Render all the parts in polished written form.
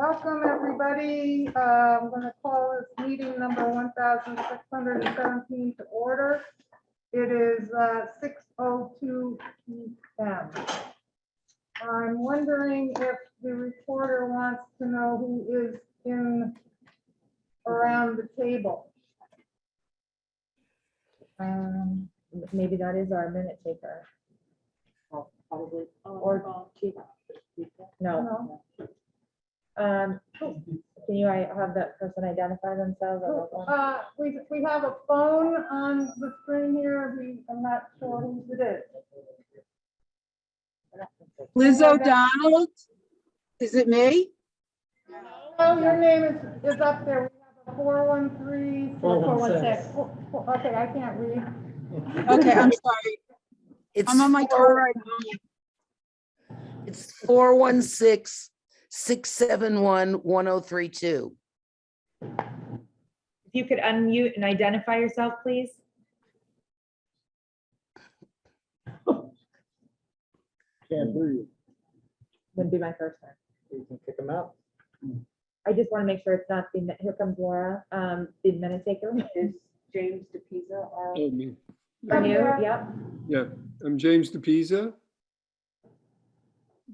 Welcome, everybody. I'm going to call this meeting number 1617 to order. It is 6:02 p.m. I'm wondering if the reporter wants to know who is in around the table. Maybe that is our minute taker. Probably. Or chief. No. No. Can you have that person identify themselves? We have a phone on the screen here. I'm not sure who it is. Liz O'Donnell, is it me? Oh, your name is up there. We have a 413. 416. Okay, I can't read. Okay, I'm sorry. I'm on my car right now. It's 416-671-1032. If you could unmute and identify yourself, please. Can't hear you. Wouldn't be my first time. You can kick them out. I just want to make sure it's not the, here comes Laura, the minute taker. Is James DePisa our? Oh, me. For you, yep. Yeah, I'm James DePisa,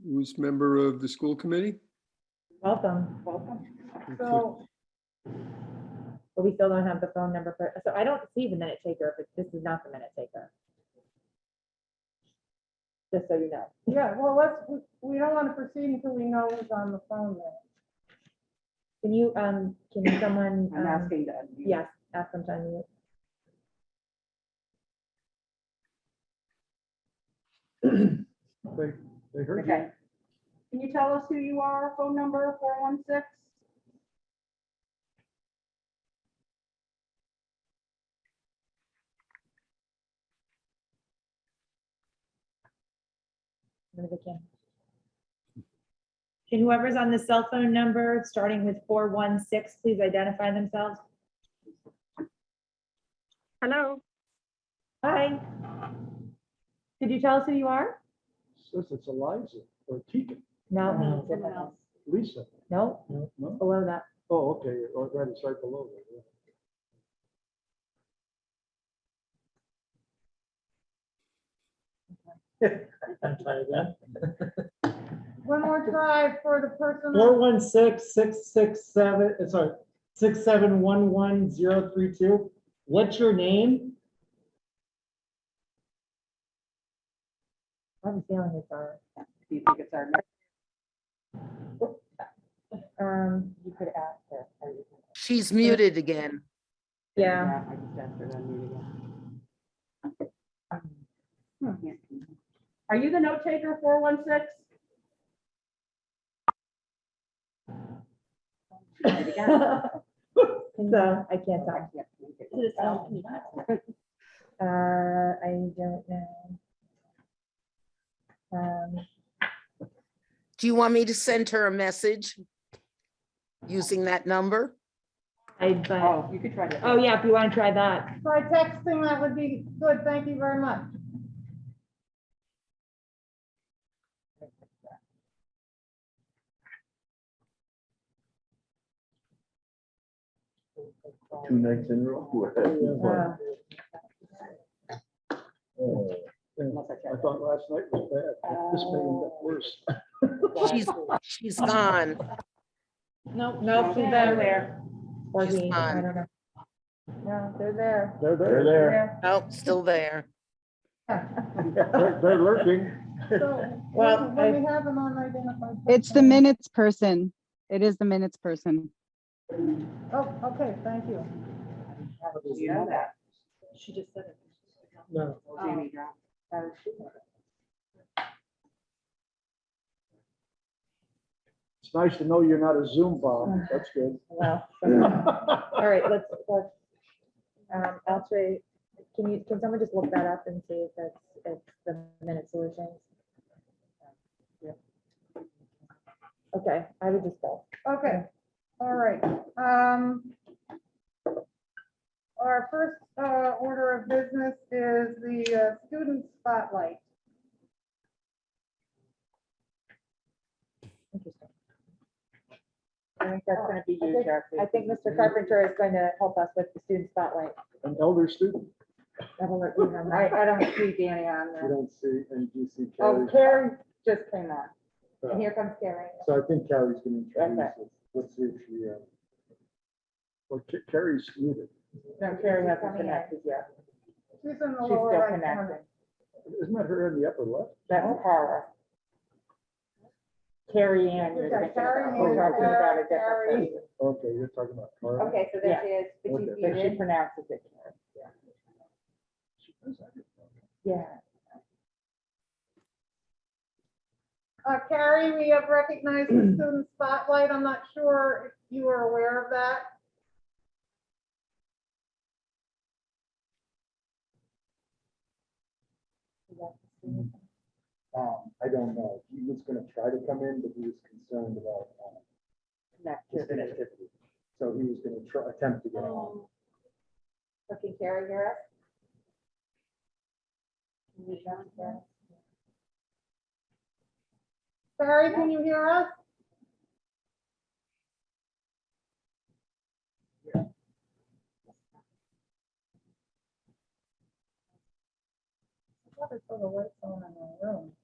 who's member of the school committee. Welcome. So, But we still don't have the phone number for, so I don't see the minute taker if this is not the minute taker. Just so you know. yeah, well, we don't want to proceed until we know who's on the phone there. Can you, can someone? I'm asking to unmute. Yes, ask them to unmute. They heard you. Okay. Can you tell us who you are, phone number 416? Can whoever's on the cell phone number, starting with 416, please identify themselves? Hello, Hi. Could you tell us who you are? Says it's Eliza or Tika, No, Someone else. Lisa. no, No? below that. Oh, okay, right, it's right below there. Try again. One more try for the person. 416-667, sorry, 6711032. What's your name? I have a feeling it's our, Do you think it's our? you could ask her. She's muted again. Yeah. I just asked her to unmute again. Are you the note taker, 416? So I can't tell. I don't know. Do you want me to send her a message using that number? But, Oh, you could try to. oh yeah, if you want to try that. Try texting, that would be good. Thank you very much. Two nights in a row. I thought last night was bad. This may end up worse. She's gone. Nope, She's there. Or She's he, I fine. don't know. No, they're there. They're there. Nope, still there. They're lurking. So, Well, when we have them unidentified. It's the minutes person. It is the minutes person. Oh, okay, thank you. You know that. She just said it. No. Jamie dropped. It's nice to know you're not a Zoom bomb. That's good. Well, all right, let's, I'll try, can someone just look that up and see if it's the minute solutions? Okay, I would just go. Okay, all right. Our first order of business is the student spotlight. Interesting. I think that's gonna be you, Jesse. I think Mr. Carpenter is going to help us with the student spotlight. An elder student, I don't see Danny on you there. don't see, and you see Oh, Carrie. Karen just came on. And here comes Karen. So I think Carrie's gonna introduce Okay. us. Let's see if she, well, Carrie's muted. No, Karen hasn't connected yet. She's in the She's lower still right corner. connecting. Isn't that her in the upper left? That's Cara. Carrie Ann, you're We've got thinking Carrie about. Ann, We're talking about a Carrie. different person. Okay, you're talking about Carrie. Okay, so there she is, but Okay. she's muted. She pronounces it Karen. Yeah. Carrie, we have recognized the student spotlight. I'm not sure if you are aware of that. I don't know. He was gonna try to come in, but he was concerned about his connectivity. So he was gonna try, attempt to get on. So can Carrie hear us? Can you hear us, Karen? Carrie, can you hear us? I thought I saw the lights on in the room.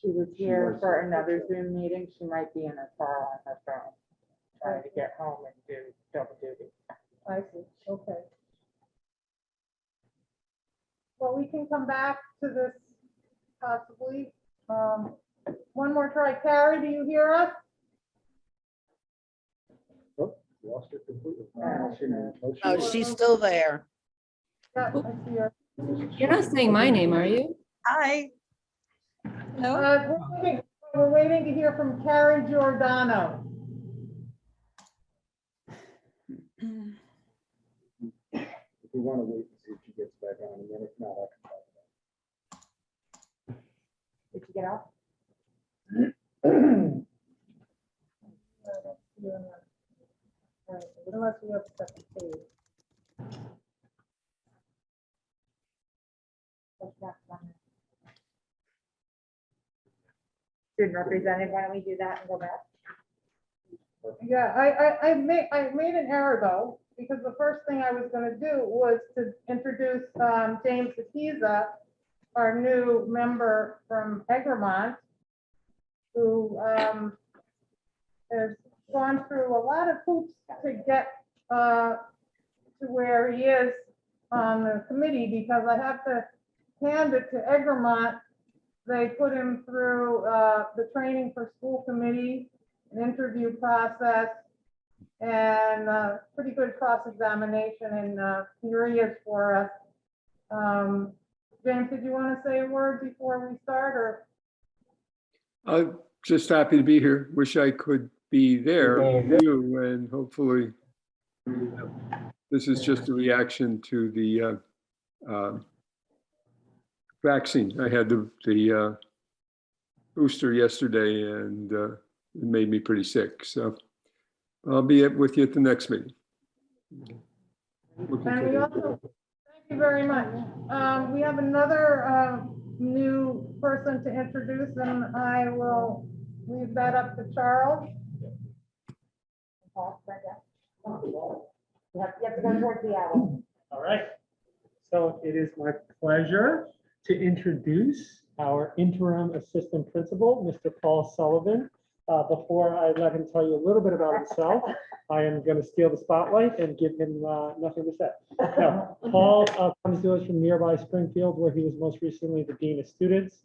She was She here was. for another Zoom meeting. She might be in her car on her phone, trying to get home and do double duty. I see, okay. Well, we can come back to this possibly. One more try. Carrie, do you hear us? Oh, lost it completely. Oh, she's still there. Yeah, I see her. You're not saying my name, are you? Hi. No? We're waiting to hear from Carrie Giordano. If we wanna wait and see if she gets back on, and then if not, I can talk about Did you get off? Unless we have a second page. Student representative, why don't we do that and go back? Yeah, I made an error though, because the first thing I was gonna do was to introduce James DePisa, our new member from Egremont, who has gone through a lot of hoops to get to where he is on the committee, because I have to hand it to Egremont. They put him through the training for school committee, an interview process, and pretty good cross-examination, and here he is for us. James, did you want to say a word before we start, or? I'm just happy to be here. Wish I could be there with you, and hopefully this is just a reaction to the vaccine. I had the booster yesterday, and it made me pretty sick. So I'll be with you at the next meeting. And we also, thank you very much. We have another new person to introduce, and I will leave that up to Charles. You have to go towards the owl. All right. So it is my pleasure to introduce our interim assistant principal, Mr. Paul Sullivan. Before I let him tell you a little bit about himself, I am going to steal the spotlight and give him nothing to say. No, Paul comes to us from nearby Springfield, where he was most recently the dean of students.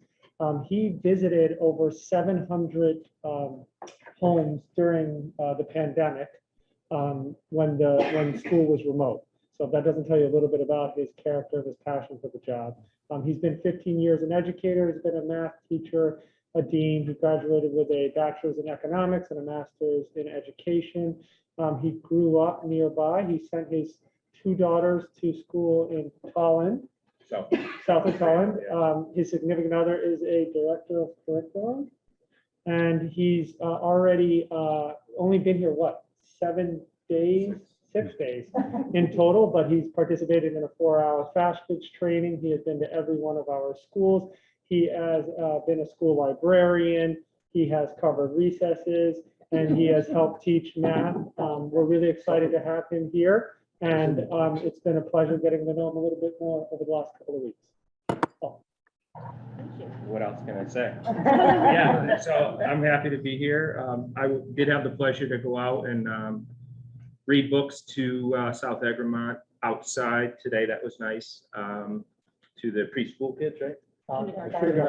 He visited over 700 homes during the pandemic when school was remote. So if that doesn't tell you a little bit about his character and his passion for the job. He's been 15 years an educator. He's been a math teacher, a dean. He graduated with a bachelor's in economics and a master's in education. He grew up nearby. He sent his 2 daughters to school in Tolland, south of Tolland. His significant other is a director of curriculum. And he's already only been here, what, 7 days? 6 days in total, but he's participated in a 4-hour fast pitch training. He has been to every one of our schools. He has been a school librarian. He has covered recesses, and he has helped teach math. We're really excited to have him here, and it's been a pleasure getting to know him a little bit more over the last couple of weeks. What else can I say? Yeah, so I'm happy to be here. I did have the pleasure to go out and read books to South Egremont outside today. That was nice. To the preschool kids, right?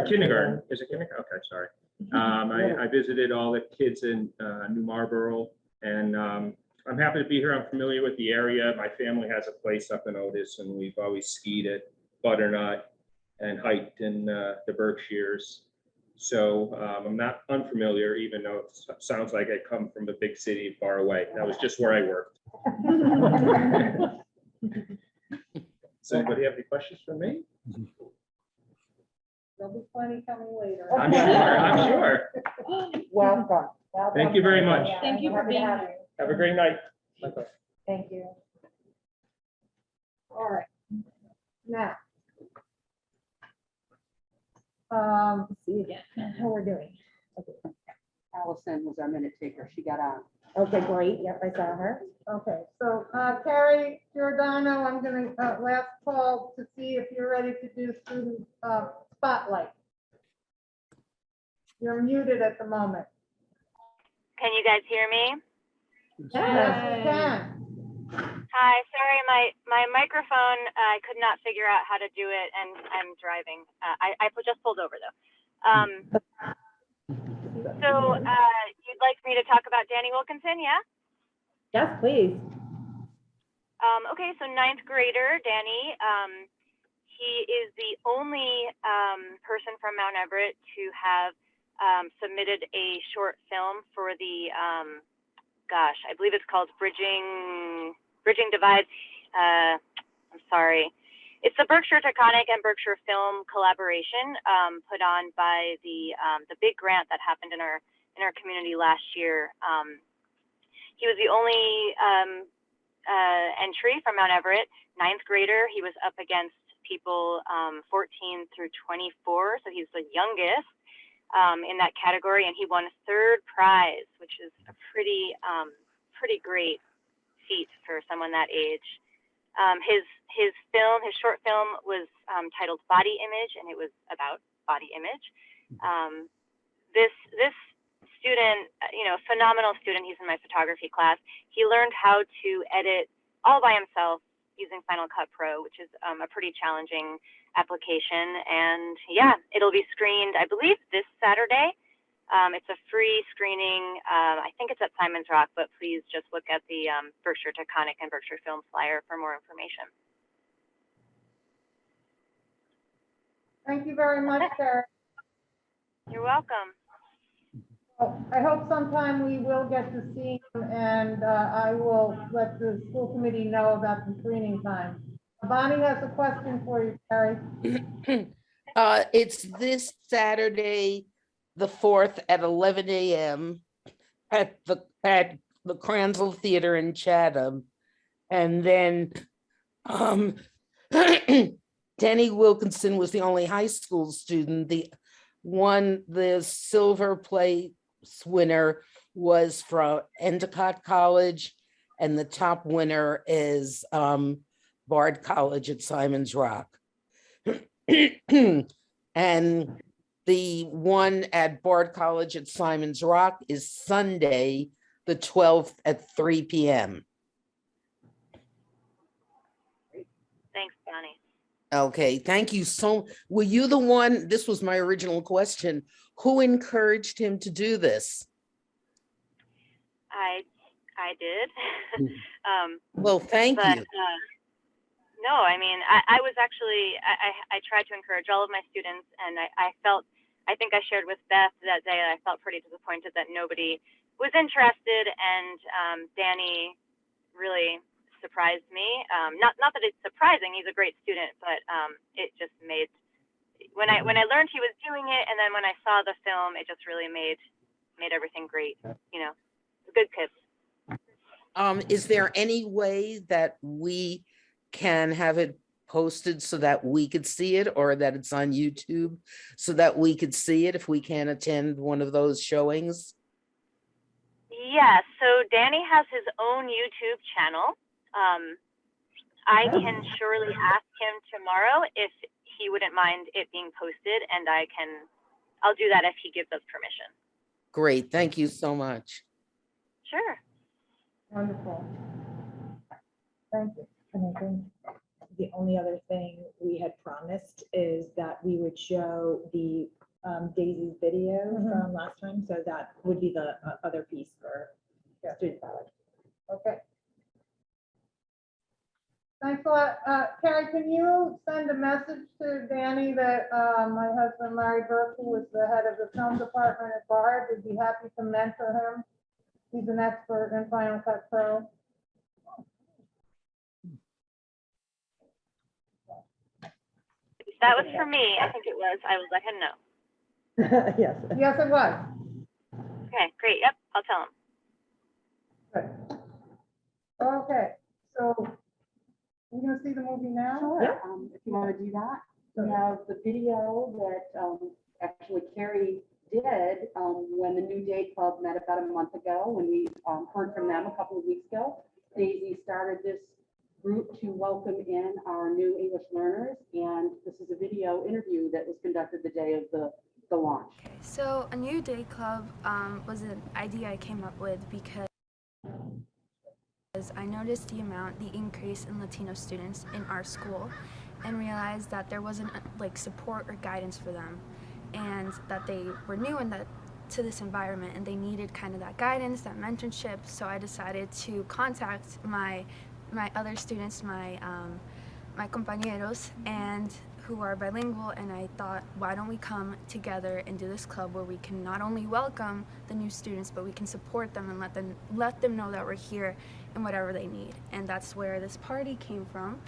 Kindergarten. Is it kindergarten? Okay, sorry. I visited all the kids in New Marlboro, and I'm happy to be here. I'm familiar with the area. My family has a place up in Otis, and we've always skied at Butternut and hiked in the Berkshires. So I'm not unfamiliar, even though it sounds like I come from a big city far away. That was just where I worked. Does anybody have any questions for me? There'll be plenty coming later. I'm sure. Welcome. Thank you very much. Thank you for being here. Have a great night. Thank you. All right. Now. See you again. How we're doing? Allison was our minute taker. She got on. Okay, great. Yep, I saw her. Okay, so Carrie Giordano, I'm gonna last call to see if you're ready to do student spotlight. You're muted at the moment. Can you guys hear me? Yes, we can. Hi, sorry, my microphone, I could not figure out how to do it, and I'm driving. I just pulled over though. So you'd like me to talk about Danny Wilkinson, yeah? Yes, please. Okay, so 9th grader, Danny, he is the only person from Mount Everett to have submitted a short film for the, gosh, I believe it's called Bridging Divides. I'm sorry. It's the Berkshire Taconic and Berkshire Film collaboration put on by the big grant that happened in our community last year. He was the only entry from Mount Everett, 9th grader. He was up against people 14 through 24, so he's the youngest in that category, and he won 3rd prize, which is a pretty great feat for someone that age. His short film was titled Body Image, and it was about body image. This student, phenomenal student, he's in my photography class. He learned how to edit all by himself using Final Cut Pro, which is a pretty challenging application. And yeah, it'll be screened, I believe, this Saturday. It's a free screening. I think it's at Simon's Rock, but please just look at the Berkshire Taconic and Berkshire Film flyer for more information. Thank you very much, Carrie. You're welcome. Well, I hope sometime we will get to see him, and I will let the school committee know about the screening time. Bonnie has a question for you, Carrie. It's this Saturday, the 4th at 11 a.m. at the Cransell Theater in Chatham. And then Danny Wilkinson was the only high school student. The silver place winner was from Endicott College, and the top winner is Bard College at Simon's Rock. And the one at Bard College at Simon's Rock is Sunday, the 12th at 3 p.m. Thanks, Bonnie. Okay, thank you so. Were you the one, this was my original question, who encouraged him to do this? I did. Well, thank you. No, I mean, I was actually, I tried to encourage all of my students, and I think I shared with Beth that day, I felt pretty disappointed that nobody was interested, and Danny really surprised me. Not that it's surprising, he's a great student, but it just made, when I learned he was doing it, and then when I saw the film, it just really made everything great, good kid. Is there any way that we can have it posted so that we could see it, or that it's on YouTube so that we could see it if we can't attend one of those showings? Yeah, so Danny has his own YouTube channel. I can surely ask him tomorrow if he wouldn't mind it being posted, and I'll do that if he gives us permission. Great, thank you so much. Sure. Wonderful. Thank you. And I think the only other thing we had promised is that we would show the Daisy's video from last time. So that would be the other piece for student ballot. Okay. Thanks a lot. Carrie, can you send a message to Danny that my husband, Larry Burke, who was the head of the film department at Bard, would be happy to mentor him. He's an expert in Final Cut Pro. That was for me. I think it was. I will let him know. Yes. Yes, it was. Okay, great. Yep, I'll tell him. Good. Okay, so we're gonna see the movie now? Sure, if you want to do that. We have the video that actually Carrie did when the New Day Club met about a month ago, when we heard from them a couple of weeks ago. Daisy started this group to welcome in our new English learners, and this is a video interview that was conducted the day of the launch. Okay, so a New Day Club was an idea I came up with because I noticed the increase in Latino students in our school and realized that there wasn't like support or guidance for them, and that they were new to this environment and they needed kind of that guidance, that mentorship. So I decided to contact my other students, my compañeros, and who are bilingual, and I thought, why don't we come together and do this club where we can not only welcome the new students, but we can support them and let them know that we're here and whatever they need. And that's where this party came from.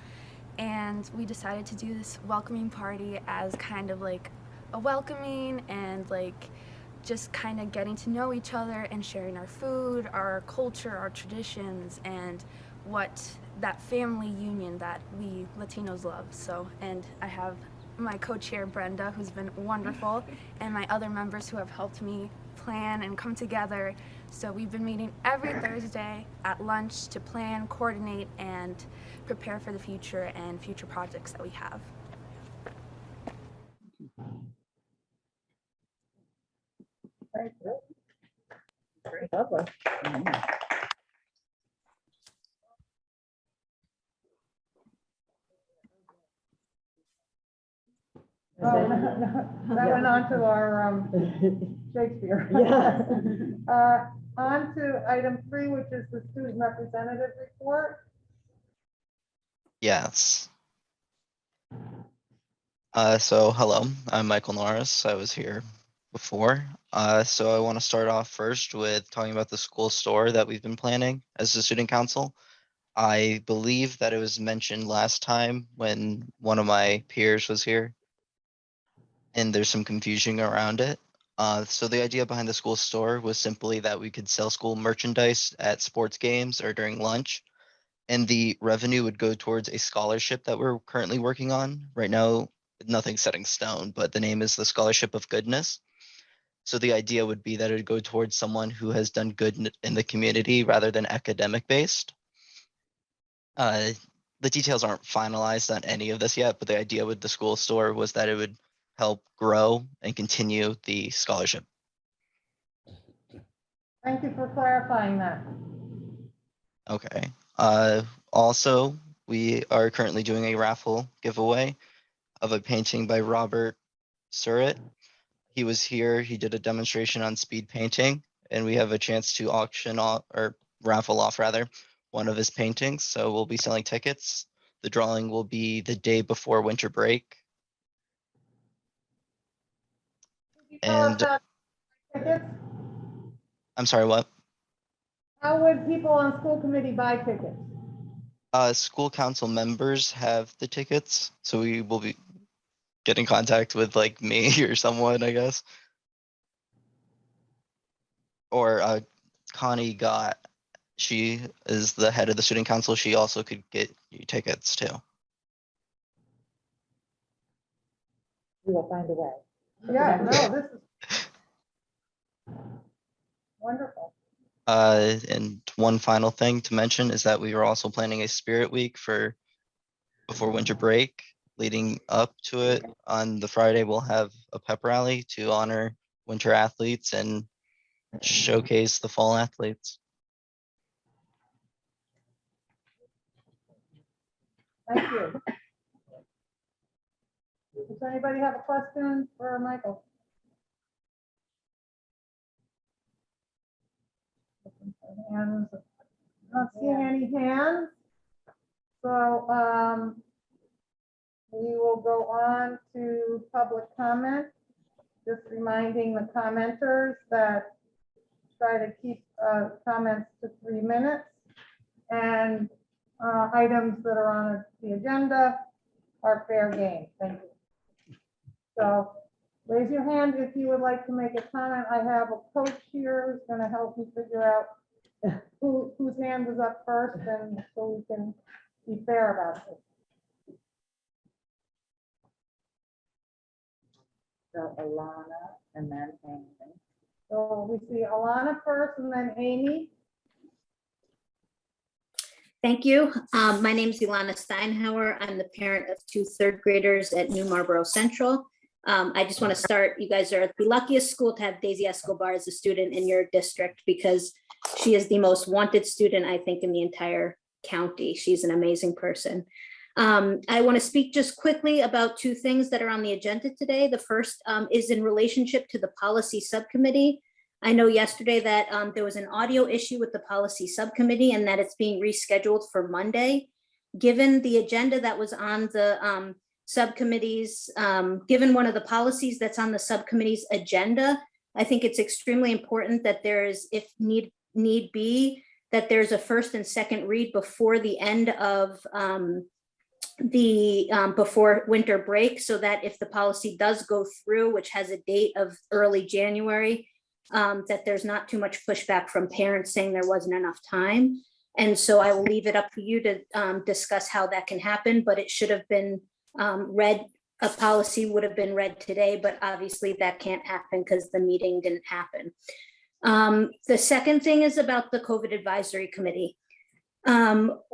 And we decided to do this welcoming party as kind of like a welcoming and like just kind of getting to know each other and sharing our food, our culture, our traditions, and what that family union that we Latinos love. So, and I have my co-chair Brenda, who's been wonderful, and my other members who have helped me plan and come together. So we've been meeting every Thursday at lunch to plan, coordinate, and prepare for the future and future projects that we have. Very good. Very lovely. Oh, that went on to our Shakespeare. Yeah. On to item 3, which is the student representative report. Yes. So hello, I'm Michael Norris. I was here before. So I want to start off first with talking about the school store that we've been planning as the student council. I believe that it was mentioned last time when one of my peers was here, and there's some confusion around it. So the idea behind the school store was simply that we could sell school merchandise at sports games or during lunch, and the revenue would go towards a scholarship that we're currently working on. Right now, nothing's set in stone, but the name is the Scholarship of Goodness. So the idea would be that it would go towards someone who has done good in the community rather than academic based. The details aren't finalized on any of this yet, but the idea with the school store was that it would help grow and continue the scholarship. Thank you for clarifying that. Okay. Also, we are currently doing a raffle giveaway of a painting by Robert Surratt. He was here, he did a demonstration on speed painting, and we have a chance to auction off, or raffle off rather, one of his paintings. So we'll be selling tickets. The drawing will be the day before winter break. And Tickets? I'm sorry, what? How would people on school committee buy tickets? School council members have the tickets, so we will be get in contact with like me or someone, I guess. Or Connie she is the head of the student council. She also could get you tickets too. We will find a way. Yeah, no, this is wonderful. And one final thing to mention is that we are also planning a spirit week before winter break. Leading up to it, on the Friday, we'll have a pep rally to honor winter athletes and showcase the fall athletes. Thank you. Does anybody have a question for Michael? Hands. Not seeing any hands. So we will go on to public comment. Just reminding the commenters that try to keep comments to 3 minutes. And items that are on the agenda are fair game. Thank you. So raise your hand if you would like to make a comment. I have a coach here who's going to help me figure out whose hand was up first, and so we can be fair about it. So Alana and then Amy. So we see Alana first and then Amy. Thank you. My name is Ilana Steinhauer. I'm the parent of 2 third graders at New Marlboro Central. I just want to start, you guys are the luckiest school to have Daisy Escobar as a student in your district because she is the most wanted student, I think, in the entire county. She's an amazing person. I want to speak just quickly about 2 things that are on the agenda today. The first is in relationship to the policy subcommittee. I know yesterday that there was an audio issue with the policy subcommittee and that it's being rescheduled for Monday. Given the agenda that was on the subcommittees, given one of the policies that's on the subcommittee's agenda, I think it's extremely important that there is, if need be, that there's a first and second read before the end of before winter break, so that if the policy does go through, which has a date of early January, that there's not too much pushback from parents saying there wasn't enough time. And so I will leave it up to you to discuss how that can happen, but it should have been read, a policy would have been read today, but obviously that can't happen because the meeting didn't happen. The second thing is about the COVID advisory committee.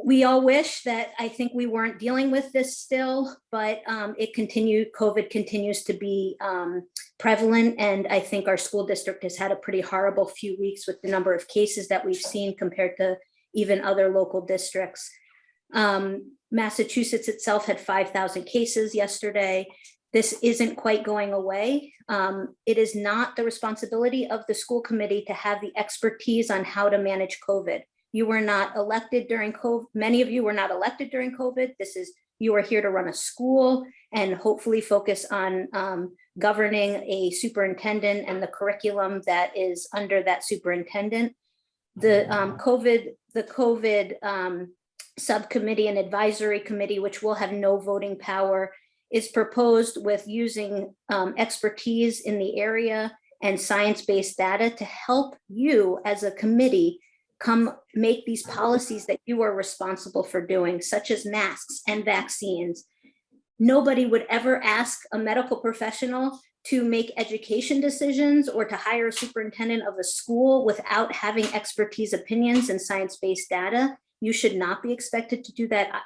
We all wish that I think we weren't dealing with this still, but COVID continues to be prevalent. And I think our school district has had a pretty horrible few weeks with the number of cases that we've seen compared to even other local districts. Massachusetts itself had 5,000 cases yesterday. This isn't quite going away. It is not the responsibility of the school committee to have the expertise on how to manage COVID. You were not elected during COVID. Many of you were not elected during COVID. You are here to run a school and hopefully focus on governing a superintendent and the curriculum that is under that superintendent. The COVID subcommittee and advisory committee, which will have no voting power, is proposed with using expertise in the area and science-based data to help you as a committee come make these policies that you are responsible for doing, such as masks and vaccines. Nobody would ever ask a medical professional to make education decisions or to hire a superintendent of a school without having expertise, opinions, and science-based data. You should not be expected to do that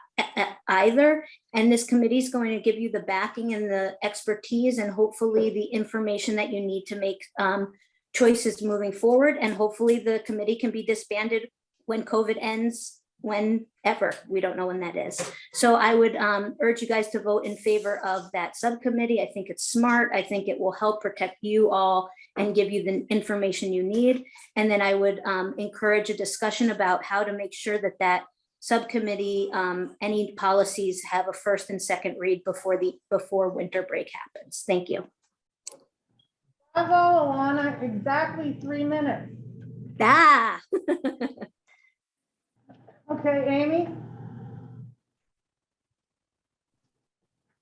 either. And this committee is going to give you the backing and the expertise and hopefully the information that you need to make choices moving forward. And hopefully the committee can be disbanded when COVID ends, whenever. We don't know when that is. So I would urge you guys to vote in favor of that subcommittee. I think it's smart. I think it will help protect you all and give you the information you need. And then I would encourage a discussion about how to make sure that that subcommittee, any policies have a first and second read before winter break happens. Thank you. Bravo, Alana, exactly 3 minutes. Ah. Okay, Amy.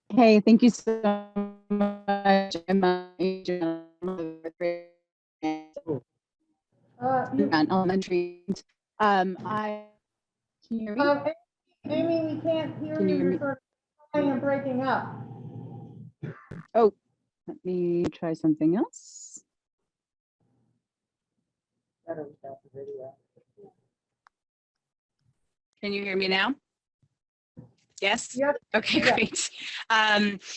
Hey, thank you so much. Elementary. I can you hear me? Amy, we can't hear Can you you. hear You're me? sort of crying and breaking up. Oh, Let me try something else. Can you hear me now? Yes? Yep. Okay, Yeah. great.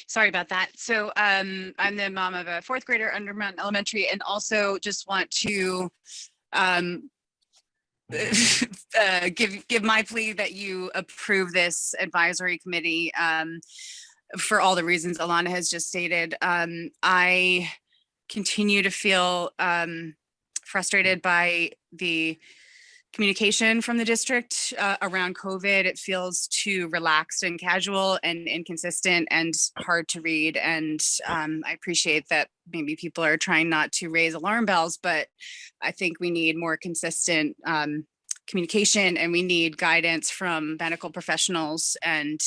Sorry about that. So I'm the mom of a fourth grader under Mountain Elementary, and also just want to give my plea that you approve this advisory committee for all the reasons Alana has just stated. I continue to feel frustrated by the communication from the district around COVID. It feels too relaxed and casual and inconsistent and hard to read. And I appreciate that maybe people are trying not to raise alarm bells, but I think we need more consistent communication, and we need guidance from medical professionals, and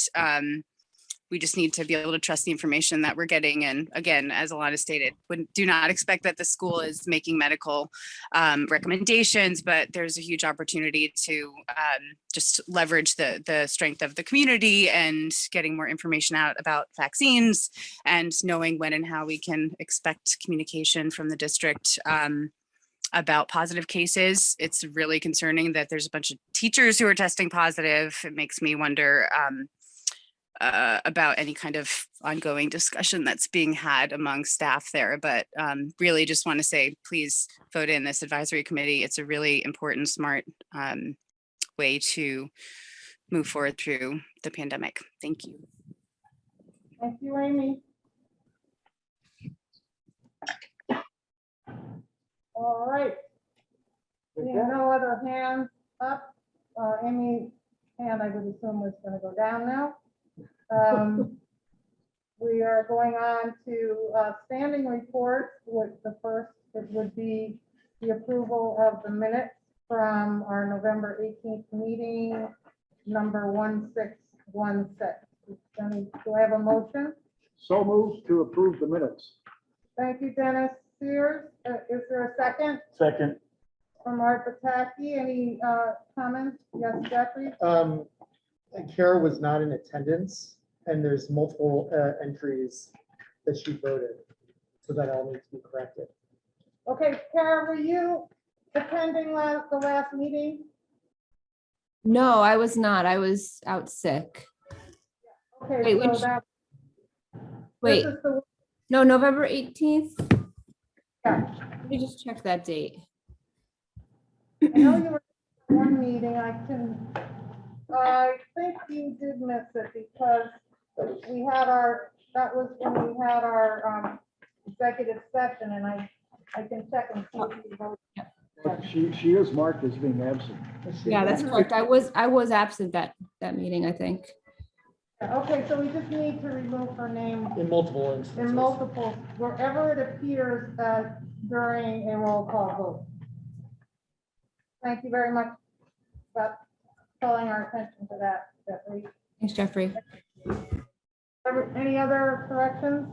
we just need to be able to trust the information that we're getting. And again, as Alana stated, do not expect that the school is making medical recommendations, but there's a huge opportunity to just leverage the strength of the community and getting more information out about vaccines and knowing when and how we can expect communication from the district about positive cases. It's really concerning that there's a bunch of teachers who are testing positive. It makes me wonder about any kind of ongoing discussion that's being had among staff there. But really just want to say, please vote in this advisory committee. It's a really important, smart way to move forward through the pandemic. Thank you. Thank you, Amy. All right. Seeing no other hands up, Amy's hand, I would assume, was going to go down now. We are going on to standing reports. With the first, it would be the approval of the minutes from our November 18th meeting, number 1616. Do I have a motion? So moved to approve the minutes. Thank you, Dennis Sears. Is there a second? Second. From Art Pataki, any comments? Yes, Jeffrey? Kara was not in attendance, and there's multiple entries that she voted, so that all needs to be corrected. Okay, Kara, were you attending the last meeting? No, I was not. I was out sick. Okay, Wait, so that. Wait, This is the, no, November 18th? yeah. Let me just check that date. I know you were in one meeting. I think you did miss it because we had that was when we had our executive session, and I can check and see if you voted. She is marked as being absent. Yeah, that's correct. I was absent that meeting, I think. Okay, so we just need to remove her name In multiple instances. in multiple, wherever it appears during a roll call vote. Thank you very much for calling our attention to that, Jeffrey. Thanks, Jeffrey. Any other corrections?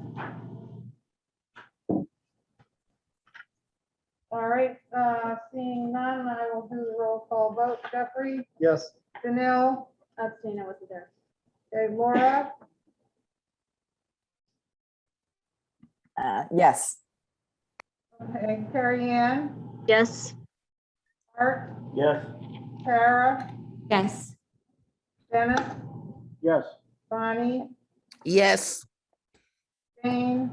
All right, seeing none, I will do the roll call vote. Jeffrey? Yes. Danil? Abstain, I wasn't there. Okay, Laura? Yes. Okay, Carrie Ann? Yes. Art? Yes. Tara? Yes. Dennis? Yes. Bonnie? Yes. Jane?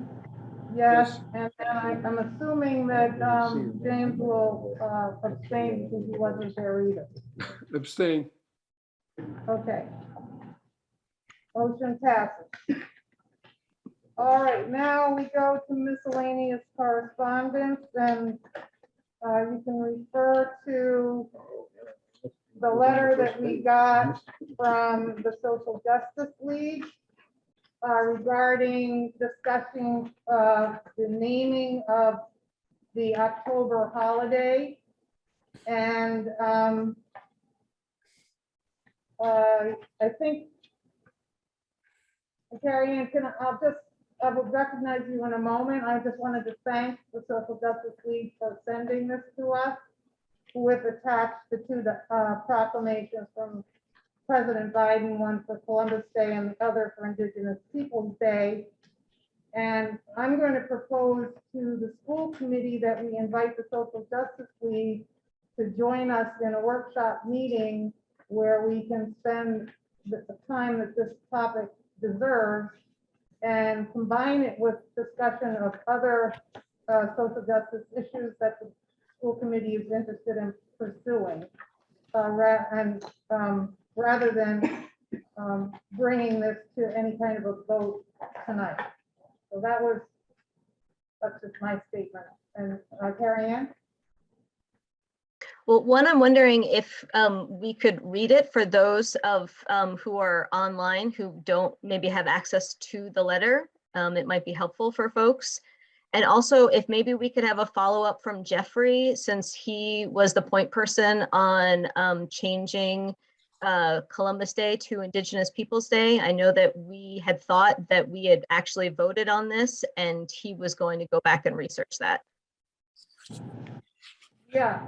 Yes, and then I'm assuming that James will abstain because he wasn't there either. Abstain. Okay. Motion passes. All right, now we go to miscellaneous correspondence, and you can refer to the letter that we got from the Social Justice League regarding discussing the naming of the October holiday. And I think, Carrie Ann, I will recognize you in a moment. I just wanted to thank the Social Justice League for sending this to us, with attached the two proclamations from President Biden, one for Columbus Day and the other for Indigenous Peoples Day. And I'm going to propose to the school committee that we invite the Social Justice League to join us in a workshop meeting where we can spend the time that this topic deserves and combine it with discussion of other social justice issues that the school committee is interested in pursuing. Rather than bringing this to any kind of a vote tonight. So that's just my statement. And Carrie Ann? Well, one, I'm wondering if we could read it for those of who are online who don't maybe have access to the letter. It might be helpful for folks. And also if maybe we could have a follow-up from Jeffrey, since he was the point person on changing Columbus Day to Indigenous Peoples Day. I know that we had thought that we had actually voted on this and he was going to go back and research that. Yeah,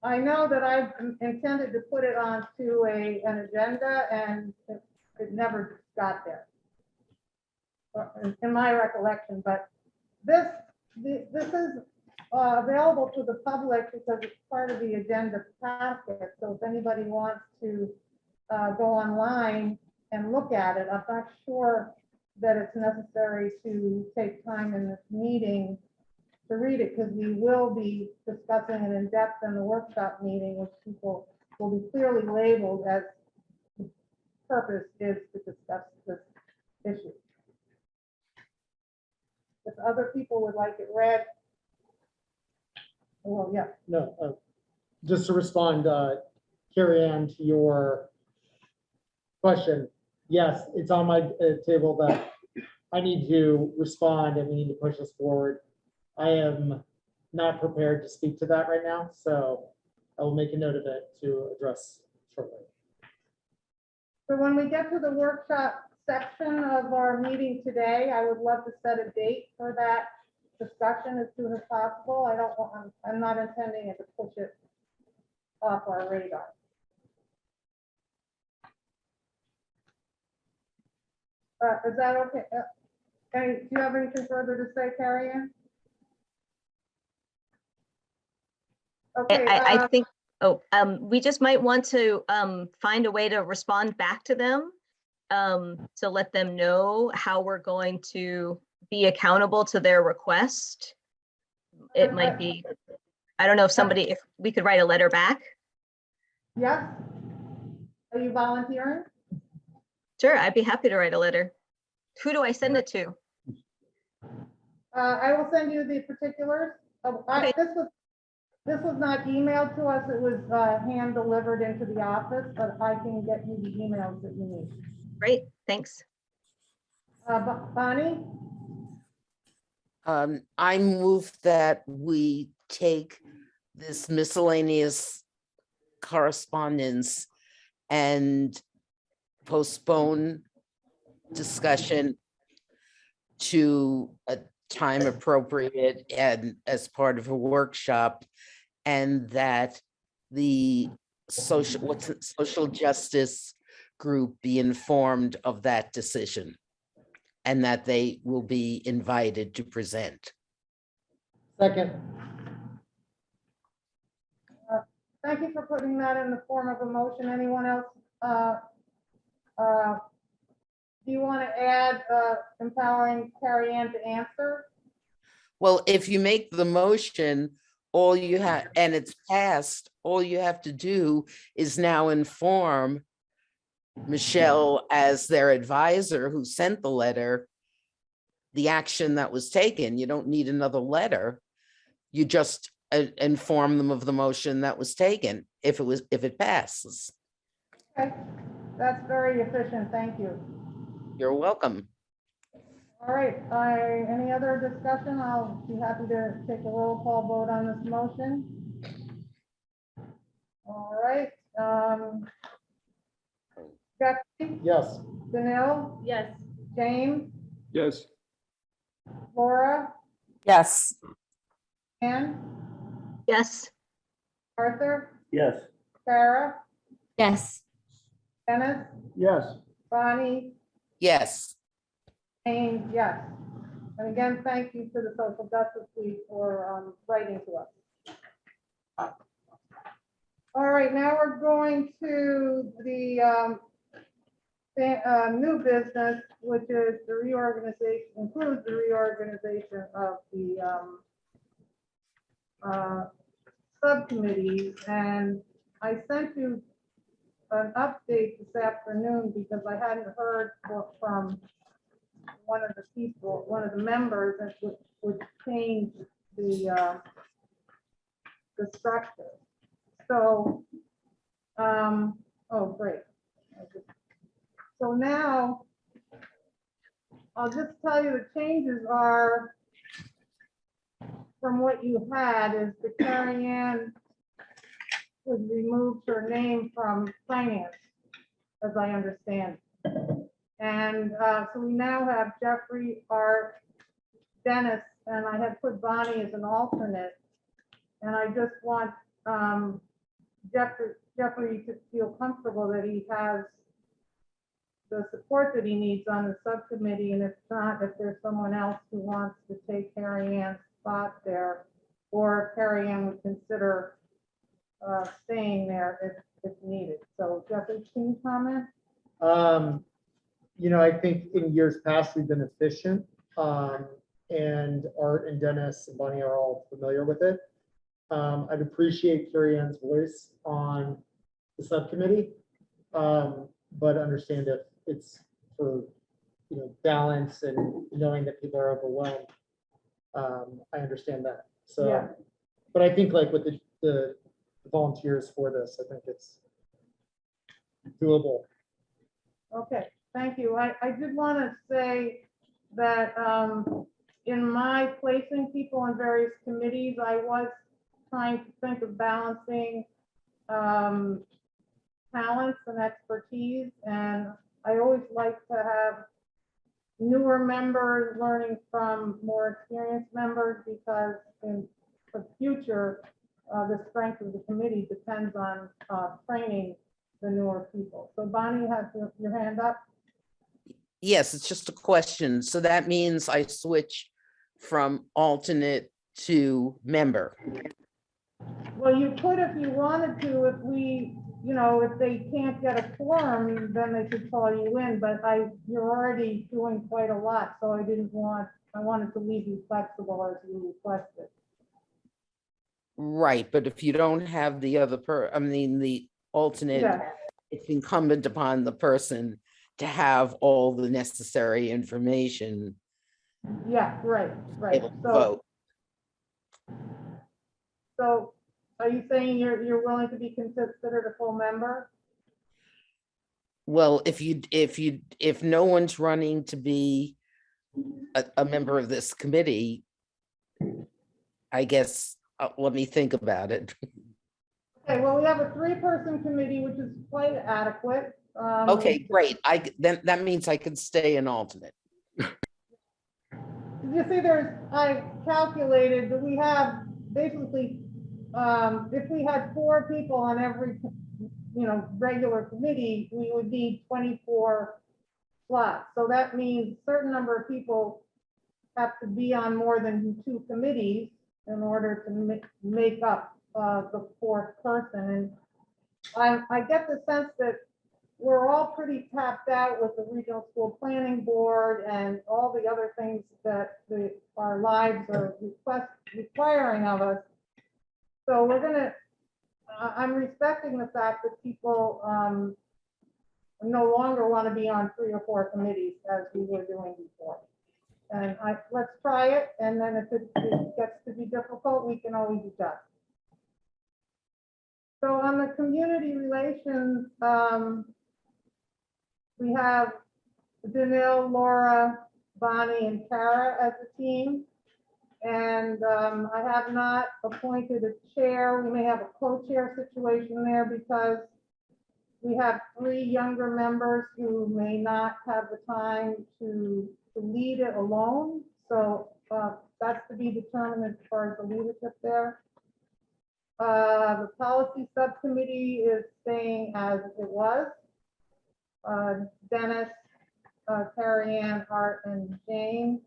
I know that I've intended to put it onto an agenda and it never got there. In my recollection, but this is available to the public because it's part of the agenda packet. So if anybody wants to go online and look at it, I'm not sure that it's necessary to take time in this meeting to read it, because we will be discussing it in depth in the workshop meeting, which people will be clearly labeled as the purpose is to discuss this issue. If other people would like it read. Well, yeah. No, just to respond, Carrie Ann, to your question. Yes, it's on my table that I need to respond and we need to push this forward. I am not prepared to speak to that right now, so I will make a note of it to address shortly. So when we get to the workshop section of our meeting today, I would love to set a date for that discussion as soon as possible. I'm not intending it to push it off our radar. Is that okay? Do you have anything further to say, Carrie Ann? Okay. I think, we just might want to find a way to respond back to them to let them know how we're going to be accountable to their request. It might be, I don't know if we could write a letter back. Yes. Are you volunteering? Sure, I'd be happy to write a letter. Who do I send it to? I will send you the particulars. Okay. This was not emailed to us. It was hand delivered into the office, but I can get you the emails that you need. Great, thanks. Bonnie? I move that we take this miscellaneous correspondence and postpone discussion to a time appropriate and as part of a workshop, and that the social justice group be informed of that decision, and that they will be invited to present. Second. Thank you for putting that in the form of a motion. Anyone else? Do you want to add empowering Carrie Ann to answer? Well, if you make the motion, all you have, and it's passed, all you have to do is now inform Michelle as their advisor who sent the letter, the action that was taken. You don't need another letter. You just inform them of the motion that was taken if it passes. Okay, that's very efficient. Thank you. You're welcome. All right, any other discussion? I'll be happy to take a roll call vote on this motion. All right. Jeffrey? Yes. Danil? Yes. James? Yes. Laura? Yes. Ann? Yes. Arthur? Yes. Sarah? Yes. Dennis? Yes. Bonnie? Yes. Jane, yes. And again, thank you to the Social Justice League for writing to us. All right, now we're going to the new business, which is the reorganization, includes the reorganization of the subcommittees. And I sent you an update this afternoon because I hadn't heard from one of the people, one of the members that would change the structure. So, oh, great. So now, I'll just tell you the changes are from what you had is the Carrie Ann was removed her name from finance, as I understand. And so we now have Jeffrey R. Dennis, and I have put Bonnie as an alternate. And I just want Jeffrey to feel comfortable that he has the support that he needs on the subcommittee. And if not, if there's someone else who wants to take Carrie Ann's spot there, or if Carrie Ann would consider staying there if needed. So Jeffrey, can you comment? You know, I think in years past, we've been efficient, and Art and Dennis and Bonnie are all familiar with it. I'd appreciate Carrie Ann's voice on the subcommittee, but understand if it's for, you know, balance and knowing that people are overwhelmed. I understand that. So, Yeah. But I think like with the volunteers for this, I think it's doable. Okay, thank you. I did want to say that in my placing people on various committees, I was trying to think of balancing talents and expertise. And I always like to have newer members learning from more experienced members, because in the future, the strength of the committee depends on training the newer people. So Bonnie, you have your hand up. Yes, it's just a question. So that means I switch from alternate to member. Well, you could if you wanted to, if we, you know, if they can't get a quorum, then they could call you in, but you're already doing quite a lot, so I wanted to leave you flexible as you requested. Right, but if you don't have the other the alternate, Yeah. it's incumbent upon the person to have all the necessary information. Yeah, right. Able to vote. So are you saying you're willing to be considered a full member? Well, if no one's running to be a member of this committee, I guess, let me think about it. Okay, well, we have a 3-person committee, which is quite adequate. Okay, great. Then that means I could stay an alternate. You see, I calculated that we have basically, if we had 4 people on every, regular committee, we would need 24 slots. So that means a certain number of people have to be on more than 2 committees in order to make up the 4th person. And I get the sense that we're all pretty tapped out with the Regional School Planning Board and all the other things that our lives are requiring of us. So I'm respecting the fact that people no longer want to be on 3 or 4 committees as we were doing before. And let's try it, and then if it gets to be difficult, we can always adjust. So on the community relations, we have Danil, Laura, Bonnie, and Kara as a team. And I have not appointed a chair. We may have a co-chair situation there because we have 3 younger members who may not have the time to lead it alone. So that's to be determined as far as the leadership there. The policy subcommittee is staying as it was. Dennis, Carrie Ann, Art, and Jane.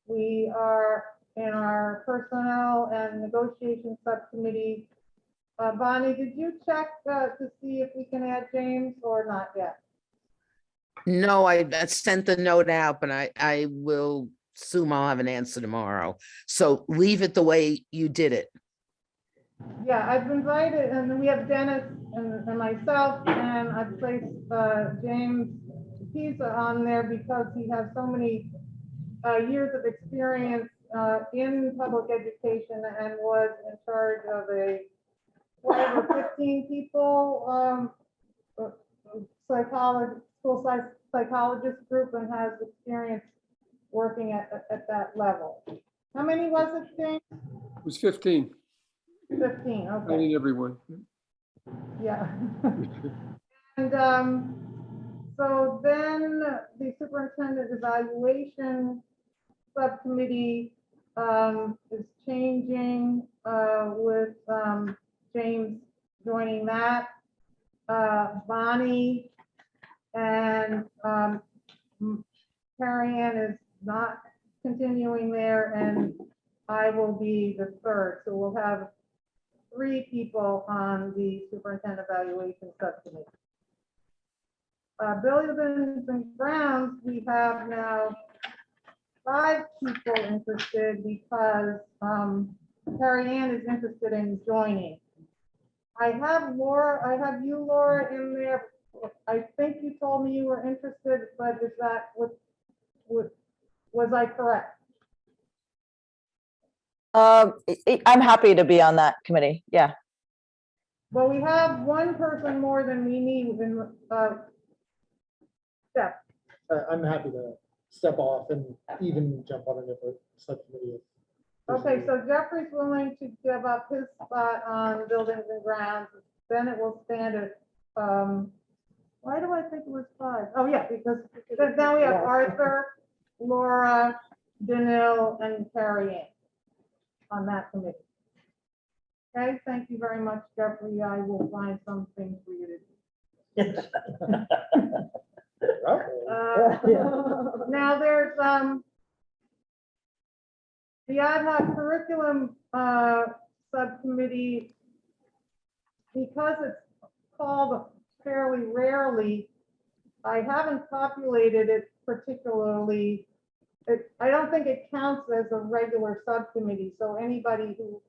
We are in our Personnel and Negotiation Subcommittee. Bonnie, did you check to see if we can add James or not yet? No, I sent the note out, but I will assume I'll have an answer tomorrow. So leave it the way you did it. Yeah, I've invited, and then we have Dennis and myself, and I've placed James Pisa on there because he has so many years of experience in public education and was in charge of a 12 or 15 people psychologist group and has experience working at that level. How many was it, James? It was 15. 15, I okay. mean, everyone. Yeah. And so then the superintendent evaluation subcommittee is changing with James joining that. Bonnie and Carrie Ann is not continuing there, and I will be the third. So we'll have 3 people on the superintendent evaluation subcommittee. Buildings and grounds, we have now 5 people interested because Carrie Ann is interested in joining. I have you, Laura, in there. I think you told me you were interested, but is that was I correct? I'm happy to be on that committee. Yeah. Well, we have one person more than we need in step. I'm happy to step off and even jump on a different subcommittee. Okay, so Jeffrey's willing to give up his spot on buildings and grounds. Then it will stand at, why do I think it was 5? Oh, yeah, because now we have Arthur, Laura, Danil, and Carrie Ann on that committee. Okay, thank you very much, Jeffrey. I will find something for you to do. Now there's the ad hoc curriculum subcommittee, because it's called fairly rarely, I haven't populated it particularly. I don't think it counts as a regular subcommittee, so anybody who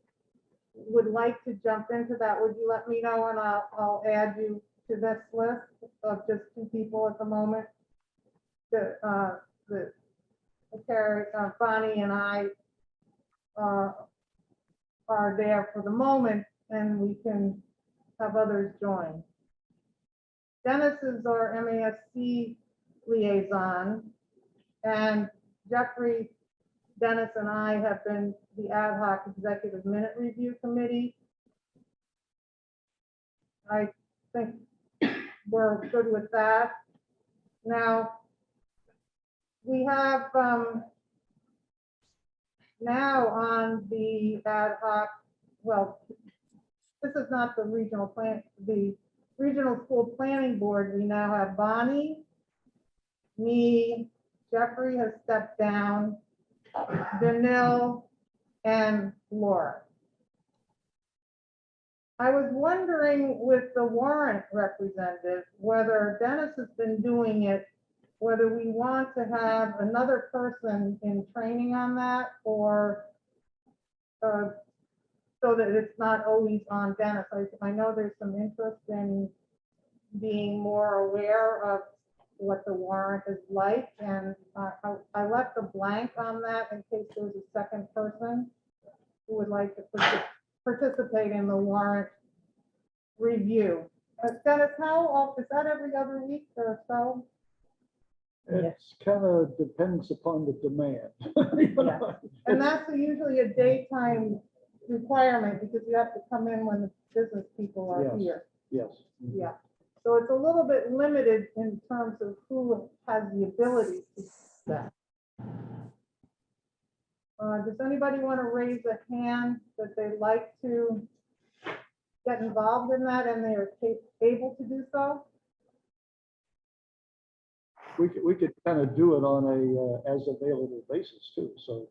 would like to jump into that, would you let me know, and I'll add you to this list of just 2 people at the moment. Bonnie and I are there for the moment, and we can have others join. Dennis is our MASC liaison, and Jeffrey, Dennis, and I have been the ad hoc executive minute review committee. I think we're good with that. Now, we have now on the ad hoc, well, this is not the regional plan, the regional school planning board. We now have Bonnie, me, Jeffrey has stepped down, Danil, and Laura. I was wondering with the warrant representative, whether Dennis has been doing it, whether we want to have another person in training on that, or so that it's not always on Dennis. I know there's some interest in being more aware of what the warrant is like, and I left a blank on that in case there's a second person who would like to participate in the warrant review. Dennis, is that every other week or so? It's kind of depends upon the demand. Yeah. And that's usually a daytime requirement because you have to come in when the business people are Yes. here. Yes. Yeah. So it's a little bit limited in terms of who has the ability to do that. Does anybody want to raise a hand that they'd like to get involved in that and they are able to do so? we could kind of do it on a as available basis too. So,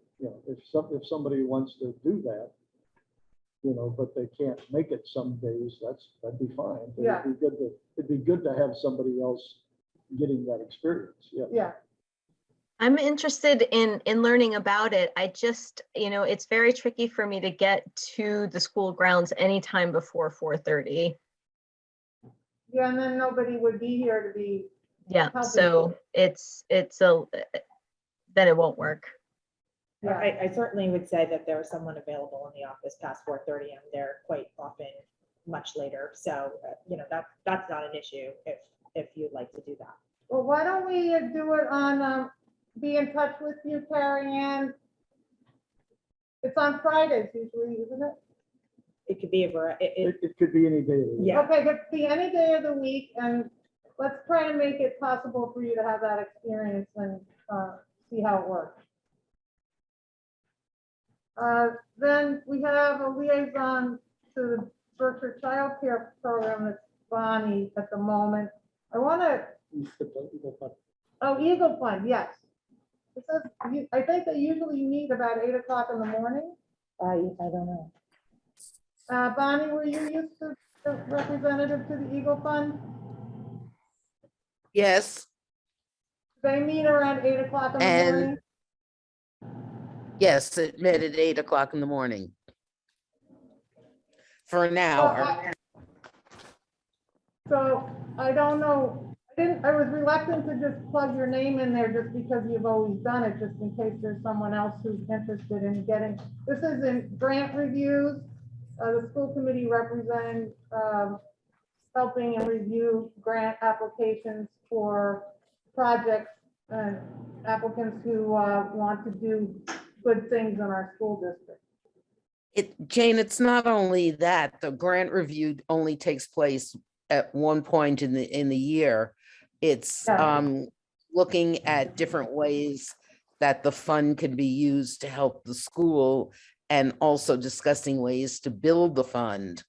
if somebody wants to do that, but they can't make it some days, that'd be fine. But Yeah. it'd be good to have somebody else getting that experience. Yeah. Yeah. I'm interested in learning about it. I just, it's very tricky for me to get to the school grounds anytime before 4:30. Yeah, and then nobody would be here to be. Yeah, helping so then it won't work. Yeah. I certainly would say that there was someone available in the office past 4:30, and they're quite often much later. So, that's not an issue if you'd like to do that. Well, why don't we do it on, be in touch with you, Carrie Ann? It's on Fridays usually, isn't it? It could be It could be any day of the week. Yeah. Okay, it could be any day of the week, and let's try to make it possible for you to have that experience and see how it works. Then we have a liaison to the Berkshire Child Care Program. That's Bonnie at the moment. I want to. Oh, Eagle Fund, yes. It says, I think they usually meet about 8 o'clock in the morning. I don't know. Bonnie, were you used to the representative to the Eagle Fund? Yes, They meet around 8 o'clock in the And- morning. yes, it met at 8 o'clock in the morning. For an hour. So I don't know, I was reluctant to just plug your name in there just because you've always done it, just in case there's someone else who's interested in getting, this is in grant reviews. The school committee representing, helping and review grant applications for projects and applicants who want to do good things in our school district. Jane, it's not only that, the grant review only takes place at one point in the year. It's looking at different ways that the fund can be used to help the school, and also discussing ways to build the fund.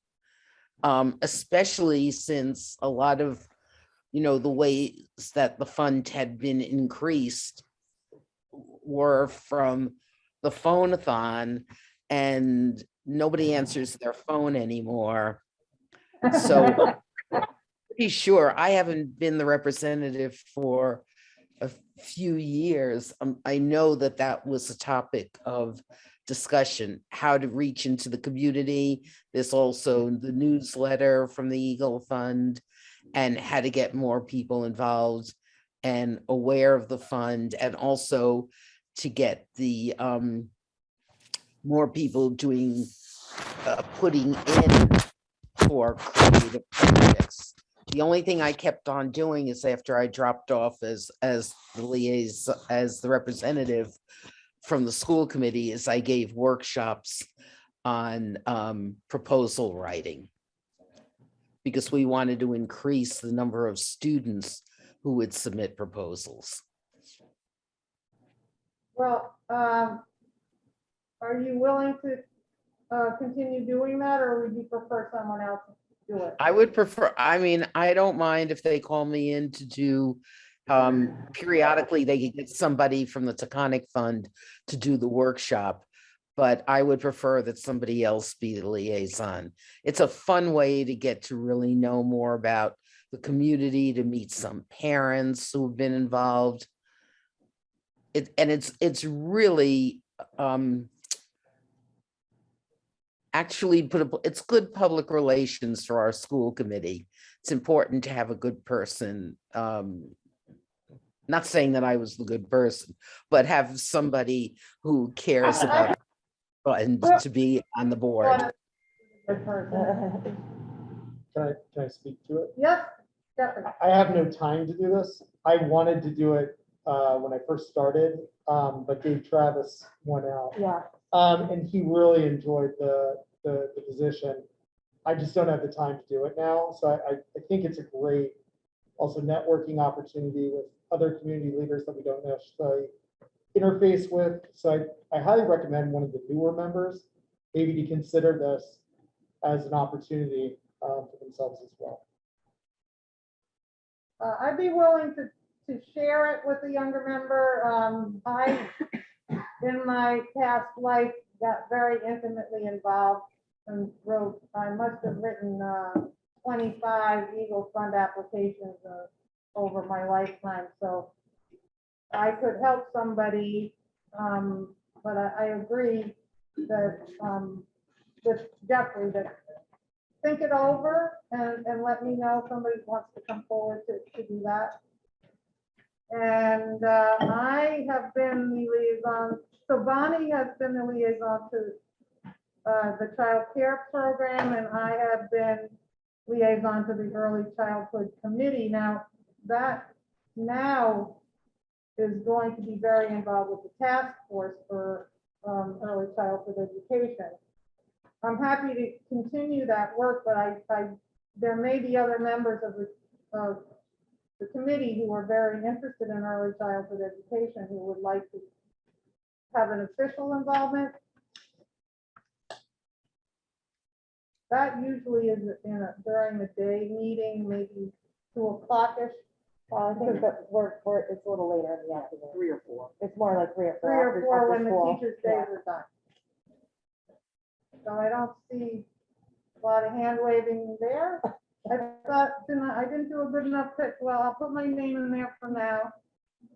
Especially since a lot of, the ways that the fund had been increased were from the phone-a-thon, and nobody answers their phone anymore. So pretty sure I haven't been the representative for a few years. I know that was a topic of discussion, how to reach into the community. There's also the newsletter from the Eagle Fund, and how to get more people involved and aware of the fund, and also to get the more people doing putting in for creative projects. The only thing I kept on doing is, after I dropped off as the liaison, as the representative from the school committee, is I gave workshops on proposal writing, because we wanted to increase the number of students who would submit proposals. Well, are you willing to continue doing that, or would you prefer someone else to do it? I would prefer, I don't mind if they call me in to do, periodically, they could get somebody from the Taconic Fund to do the workshop, but I would prefer that somebody else be the liaison. It's a fun way to get to really know more about the community, to meet some parents who've been involved. It's really, actually it's good public relations for our school committee. It's important to have a good person. Not saying that I was the good person, but have somebody who cares about and to be on the board. Good person. Can I speak to it? Yes, definitely. I have no time to do this. I wanted to do it when I first started, but Dave Travis went out. Yeah. And he really enjoyed the position. I just don't have the time to do it now. So I think it's a great also networking opportunity with other community leaders that we don't necessarily interface with. So I highly recommend one of the newer members maybe to consider this as an opportunity for themselves as well. I'd be willing to share it with a younger member. I, in my past life, got very intimately involved and wrote, I must have written 25 Eagle Fund applications over my lifetime. So I could help somebody, but I agree that with Jeffrey, that think it over and let me know if somebody wants to come forward to do that. And I have been the liaison, so Bonnie has been the liaison to the child care program, and I have been liaison to the early childhood committee. Now, that now is going to be very involved with the task force for early childhood education. I'm happy to continue that work, but there may be other members of the committee who are very interested in early childhood education who would like to have an official involvement. That usually is during the day meeting, maybe 2 o'clock-ish. Well, I think that it's a little later in the afternoon. 3 or 4. It's more like 3 or 4. 3 or 4 when after the school. teacher's days are done. So I don't see a lot of hand waving there. I thought, I didn't do a good enough pick. Well, I'll put my name in there for now.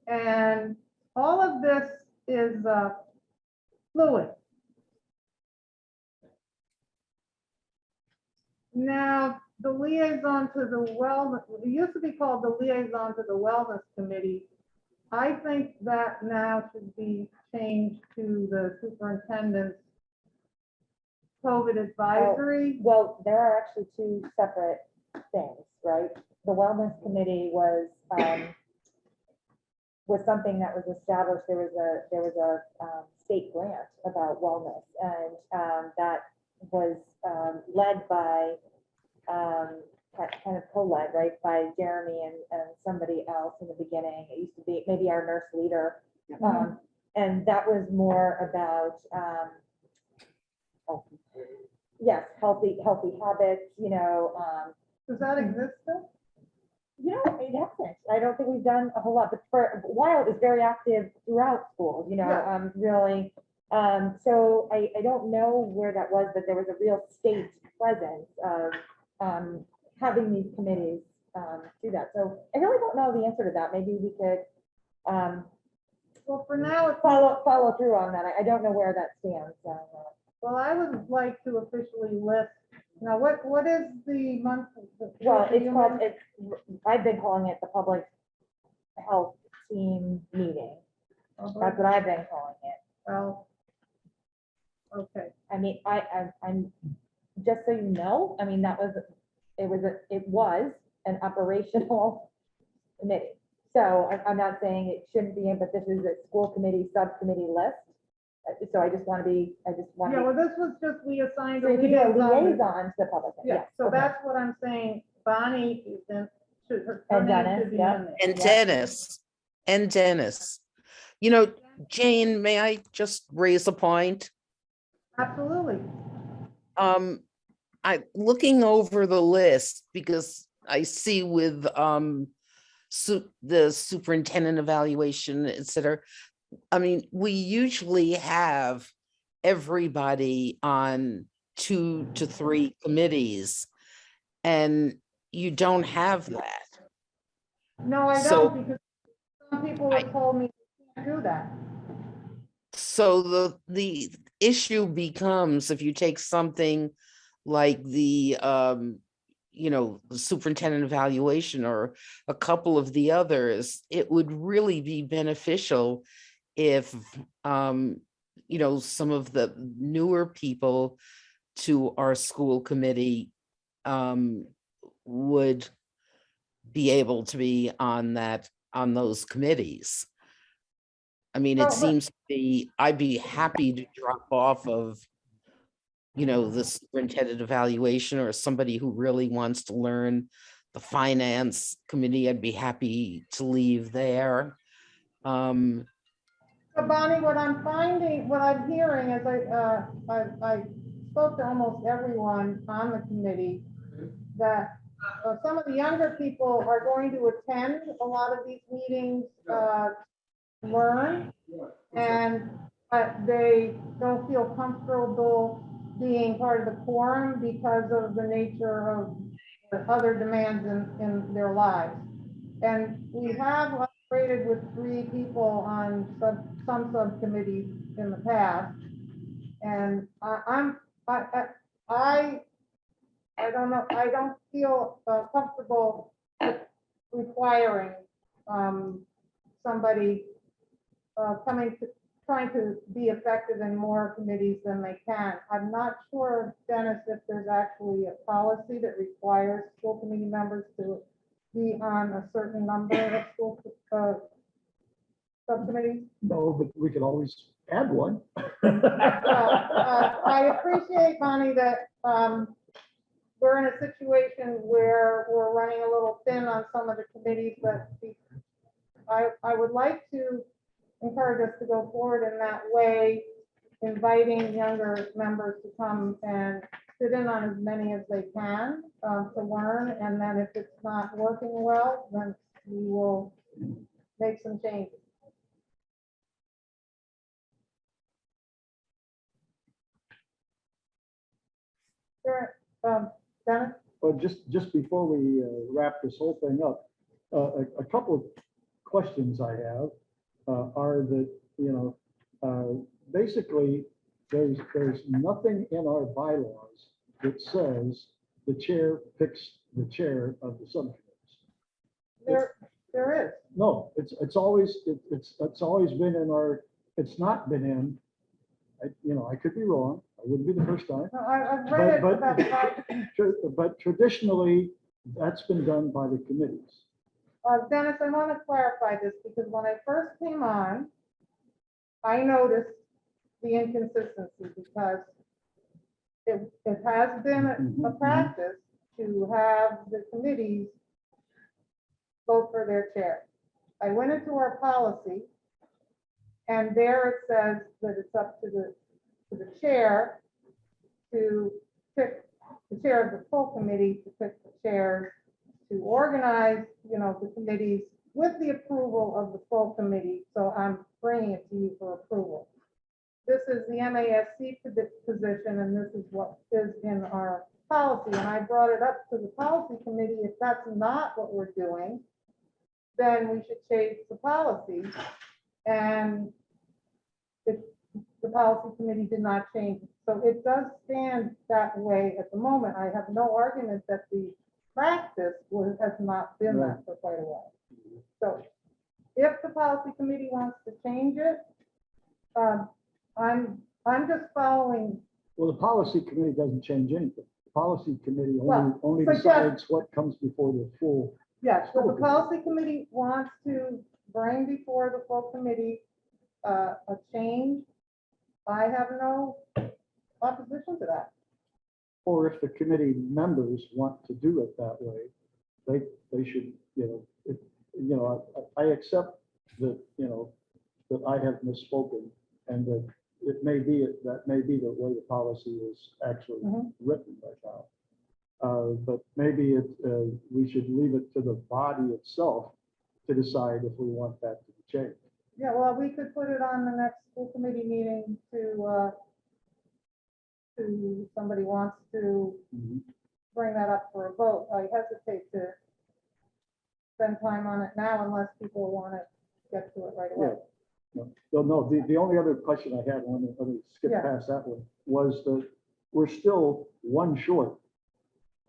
And all of this is fluid. Now, the liaison to the wellness, it used to be called the liaison to the wellness committee. I think that now should be changed to the superintendent's COVID advisory. Well, there are actually 2 separate things, right? The wellness committee was something that was established. There was a state grant about wellness, and that was led by kind of co-led, right, by Jeremy and somebody else in the beginning. It used to be maybe our nurse leader, and that was more about yes, healthy habits. Does that exist still? It hasn't. I don't think we've done a whole lot, but for a while it was very active throughout school, really. So I don't know where that was, but there was a real state presence of having these committees do that. So I really don't know the answer to that. Maybe we could well, for now, it's follow through on that. I don't know where that stands. well, I would like to officially list. Now, what is the month? Well, I've been calling it the public health team meeting. That's what I've been calling it. Well, okay. I mean, I'm just so you know, I mean, it was an operational committee. So I'm not saying it shouldn't be in, but this is a school committee subcommittee list. So I just want to be, Yeah, well, this was just, we assigned so a you could do a liaison. liaison to the public. Yeah, so okay. that's what I'm saying. Bonnie is in, her And name Dennis, should be yeah. in there. And Yeah. Dennis. Jane, may I just raise a point? Absolutely. I looking over the list because I see with the superintendent evaluation, et cetera. I mean, we usually have everybody on 2 to 3 committees, and you don't have that. No, I So- don't, because some people have told me you can't do that. So the issue becomes, if you take something like the superintendent evaluation or a couple of the others, it would really be beneficial if some of the newer people to our school committee would be able to be on those committees. I mean, it seems to be, I'd be happy to drop off of, the superintendent evaluation, or somebody who really wants to learn the finance committee, I'd be happy to leave there. So Bonnie, what I'm finding, what I'm hearing is I spoke to almost everyone on the committee that some of the younger people are going to attend a lot of these meetings, learn, and they don't feel comfortable being part of the quorum because of the nature of the other demands in their lives. And we have operated with 3 people on some subcommittees in the past. And I don't know, I don't feel comfortable requiring somebody trying to be effective in more committees than they can. I'm not sure, Dennis, if there's actually a policy that requires school committee members to be on a certain number of school subcommittees. No, but we could always add one. I appreciate, Bonnie, that we're in a situation where we're running a little thin on some of the committees, but I would like to encourage us to go forward in that way, inviting younger members to come and sit in on as many as they can to learn. And then if it's not working well, then we will make some changes. Sure. Dennis? Well, just before we wrap this whole thing up, a couple of questions I have are that, you know, basically there's nothing in our bylaws that says the chair picks the chair of the subcommittees. There is. No, it's always been in our, it's not been in, you know, I could be wrong. I wouldn't be the first time. No, I've read it about 5. But traditionally, that's been done by the committees. Dennis, I want to clarify this because when I first came on, I noticed the inconsistency because it has been a practice to have the committees vote for their chair. I went into our policy and there it says that it's up to the chair to pick the chair of the full committee to pick the chairs to organize, you know, the committees with the approval of the full committee. So I'm bringing it to you for approval. This is the MASC position, and this is what is in our policy. And I brought it up to the policy committee. If that's not what we're doing, then we should change the policy. And the policy committee did not change it. So it does stand that way at the moment. I have no argument that the practice has not been that for quite a while. So if the policy committee wants to change it, I'm just following. Well, the policy committee doesn't change anything. The policy committee only but decides what comes before the full. Yes, so the policy committee wants to bring before the full committee a change. I have no opposition to that. Or if the committee members want to do it that way, they should, you know, I accept that, you know, that I have misspoken and that it may be the way the policy is actually written right now. But maybe we should leave it to the body itself to decide if we want that to be changed. Yeah, well, we could put it on the next school committee meeting to somebody wants to bring that up for a vote. I hesitate to spend time on it now unless people want to get to it right away. No, the only other question I had, let me skip past that one, was that we're still one short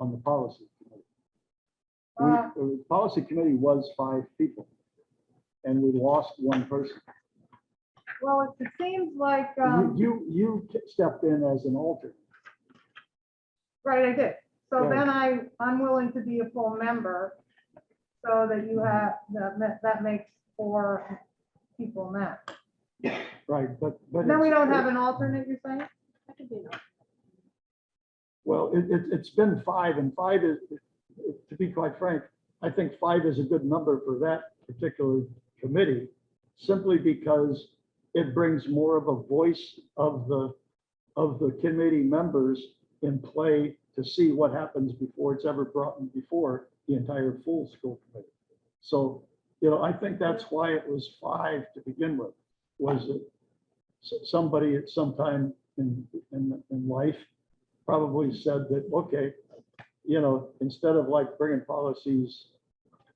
on the policy committee. The policy committee was 5 people and we lost 1 person. Well, it seems like. You stepped in as an alternate. Right, I did. So Yeah. then I'm willing to be a full member so that you have, that makes 4 people now. Right, but. Then we don't have an alternate, you're saying? I could be an alternate. Well, it's been 5 and 5 is, to be quite frank, I think 5 is a good number for that particular committee, simply because it brings more of a voice of the committee members in play to see what happens before it's ever brought in before the entire full school committee. So, I think that's why it was 5 to begin with, was that somebody at some time in life probably said that, okay, instead of like bringing policies,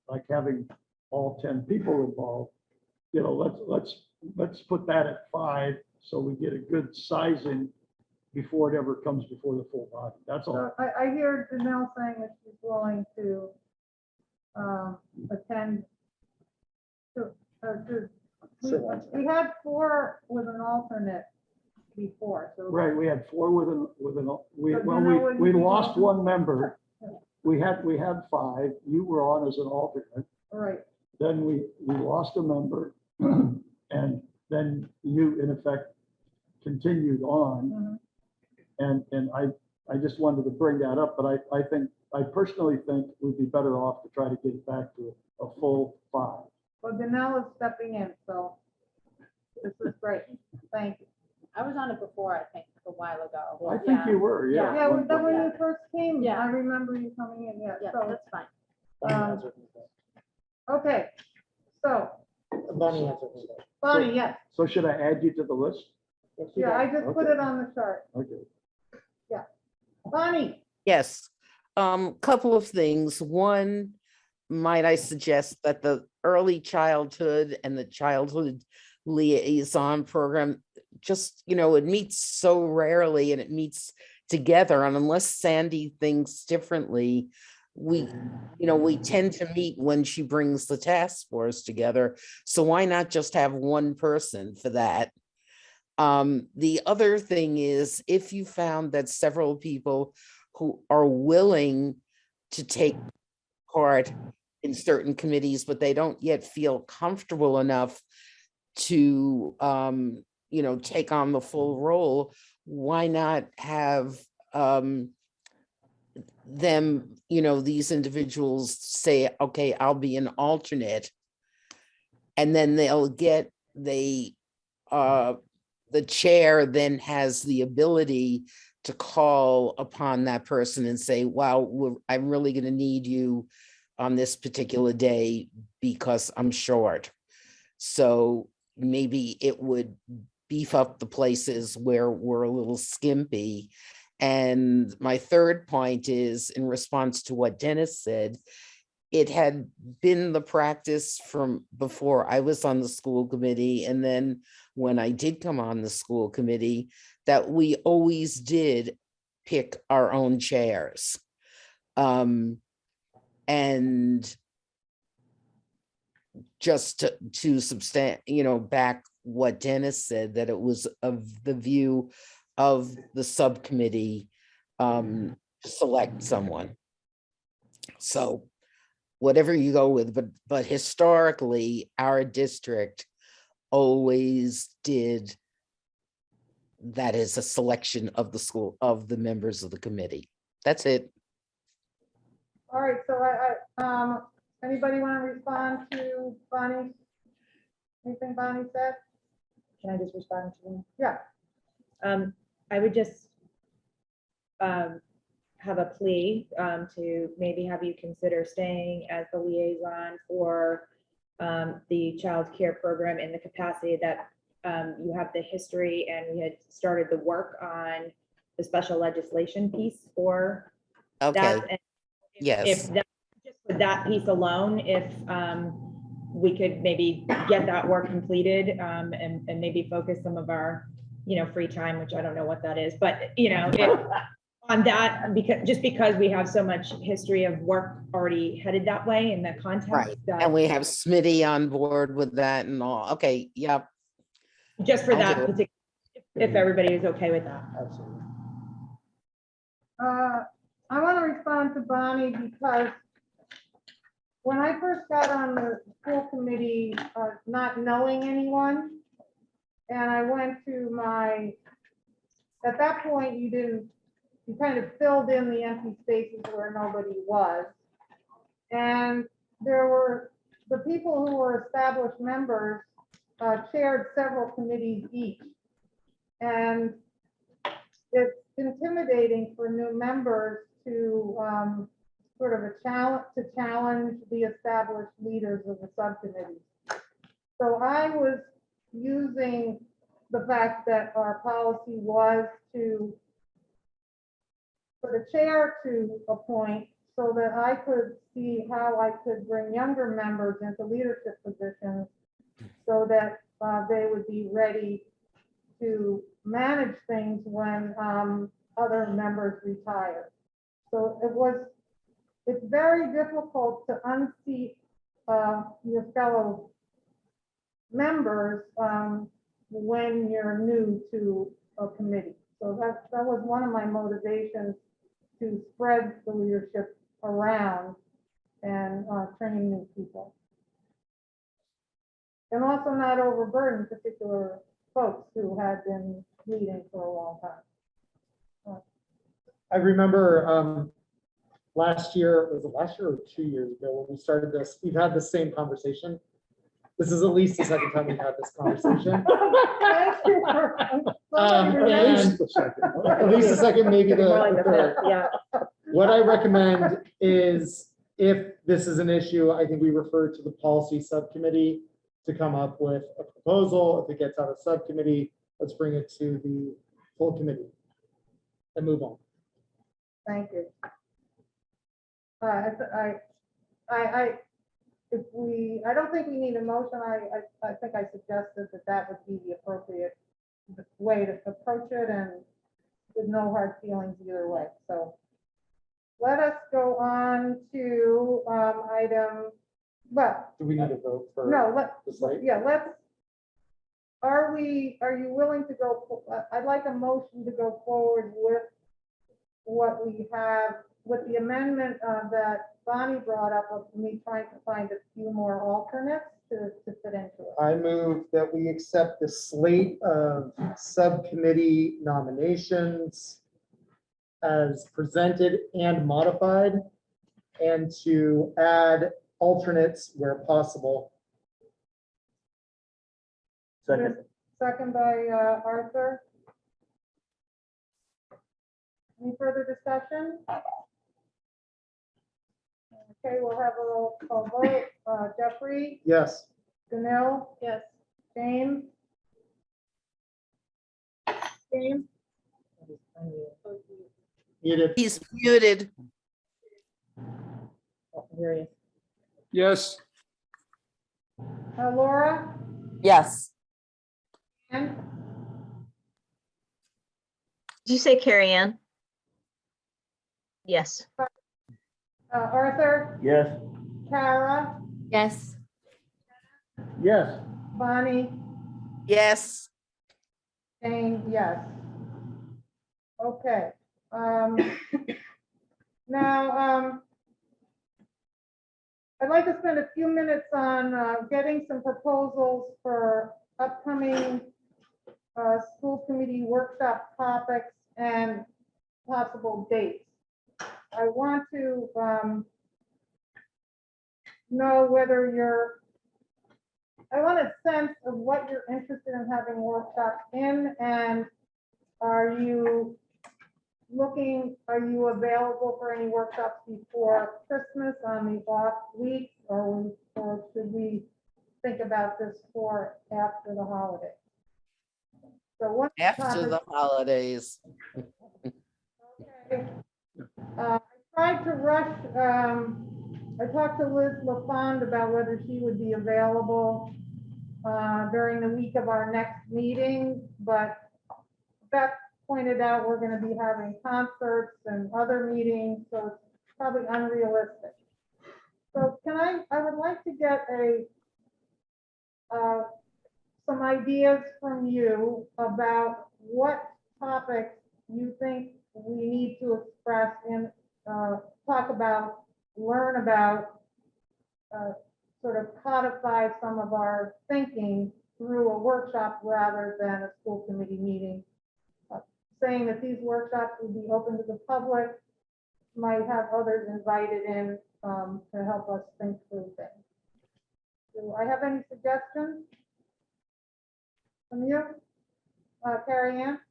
like having all 10 people involved, let's put that at 5 so we get a good sizing before it ever comes before the full body. That's all. I hear Janelle saying that she's willing to attend. We had 4 with an alternate before, so. Right, we had 4 with an, So we lost 1 member. We had 5. You were on as an alternate. Right. Then we lost a member, and then you, in effect, continued on. And I just wanted to bring that up, but I personally think we'd be better off to try to get it back to a full 5. Well, Janelle is stepping in, so this is great. Thank you. I was on it before, I think, a while ago. I think you were, yeah. Yeah, then when you first came, I remember you coming in, Yeah, so. that's fine. Okay, so, Bonnie answered me. Bonnie, yes, So should I add you to the list? yeah, I just put it on the chart. Okay. Yeah. Bonnie, Yes, couple of things. One, might I suggest that the early childhood and the childhood liaison program, just, it meets so rarely and it meets together, and unless Sandy thinks differently, we tend to meet when she brings the task force together. So why not just have one person for that? The other thing is, if you found that several people who are willing to take part in certain committees, but they don't yet feel comfortable enough to, take on the full role, why not have them, these individuals say, okay, I'll be an alternate. And then they'll get the chair then has the ability to call upon that person and say, wow, I'm really going to need you on this particular day because I'm short. So maybe it would beef up the places where we're a little skimpy. And my third point is, in response to what Dennis said, it had been the practice from before I was on the school committee, and then when I did come on the school committee, that we always did pick our own chairs. And just to back what Dennis said, that it was of the view of the subcommittee to select someone. So whatever you go with, but historically, our district always did that as a selection of the school, of the members of the committee. That's it. all right, so anybody want to respond to Bonnie? Anything Bonnie said? Can I just respond to them? Yeah. I would just have a plea to maybe have you consider staying as the liaison for the child care program in the capacity that you have the history, and we had started the work on the special legislation piece for Okay. that. And Yes. If that, just with that piece alone, if we could maybe get that work completed and maybe focus some of our, free time, which I don't know what that is, but on that, because we have so much history of work already headed that way in the context. Right. That, And we have Smitty on board with that and all. Okay. Yep. just for I'll that do it. particular, if everybody is okay with that. Absolutely. I want to respond to Bonnie because when I first got on the school committee, not knowing anyone, and I went to at that point, you kind of filled in the empty spaces where nobody was. And there were the people who were established members chaired several committees each. And intimidating for new members to sort of challenge the established leaders of the subcommittee. So I was using the fact that our policy was for the chair to appoint, so that I could see how I could bring younger members into leadership positions so that they would be ready to manage things when other members retire. So it's very difficult to unseat your fellow members when you're new to a committee. So that was one of my motivations to spread the leadership around and training new people. And also not overburden particular folks who had been leading for a long time. I remember last year, was it last year or 2 years ago when we started this, we've had the same conversation. This is at least the second time we've had this conversation. At least the second, maybe the third. Yeah. What I recommend is, if this is an issue, I think we refer to the policy subcommittee to come up with a proposal. If it gets out of subcommittee, let's bring it to the full committee and move on. Thank you. I don't think we need a motion. I think I suggested that would be the appropriate way to approach it, and with no hard feelings either way. So let us go on to item, well, Do we need to vote for? no, the slate? are you willing to go, I'd like a motion to go forward with what we have, with the amendment that Bonnie brought up of me trying to find a few more alternates to fit into it. I move that we accept the slate of subcommittee nominations as presented and modified, and to add alternates where possible. Second. Second by Arthur. Any further discussion? Okay, we'll have a roll call vote. Jeffrey, Yes. Danil? Yes. James? James? Muted. He's muted. Yes, Laura? Yes. And Did you say Carrie Ann? Yes. Arthur? Yes. Kara? Yes. Yes. Bonnie? Yes. Jane, yes. Okay. Now, I'd like to spend a few minutes on getting some proposals for upcoming school committee workshop topics and possible dates. I want to know whether I want a sense of what you're interested in having workshops in, and are you available for any workshops before Christmas on the off week, or should we think about this for after the holiday? So what After the holidays. I tried to rush, I talked to Liz LaFond about whether she would be available during the week of our next meeting, but Beth pointed out we're going to be having concerts and other meetings, so it's probably unrealistic. So I would like to get some ideas from you about what topics you think we need to express and talk about, learn about, sort of codify some of our thinking through a workshop rather than a school committee meeting. Saying that these workshops will be open to the public, might have others invited in to help us think through things. Do I have any suggestions from you, Carrie Ann?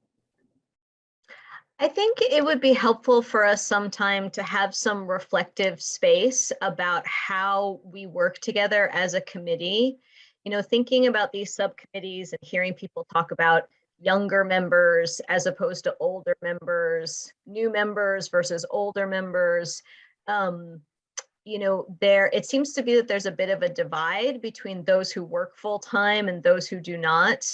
I think it would be helpful for us sometime to have some reflective space about how we work together as a committee. You know, thinking about these subcommittees and hearing people talk about younger members as opposed to older members, new members versus older members. You know, it seems to be that there's a bit of a divide between those who work full time and those who do not.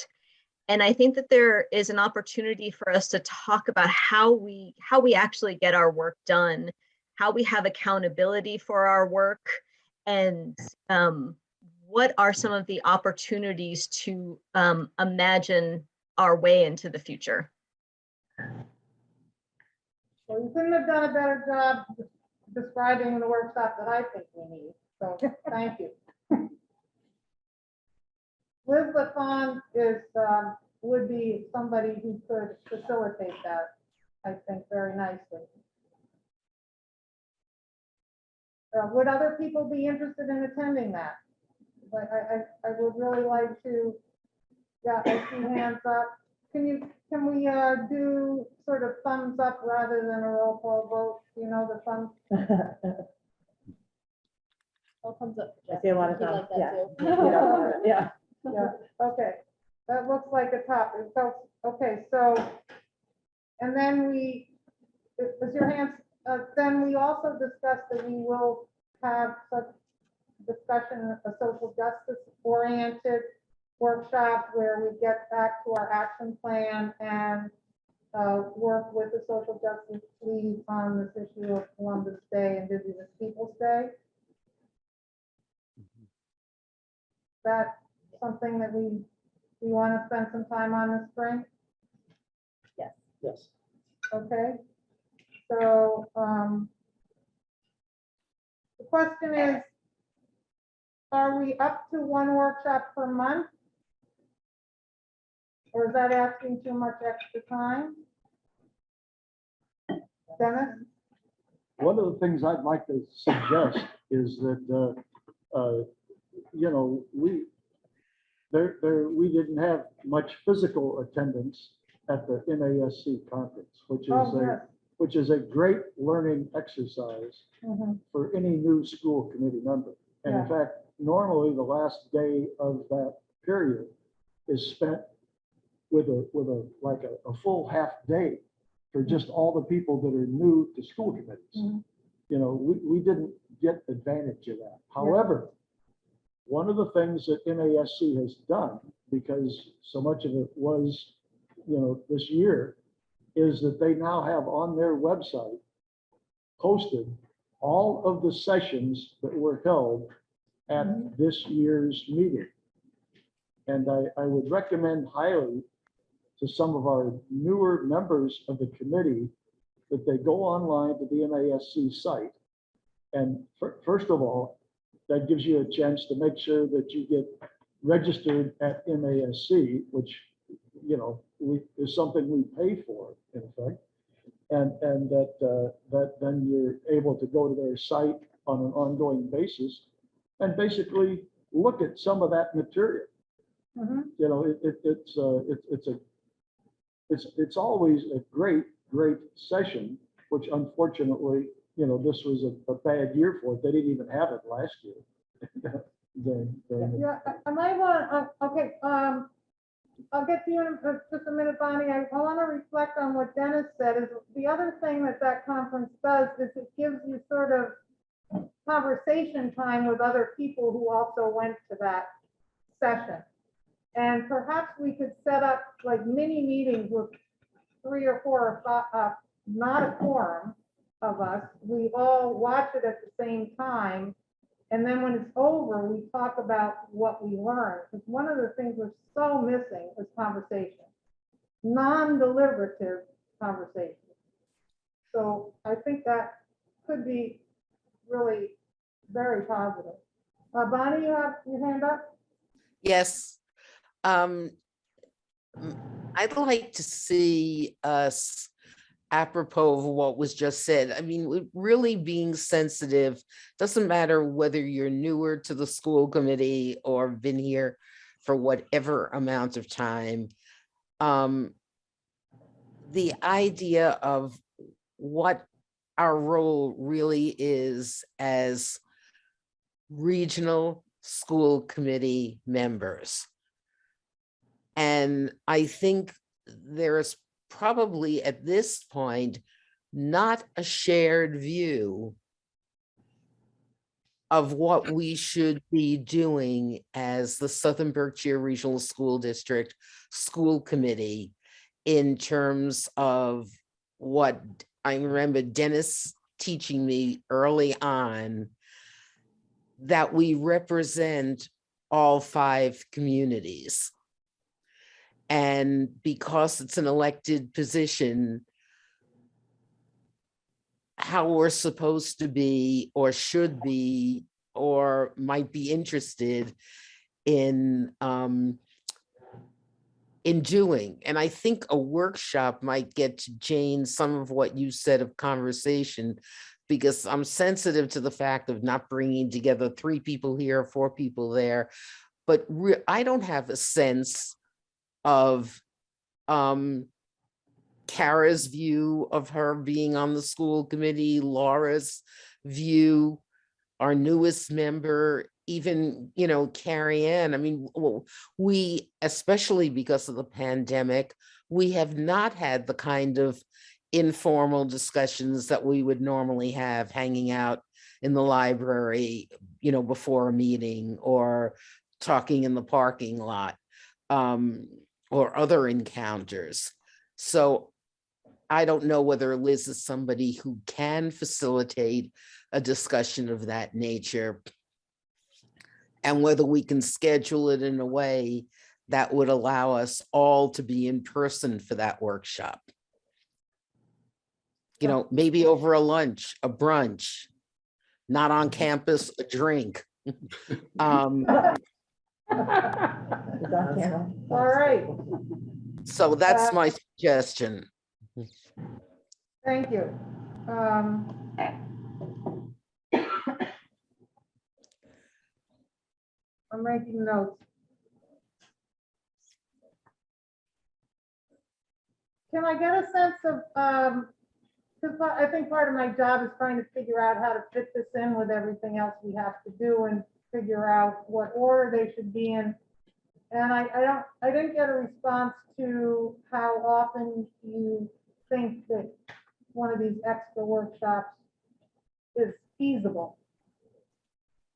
And I think that there is an opportunity for us to talk about how we actually get our work done, how we have accountability for our work, and what are some of the opportunities to imagine our way into the future. Well, you couldn't have done a better job describing the workshop that I think we need, so thank you. Liz LaFawn would be somebody who could facilitate that, I think, very nicely. Would other people be interested in attending that? But I would really like to, yeah, I see hands up. Can we do sort of thumbs up rather than a roll call vote? You know, the thumbs. All thumbs up. I see a lot of He'd thumbs, like that yeah. too. Yeah. Yeah, okay, that looks like a top, okay, so, and then is your hands, then we also discussed that we will have such discussion, a social justice oriented workshop where we get back to our action plan and work with the social justice lead on this issue of Columbus Day and Indigenous Peoples Day. That something that we want to spend some time on this spring? Yes. Yes. Okay. So the question is, are we up to one workshop per month? Or is that asking too much extra time? Dennis? One of the things I'd like to suggest is that, you know, we didn't have much physical attendance at the NASC conference, which is a great learning exercise for any new school committee member. And in fact, normally the last day of that period is spent with a full half day for just all the people that are new to school committees. You know, we didn't get advantage of that. However, one of the things that NASC has done, because so much of it was, you know, this year, is that they now have on their website posted all of the sessions that were held at this year's meeting. And I would recommend highly to some of our newer members of the committee that they go online to the NASC site. And first of all, that gives you a chance to make sure that you get registered at NASC, which, you know, is something we pay for, in effect. And that then you're able to go to their site on an ongoing basis and basically look at some of that material. You know, it's always a great session, which unfortunately, you know, this was a bad year for it. They didn't even have it last year. Yeah, I might want, okay, I'll get to you in just a minute, Bonnie. I want to reflect on what Dennis said. Is the other thing that conference does is it gives you sort of conversation time with other people who also went to that session. And perhaps we could set up like mini meetings with 3 or 4 or 5, not a quorum of us. We all watch it at the same time. And then when it's over, we talk about what we learned. Because one of the things we're so missing is conversation, non-deliberative conversation. So I think that could be really very positive. Bonnie, you have your hand up? Yes. I'd like to see us, apropos of what was just said, I mean, really being sensitive, doesn't matter whether you're newer to the school committee or been here for whatever amount of time. the idea of what our role really is as regional school committee members. And I think there's probably at this point not a shared view of what we should be doing as the Southern Berkshire Regional School District School Committee in terms of what I remember Dennis teaching me early on, that we represent all 5 communities. And because it's an elected position, how we're supposed to be or should be or might be interested in doing. And I think a workshop might get to Jane some of what you said of conversation, because I'm sensitive to the fact of not bringing together 3 people here, 4 people there. But I don't have a sense of Kara's view of her being on the school committee, Laura's view, our newest member, even, you know, Carrie Ann. I mean, we, especially because of the pandemic, we have not had the kind of informal discussions that we would normally have hanging out in the library, you know, before a meeting or talking in the parking lot, or other encounters. So I don't know whether Liz is somebody who can facilitate a discussion of that nature, and whether we can schedule it in a way that would allow us all to be in person for that workshop. You know, maybe over a lunch, a brunch, not on campus, a drink. All right, So that's my suggestion. thank you. I'm making notes. Can I get a sense of, because I think part of my job is trying to figure out how to fit this in with everything else we have to do and figure out what order they should be in. And I didn't get a response to how often you think that one of these extra workshops is feasible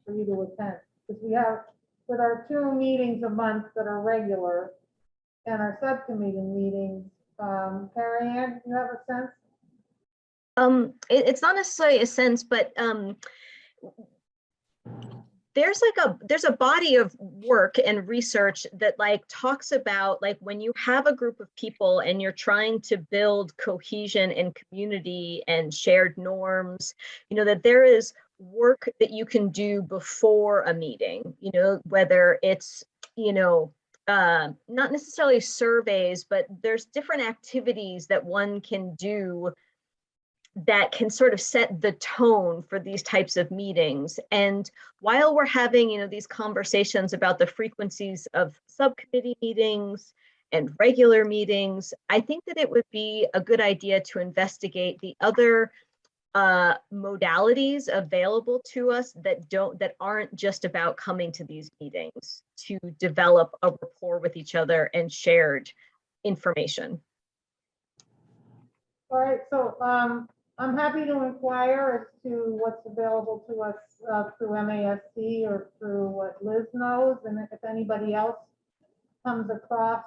for you to attend. Because we have, with our 2 meetings a month that are regular and our subcommittee meetings, Carrie Ann, do you have a sense? It's not necessarily a sense, but there's a body of work and research that like talks about like when you have a group of people and you're trying to build cohesion and community and shared norms, you know, that there is work that you can do before a meeting, you know, whether it's, you know, not necessarily surveys, but there's different activities that one can do that can sort of set the tone for these types of meetings. And while we're having, you know, these conversations about the frequencies of subcommittee meetings and regular meetings, I think that it would be a good idea to investigate the other modalities available to us that aren't just about coming to these meetings, to develop a rapport with each other and shared information. All right, so I'm happy to inquire as to what's available to us through MASC or through what Liz knows, and if anybody else comes across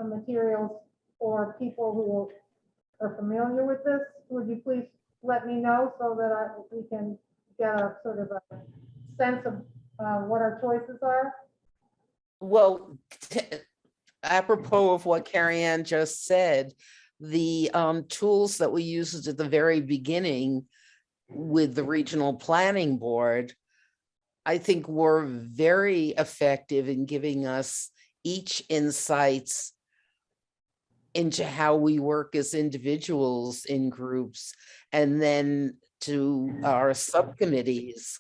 materials or people who are familiar with this, would you please let me know so that we can get a sort of a sense of what our choices are? Well, apropos of what Carrie Ann just said, the tools that we used at the very beginning with the regional planning board, I think were very effective in giving us each insights into how we work as individuals in groups, and then to our subcommittees,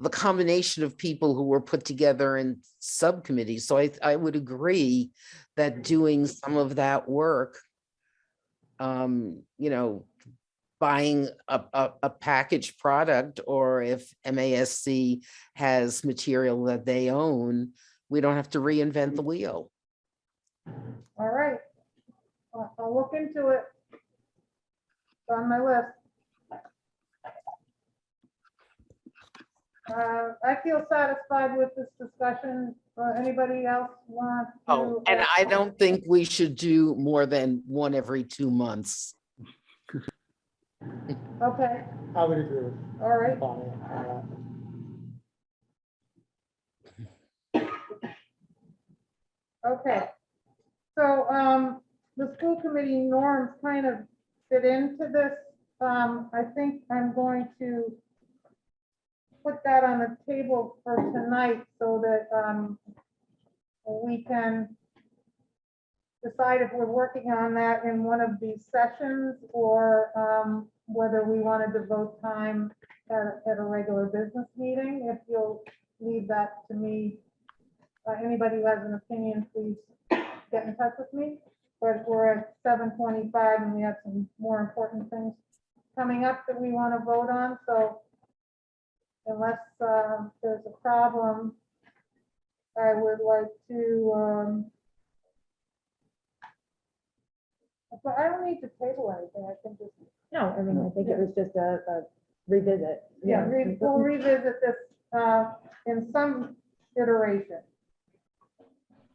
the combination of people who were put together in subcommittees. So I would agree that doing some of that work, you know, buying a packaged product, or if MASC has material that they own, we don't have to reinvent the wheel. All right. I'll look into it. It's on my list. I feel satisfied with this discussion. Anybody else want to? Oh, and I don't think we should do more than one every 2 months. Okay, I would agree with all right. Bonnie on Okay. So the school committee norms kind of fit into this. I think I'm going to put that on the table for tonight so that we can decide if we're working on that in one of these sessions, or whether we want to devote time at a regular business meeting. If you'll leave that to me. Anybody who has an opinion, please get in touch with me. But we're at 7:25 and we have some more important things coming up that we want to vote on. So unless there's a problem, I would like to, but I don't need to table anything. I can just, No, I mean, I think it was just a revisit. yeah, we'll revisit this in some iteration.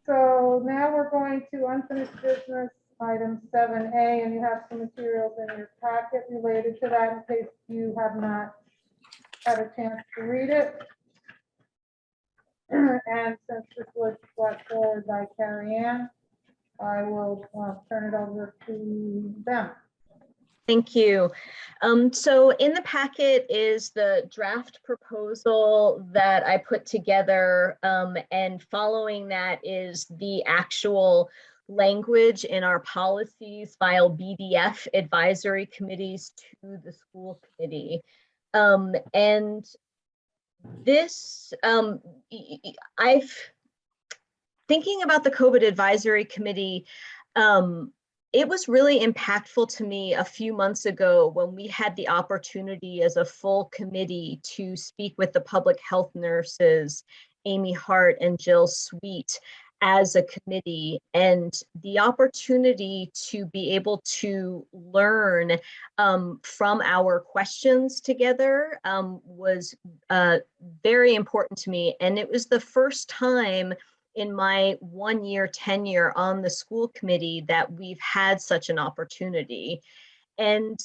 So now we're going to unfinished business, item 7A, and you have some materials in your packet related to that in case you have not had a chance to read it. And since this was brought forward by Carrie Ann, I will turn it over to them. Thank you. So in the packet is the draft proposal that I put together, and following that is the actual language in our policies file BDF advisory committees to the school committee. And this, thinking about the COVID advisory committee, it was really impactful to me a few months ago when we had the opportunity as a full committee to speak with the public health nurses, Amy Hart and Jill Sweet, as a committee, and the opportunity to be able to learn from our questions together was very important to me. And it was the first time in my 1-year tenure on the school committee that we've had such an opportunity. And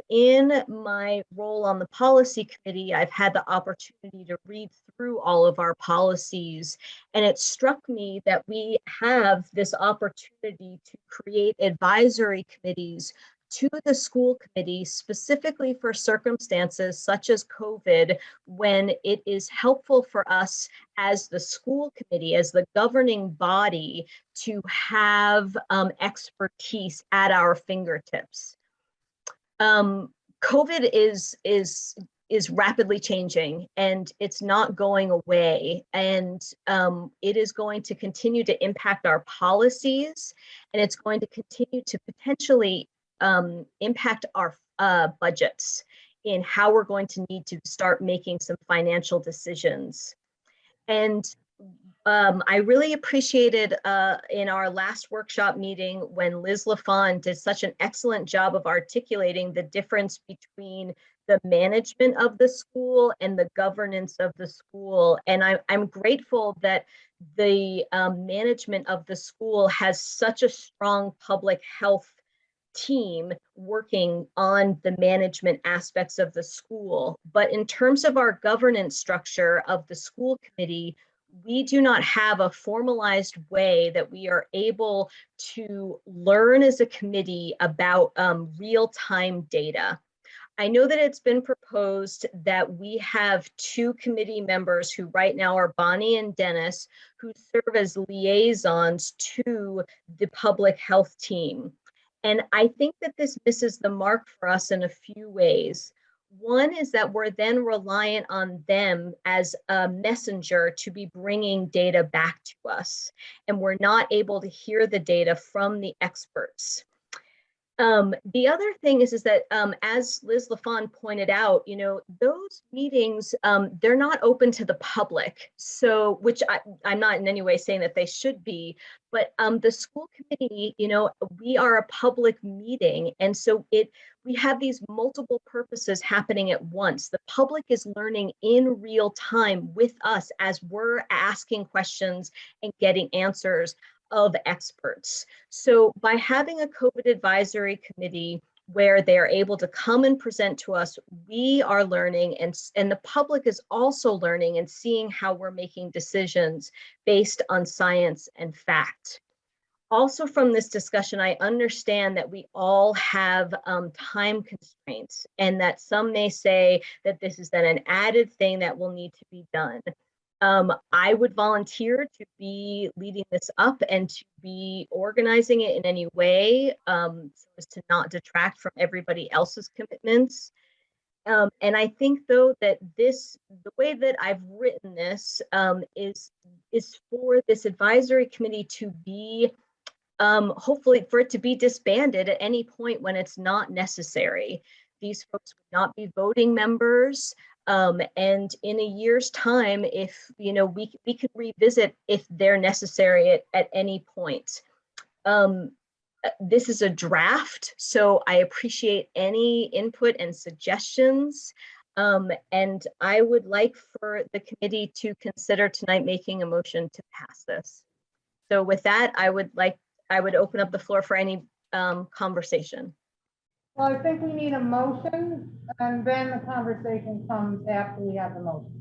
in my role on the policy committee, I've had the opportunity to read through all of our policies. And it struck me that we have this opportunity to create advisory committees to the school committee specifically for circumstances such as COVID, when it is helpful for us as the school committee, as the governing body, to have expertise at our fingertips. COVID is rapidly changing, and it's not going away, and it is going to continue to impact our policies, and it's going to continue to potentially impact our budgets in how we're going to need to start making some financial decisions. And I really appreciated in our last workshop meeting when Liz LaFawn did such an excellent job of articulating the difference between the management of the school and the governance of the school. And I'm grateful that the management of the school has such a strong public health team working on the management aspects of the school. But in terms of our governance structure of the school committee, we do not have a formalized way that we are able to learn as a committee about real-time data. I know that it's been proposed that we have 2 committee members who right now are Bonnie and Dennis, who serve as liaisons to the public health team. And I think that this misses the mark for us in a few ways. One is that we're then reliant on them as a messenger to be bringing data back to us, and we're not able to hear the data from the experts. The other thing is that as Liz LaFawn pointed out, those meetings, they're not open to the public. So, which I'm not in any way saying that they should be, but the school committee, we are a public meeting. And so we have these multiple purposes happening at once. The public is learning in real time with us as we're asking questions and getting answers of experts. So by having a COVID advisory committee where they're able to come and present to us, we are learning, and the public is also learning and seeing how we're making decisions based on science and fact. Also from this discussion, I understand that we all have time constraints, and that some may say that this is then an added thing that will need to be done. I would volunteer to be leading this up and to be organizing it in any way, so as to not detract from everybody else's commitments. And I think, though, that the way that I've written this is for this advisory committee to be, hopefully for it to be disbanded at any point when it's not necessary. These folks would not be voting members. And in a year's time, if we could revisit if they're necessary at any point. This is a draft, so I appreciate any input and suggestions. And I would like for the committee to consider tonight making a motion to pass this. So with that, I would open up the floor for any conversation. Well, I think we need a motion, and then the conversation comes after we have the motion.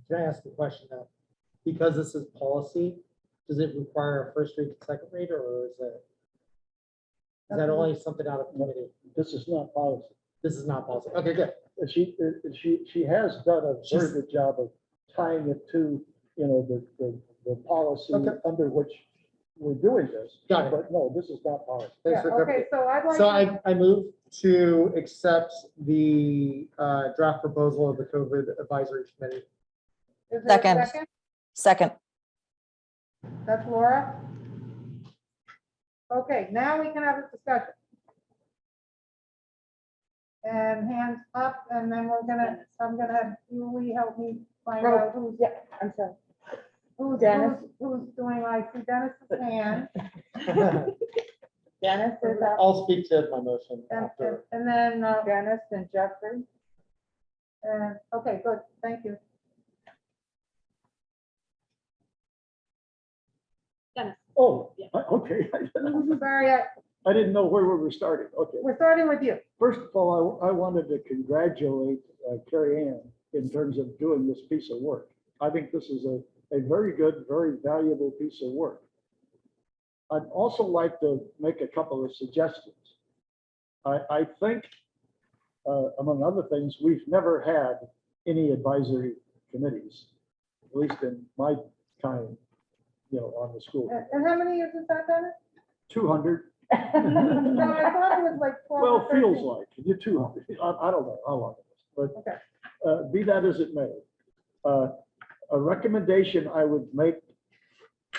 Can I ask a question now? Because this is policy, does it require a first read, second read, or is that only something out of committee? This is not policy. This is not policy. Okay, good. She has done a very good job of tying it to, the policy under which we're doing this. Got it. But no, this is not policy. Thanks for Okay, so I'd like. So I move to accept the draft proposal of the COVID advisory committee. Is there a Second. Second. That's Laura. Okay, now we can have a discussion. And hands up, and then I'm gonna have Julie help me find out who's. Yeah, I'm sorry. Who's Dennis. who's doing, I see Dennis's hand. Dennis is up. I'll speak to my motion after. And then, Dennis and Jeffrey. okay, good, thank you. Dennis. Oh, okay. Sorry, I didn't know where we were starting. Okay. we're starting with you. First of all, I wanted to congratulate Carrie Ann in terms of doing this piece of work. I think this is a very good, very valuable piece of work. I'd also like to make a couple of suggestions. I think, among other things, we've never had any advisory committees, at least in my time, on the school. And how many years is that, Dennis? 200. No, I thought it was like 12. Well, or 13. feels like you're 200. I don't know how long it is, but Okay. be that as it may, a recommendation I would make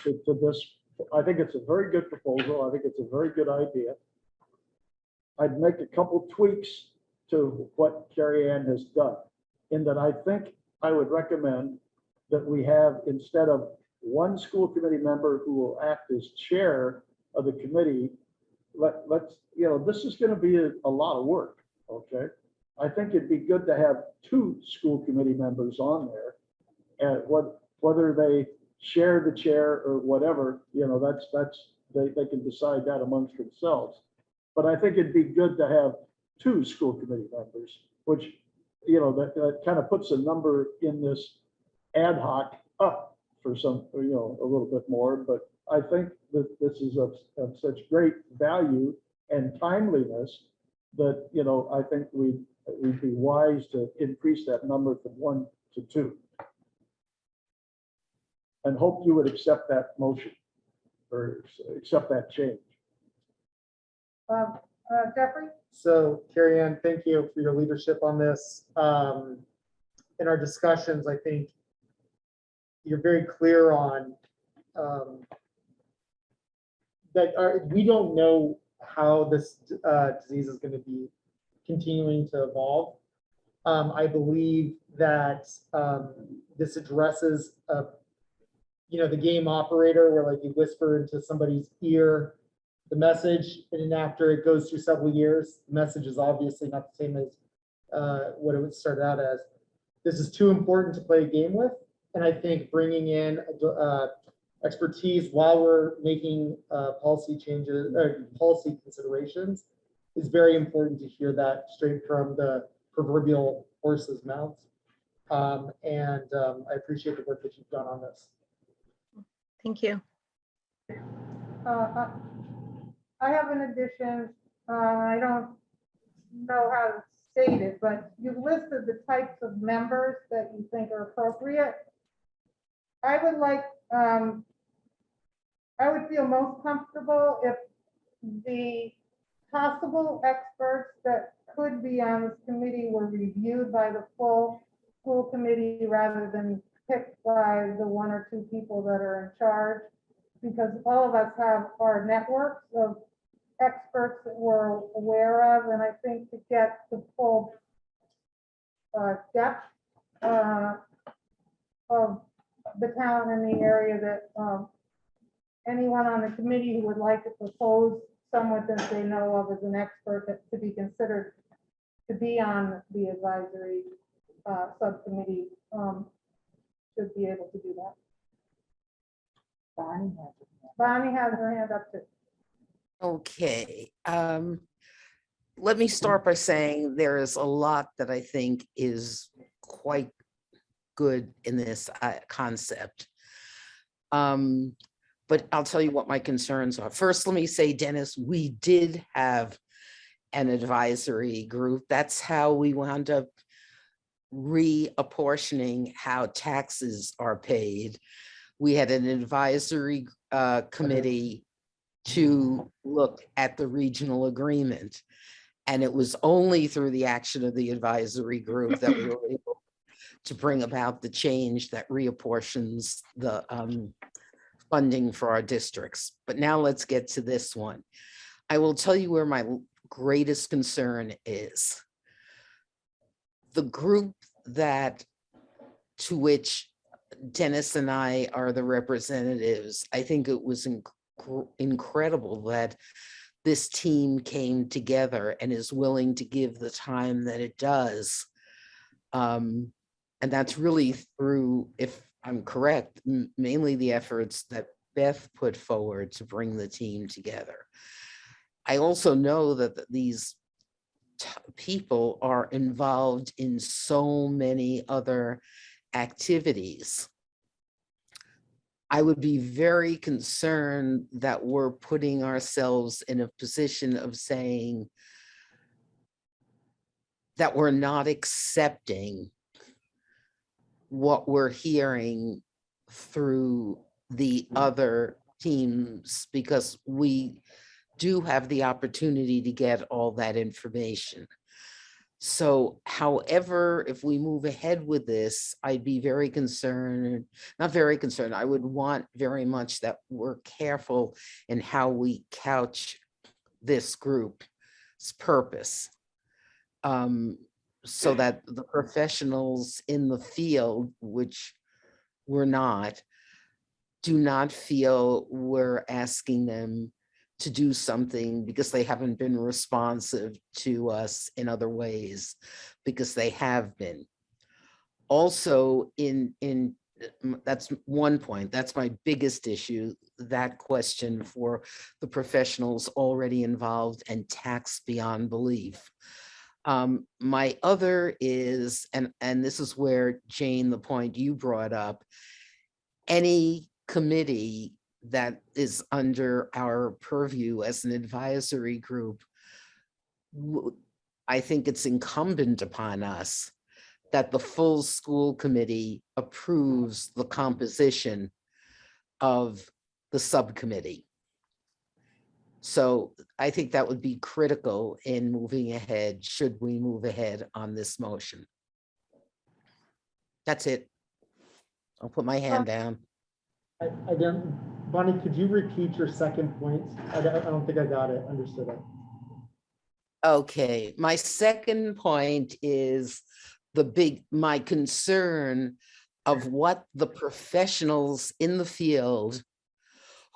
to this, I think it's a very good proposal. I think it's a very good idea. I'd make a couple tweaks to what Carrie Ann has done, in that I think I would recommend that we have, instead of one school committee member who will act as chair of the committee, let's, this is going to be a lot of work, okay? I think it'd be good to have 2 school committee members on there, and whether they share the chair or whatever, they can decide that amongst themselves. But I think it'd be good to have 2 school committee members, which, that kind of puts a number in this ad hoc up for some, a little bit more. But I think that this is of such great value and timeliness that, I think we'd be wise to increase that number from 1 to 2. And hope you would accept that motion or accept that change. Jeffrey? So Carrie Ann, thank you for your leadership on this. In our discussions, I think you're very clear on that we don't know how this disease is going to be continuing to evolve. I believe that this addresses, the game operator where like you whisper into somebody's ear the message, and then after it goes through several years, the message is obviously not the same as what it would start out as. This is too important to play a game with, and I think bringing in expertise while we're making policy changes or policy considerations is very important to hear that straight from the proverbial horse's mouth. I appreciate the work that you've done on this. Thank you. I have an addition. I don't know how to state it, but you've listed the types of members that you think are appropriate. I would like, I would feel most comfortable if the possible experts that could be on this committee were reviewed by the full school committee rather than picked by the one or two people that are in charge, because all of us have our networks of experts that we're aware of, and I think to get the full depth of the talent in the area, that anyone on the committee who would like to propose someone that they know of as an expert that to be considered to be on the advisory subcommittee should be able to do that. Bonnie has her hand up too. Okay, let me start by saying there is a lot that I think is quite good in this concept. But I'll tell you what my concerns are. First, let me say, Dennis, we did have an advisory group. That's how we wound up reapportioning how taxes are paid. We had an advisory committee to look at the regional agreement. And it was only through the action of the advisory group that we were able to bring about the change that reapportions the funding for our districts. But now let's get to this one. I will tell you where my greatest concern is. The group to which Dennis and I are the representatives, I think it was incredible that this team came together and is willing to give the time that it does. And that's really through, if I'm correct, mainly the efforts that Beth put forward to bring the team together. I also know that these people are involved in so many other activities. I would be very concerned that we're putting ourselves in a position of saying that we're not accepting what we're hearing through the other teams, because we do have the opportunity to get all that information. So, however, if we move ahead with this, I'd be very concerned, not very concerned, I would want very much that we're careful in how we couch this group's purpose. So that the professionals in the field, which we're not, do not feel we're asking them to do something because they haven't been responsive to us in other ways, because they have been. Also, that's one point, that's my biggest issue, that question for the professionals already involved and taxed beyond belief. My other is, and this is where, Jane, the point you brought up, any committee that is under our purview as an advisory group, I think it's incumbent upon us that the full school committee approves the composition of the subcommittee. So I think that would be critical in moving ahead, should we move ahead on this motion. That's it. I'll put my hand down. I don't, Bonnie, could you repeat your second point? I don't think I got it, understood it. Okay, my second point is my concern of what the professionals in the field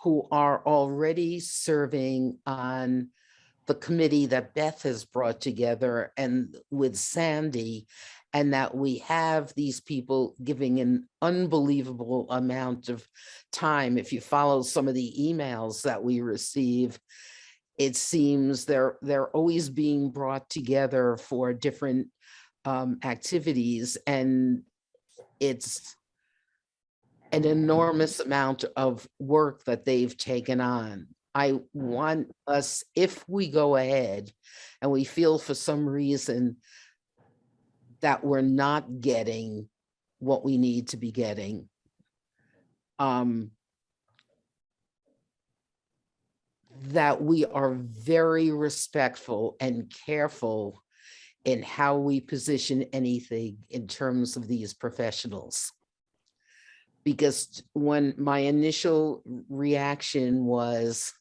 who are already serving on the committee that Beth has brought together and with Sandy, and that we have these people giving an unbelievable amount of time. If you follow some of the emails that we receive, it seems they're always being brought together for different activities, and it's an enormous amount of work that they've taken on. I want us, if we go ahead and we feel for some reason that we're not getting what we need to be getting, that we are very respectful and careful in how we position anything in terms of these professionals. Because when my initial reaction was,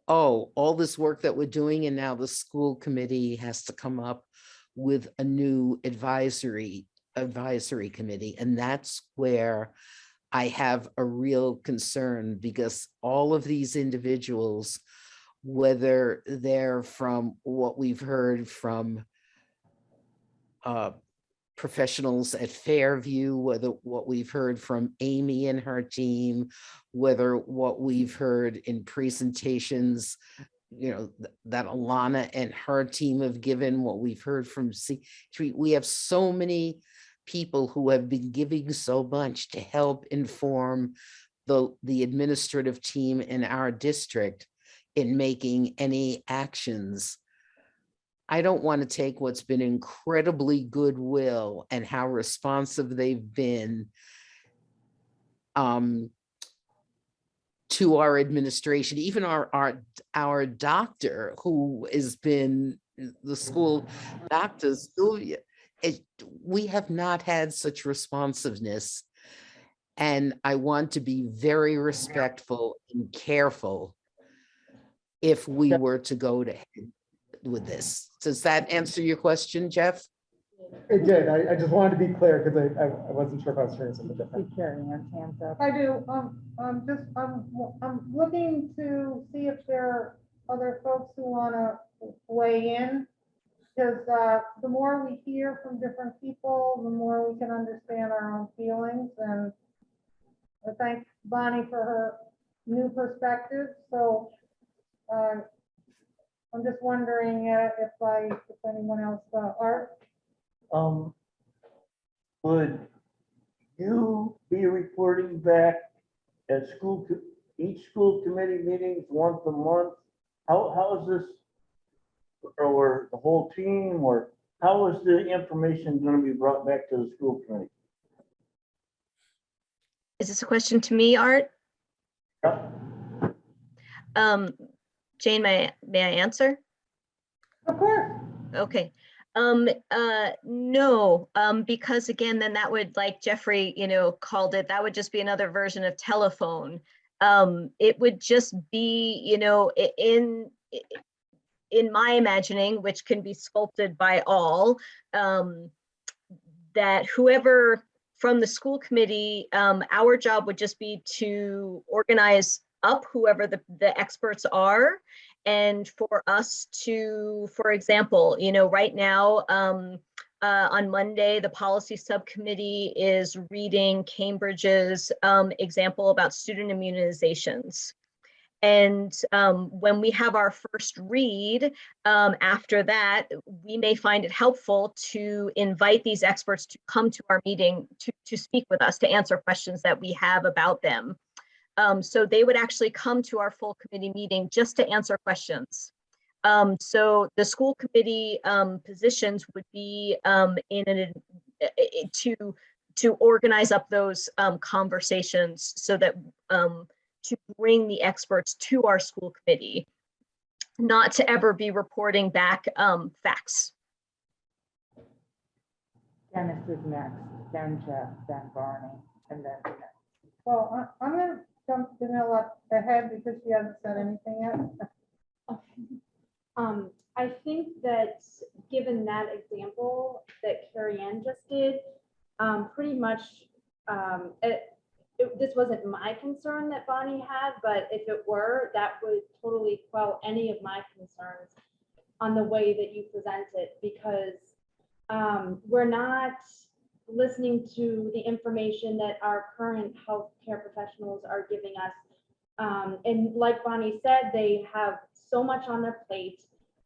oh, all this work that we're doing, and now the school committee has to come up with a new advisory committee. And that's where I have a real concern, because all of these individuals, whether they're from what we've heard from professionals at Fairview, whether what we've heard from Amy and her team, whether what we've heard in presentations, that Alana and her team have given, what we've heard from C3, we have so many people who have been giving so much to help inform the administrative team in our district in making any actions. I don't want to take what's been incredibly goodwill and how responsive they've been to our administration, even our doctor, who has been the school doctor, Sylvia. We have not had such responsiveness, and I want to be very respectful and careful if we were to go to with this. Does that answer your question, Jeff? It did. I just wanted to be clear because I wasn't sure if I was hearing something different. Hands up. I do. I'm looking to see if there are other folks who want to weigh in, because the more we hear from different people, the more we can understand our own feelings. And I thank Bonnie for her new perspective. So I'm just wondering if anyone else, Art? Would you be reporting back at each school committee meetings once a month? How is this, or the whole team, or how is the information going to be brought back to the school committee? Is this a question to me, Art? Yep. Jane, may I answer? Of course. Okay. No, because again, then that would, like Jeffrey, called it, that would just be another version of telephone. It would just be, in my imagining, which can be sculpted by all, that whoever from the school committee, our job would just be to organize up whoever the experts are, and for us to, for example, right now on Monday, the policy subcommittee is reading Cambridge's example about student immunizations. And when we have our first read, after that, we may find it helpful to invite these experts to come to our meeting to speak with us, to answer questions that we have about them. So they would actually come to our full committee meeting just to answer questions. So the school committee positions would be to organize up those conversations so that to bring the experts to our school committee. not to ever be reporting back facts. Dennis is next, then Jeff, then Barney, and then. Well, I'm gonna jump Vanilla ahead because she hasn't said anything yet. I think that given that example that Carrie Ann just did, pretty much, this wasn't my concern that Bonnie had, but if it were, that would totally quell any of my concerns on the way that you present it, because we're not listening to the information that our current healthcare professionals are giving us. And like Bonnie said, they have so much on their plate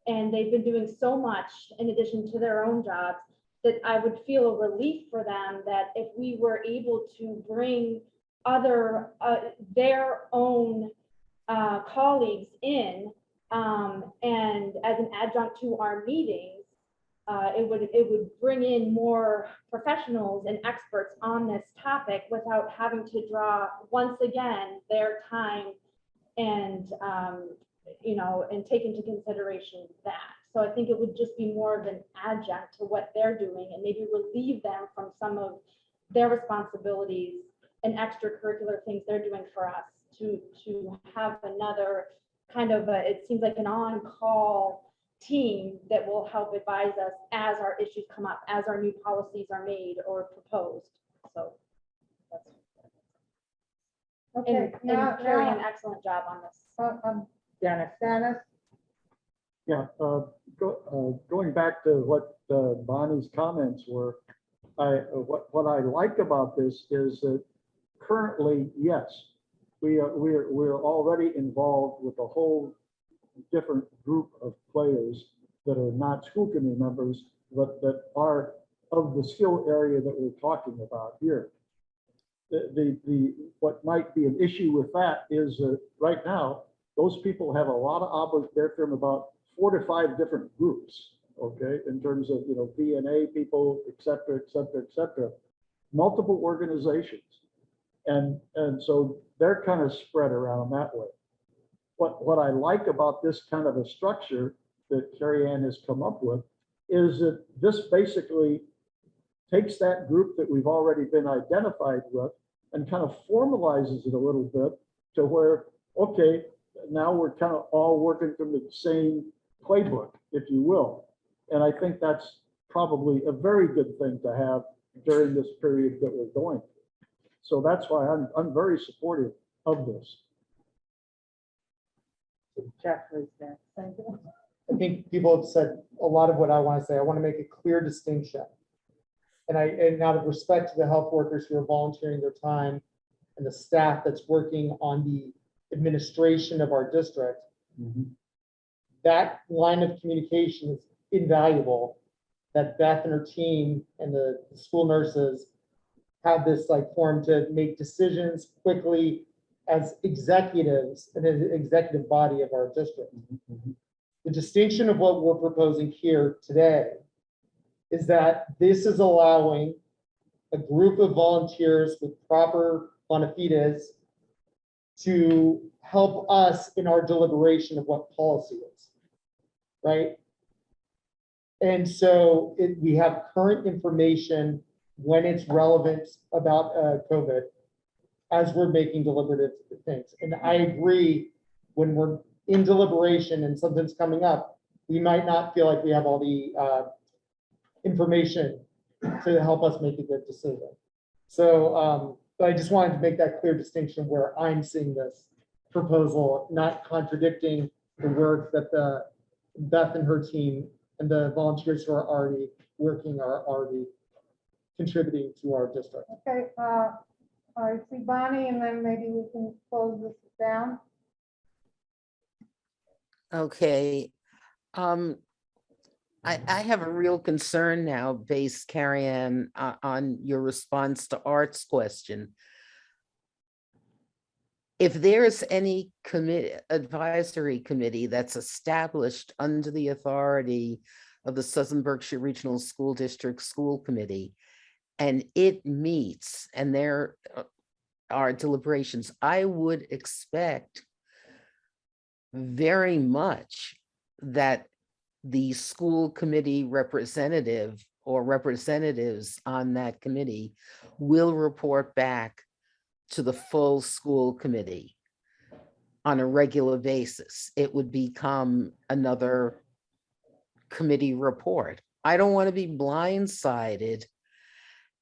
and they've been doing so much in addition to their own jobs that I would feel a relief for them that if we were able to bring other, their own colleagues in and as an adjunct to our meetings, it would bring in more professionals and experts on this topic without having to draw once again their time and and take into consideration that. So I think it would just be more of an adjunct to what they're doing and maybe relieve them from some of their responsibilities and extracurricular things they're doing for us to have another kind of it seems like an on-call team that will help advise us as our issues come up, as our new policies are made or proposed. So that's Okay, and Carrie, an excellent job on this. Dennis. Yeah, going back to what Bonnie's comments were, what I like about this is that currently, yes, we're already involved with a whole different group of players that are not school committee members, but that are of the skill area that we're talking about here. What might be an issue with that is that right now, those people have a lot of they're from about 4 to 5 different groups, okay, in terms of, DNA people, et cetera, et cetera, et cetera, multiple organizations. And so they're kind of spread around that way. What I like about this kind of a structure that Carrie Ann has come up with is that this basically takes that group that we've already been identified with and kind of formalizes it a little bit to where, okay, now we're kind of all working from the same playbook, if you will. And I think that's probably a very good thing to have during this period that we're going through. So that's why I'm very supportive of this. Jeffrey's next. Thank you. I think people have said a lot of what I want to say. I want to make a clear distinction. And out of respect to the health workers who are volunteering their time and the staff that's working on the administration of our district, that line of communication is invaluable, that Beth and her team and the school nurses have this forum to make decisions quickly as executives and an executive body of our district. The distinction of what we're proposing here today is that this is allowing a group of volunteers with proper bona fides to help us in our deliberation of what policy is, right? And so we have current information when it's relevant about COVID as we're making deliberative things. And I agree, when we're in deliberation and something's coming up, we might not feel like we have all the information to help us make a good decision. So but I just wanted to make that clear distinction where I'm seeing this proposal not contradicting the work that Beth and her team and the volunteers who are already working are already contributing to our district. Okay, I see Bonnie, and then maybe we can close this down. Okay. I have a real concern now, based, Carrie Ann, on your response to Art's question. If there's any advisory committee that's established under the authority of the Southern Berkshire Regional School District School Committee, and it meets and there are deliberations, I would expect very much that the school committee representative or representatives on that committee will report back to the full school committee on a regular basis. It would become another committee report. I don't want to be blindsided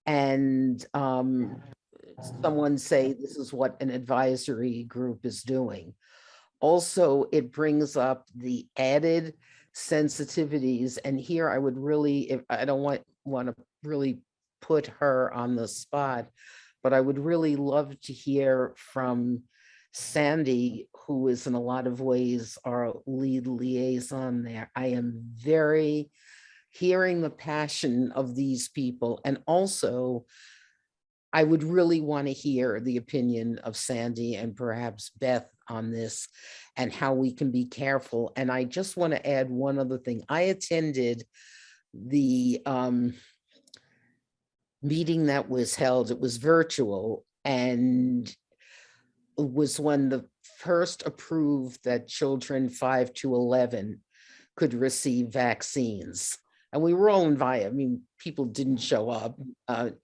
and someone say this is what an advisory group is doing. Also, it brings up the added sensitivities, and here I would really, if I don't want to really put her on the spot, but I would really love to hear from Sandy, who is in a lot of ways our lead liaison there. I am very hearing the passion of these people, and also I would really want to hear the opinion of Sandy and perhaps Beth on this and how we can be careful. And I just want to add one other thing. I attended the meeting that was held. It was virtual, and it was when the first approved that children 5 to 11 could receive vaccines. And we were all invited. I mean, people didn't show up,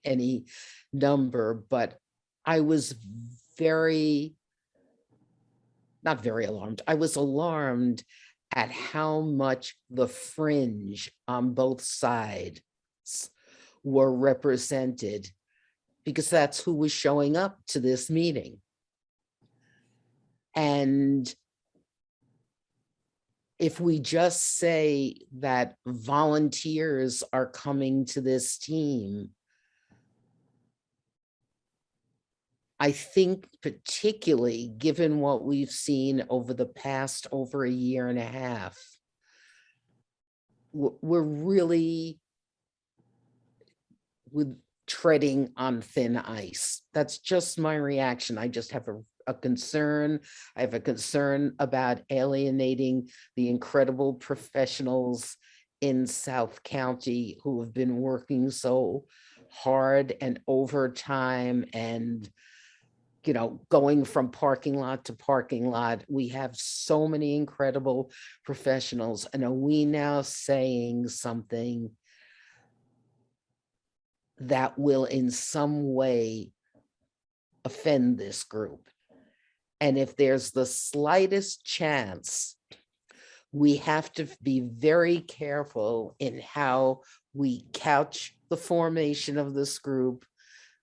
any number, but I was not very alarmed. I was alarmed at how much the fringe on both sides were represented, because that's who was showing up to this meeting. And if we just say that volunteers are coming to this team, I think particularly given what we've seen over the past over a year and a half, we're really treading on thin ice. That's just my reaction. I just have a concern. I have a concern about alienating the incredible professionals in South County who have been working so hard and overtime and, you know, going from parking lot to parking lot. We have so many incredible professionals. And are we now saying something that will in some way offend this group? And if there's the slightest chance, we have to be very careful in how we couch the formation of this group.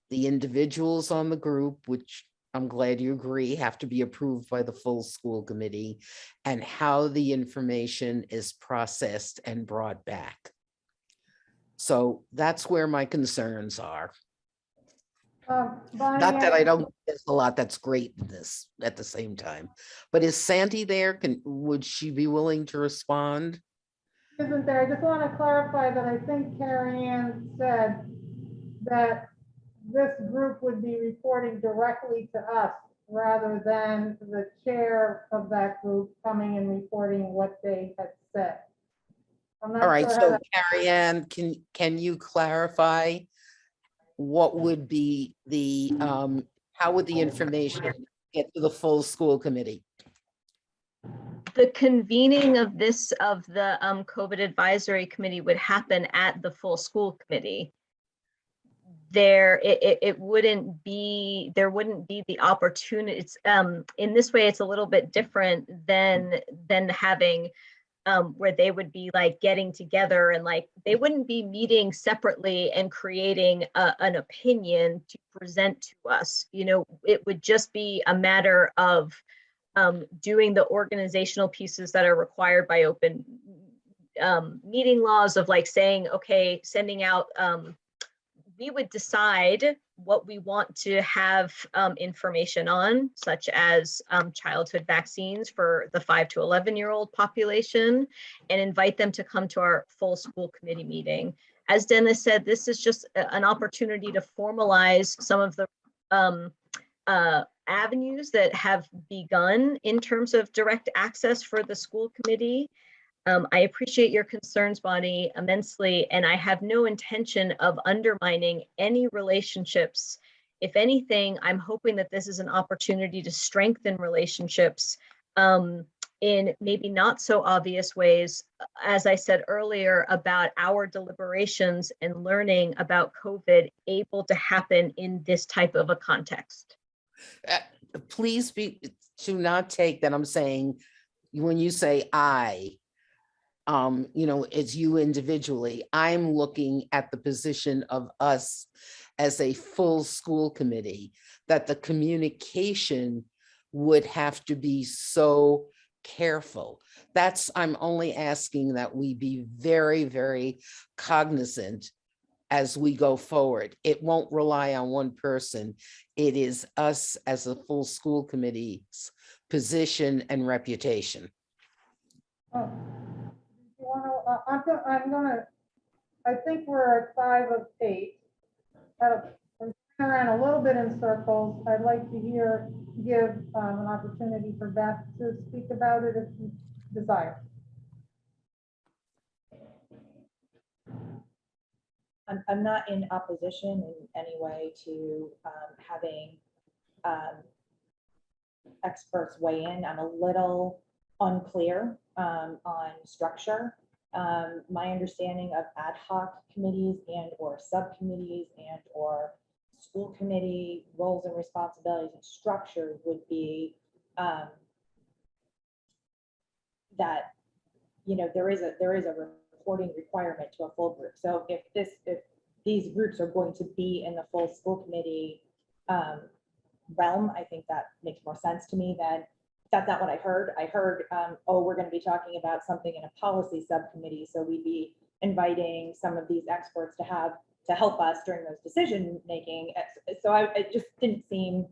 The individuals on the group, which I'm glad you agree, have to be approved by the full school committee, and how the information is processed and brought back. So that's where my concerns are. Bonnie, Not that I don't, there's a lot that's great in this at the same time. But is Sandy there? Would she be willing to respond? Isn't there? I just want to clarify that I think Carrie Ann said that this group would be reporting directly to us rather than the chair of that group coming and reporting what they had said. I'm not All right, sure so Carrie Ann, can you clarify what would be the, how would the information get to the full school committee? The convening of the COVID advisory committee would happen at the full school committee. There wouldn't be the opportunity. It's in this way, it's a little bit different than having where they would be like getting together and like they wouldn't be meeting separately and creating an opinion to present to us. You know, it would just be a matter of doing the organizational pieces that are required by open meeting laws of like saying, okay, sending out, we would decide what we want to have information on, such as childhood vaccines for the 5 to 11-year-old population, and invite them to come to our full school committee meeting. As Dennis said, this is just an opportunity to formalize some of the avenues that have begun in terms of direct access for the school committee. I appreciate your concerns, Bonnie, immensely, and I have no intention of undermining any relationships. If anything, I'm hoping that this is an opportunity to strengthen relationships in maybe not so obvious ways, as I said earlier, about our deliberations and learning about COVID able to happen in this type of a context. Please do not take that I'm saying, when you say I, it's you individually. I'm looking at the position of us as a full school committee, that the communication would have to be so careful. I'm only asking that we be very, very cognizant as we go forward. It won't rely on one person. It is us as a full school committee's position and reputation. Oh, you wanna, I think we're at 5 of 8. I'm going around a little bit in circles. I'd like to give an opportunity for Beth to speak about it if you desire. I'm not in opposition in any way to having experts weigh in. I'm a little unclear on structure. My understanding of ad hoc committees and or subcommittees and or school committee roles and responsibilities and structure would be that there is a reporting requirement to a full group. So if these groups are going to be in the full school committee realm, I think that makes more sense to me than that's not what I heard. I heard, oh, we're going to be talking about something in a policy subcommittee, so we'd be inviting some of these experts to help us during those decision making. So it just didn't seem.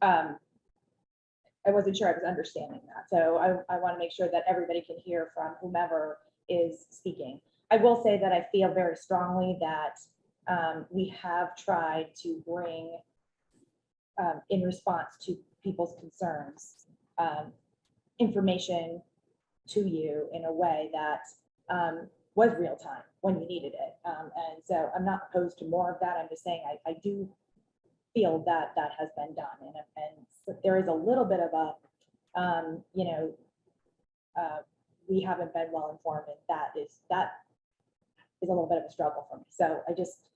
I wasn't sure I was understanding that. So I want to make sure that everybody can hear from whomever is speaking. I will say that I feel very strongly that we have tried to bring, in response to people's concerns, information to you in a way that was real time when you needed it. And so I'm not opposed to more of that. I'm just saying I do feel that that has been done. And so there is a little bit of a, we haven't been well informed, and that is a little bit of a struggle for me. So I just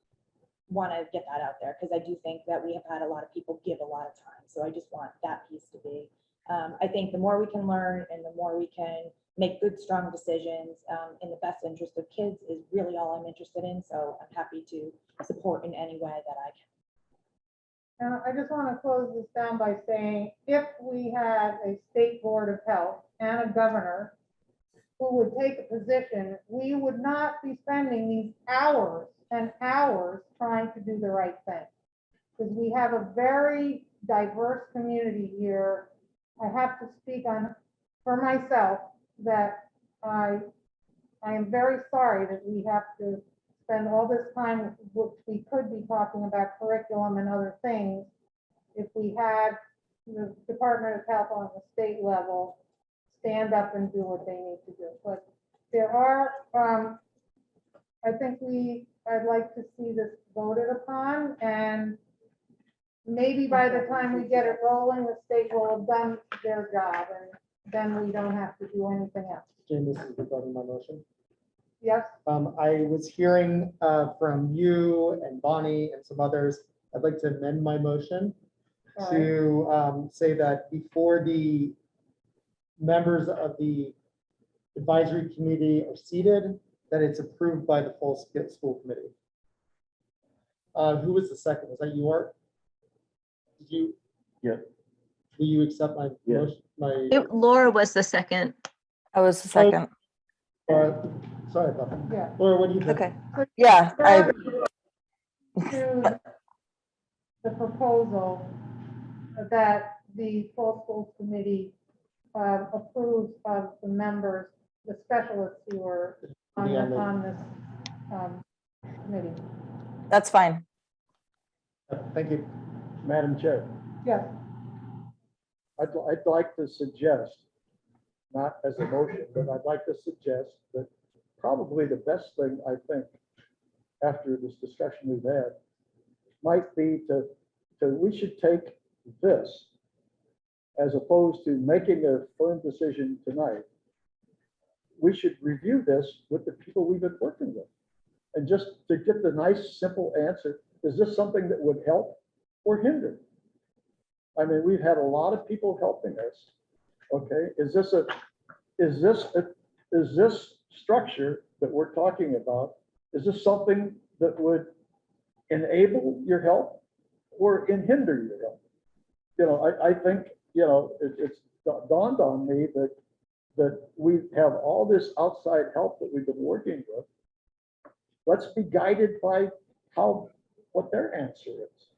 want to get that out there because I do think that we have had a lot of people give a lot of time. So I just want that piece to be. I think the more we can learn and the more we can make good, strong decisions in the best interest of kids is really all I'm interested in. So I'm happy to support in any way that I can. I just want to close this down by saying, if we had a state board of health and a governor who would take a position, we would not be spending these hours and hours trying to do the right thing. Because we have a very diverse community here. I have to speak for myself that I am very sorry that we have to spend all this time, which we could be talking about curriculum and other things, if we had the Department of Health on the state level stand up and do what they need to do. But there are, I think I'd like to see this voted upon, and maybe by the time we get it rolling, the state will have done their job, and then we don't have to do anything else. Jane, this is regarding my motion. Yes. I was hearing from you and Bonnie and some others. I'd like to amend my motion to say that before the members of the advisory committee are seated, that it's approved by the full school committee. Who was the second? Was that you, Art? Did you? Yeah. Will you accept my motion? Laura was the second. I was the second. Sorry about that. Yeah. Laura, what do you think? Okay. Yeah. To the proposal that the full school committee approves of the members, the specialists who are on this committee. That's fine. Thank you. Madam Chair, Yes. I'd like to suggest, not as a motion, but I'd like to suggest that probably the best thing, I think, after this discussion we've had, might be we should take this as opposed to making a firm decision tonight, we should review this with the people we've been working with. And just to get the nice, simple answer, is this something that would help or hinder? I mean, we've had a lot of people helping us. Okay, is this structure that we're talking about, is this something that would enable your help or hinder your help? You know, I think, you know, it's dawned on me that we have all this outside help that we've been working with. Let's be guided by what their answer is.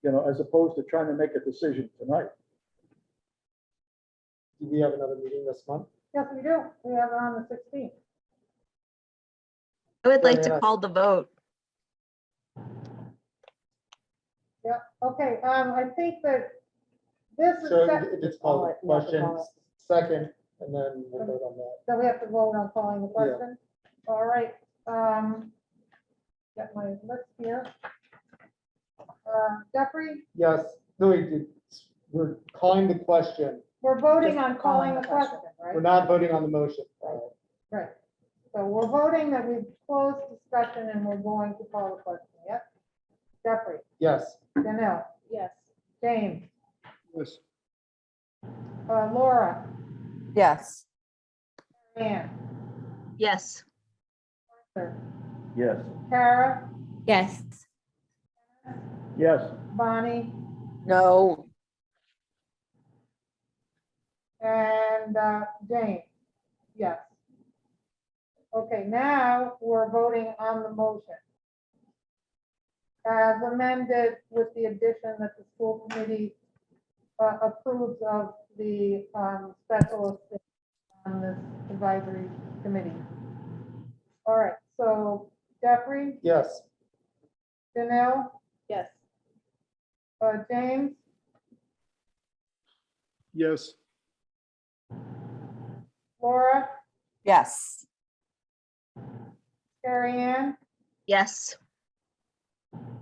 You know, as opposed to trying to make a decision tonight. Do we have another meeting this month? Yes, we do. We have it on the 16th. I would like Yeah. to call the vote. Yeah, okay, I think that this is, So set- it's called questions second, and then we'll vote on that. so we have to vote on calling the question. All right, get my list here. Jeffrey, Yes, no, we're calling the question. we're voting Just on calling the question, We're right? not voting on the motion. Right. So we're voting that we've closed discussion and we're going to call the question, yep? Jeffrey, Yes, Danelle, Yes. James, Yes. Laura, Yes. Ann, Yes. Arthur, Yes. Kara, Yes. Yes. Bonnie, No, and James. Yes. Okay, now we're voting on the motion. As amended with the addition that the school committee approves of the specialist on this advisory committee. All right, so Jeffrey, yes, Janelle, Yes. James, Yes. Laura, Yes. Carrie Ann, Yes.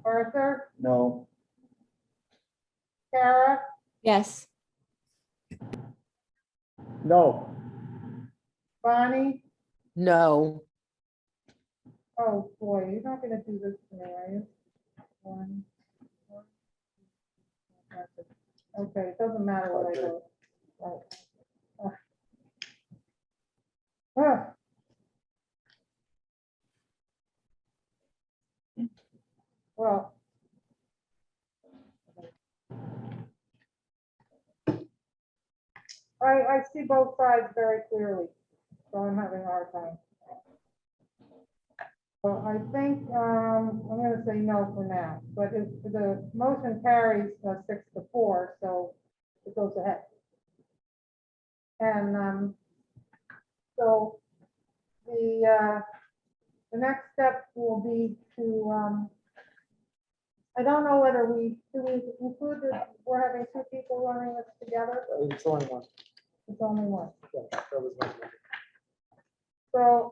Arthur, No. Kara, Yes. No. Bonnie. no. Oh, boy, you're not gonna do this to me, are you? One. Okay, it doesn't matter what I vote. Right. Ah. Well. I see both sides very clearly, so I'm having a hard time. So I think, I'm gonna say no for now, but if the motion carries 6-4, so it goes ahead. And, so the next step will be to, I don't know whether do we include that we're having two people running this together? it's only one. It's only one. Yeah, that was my motion. So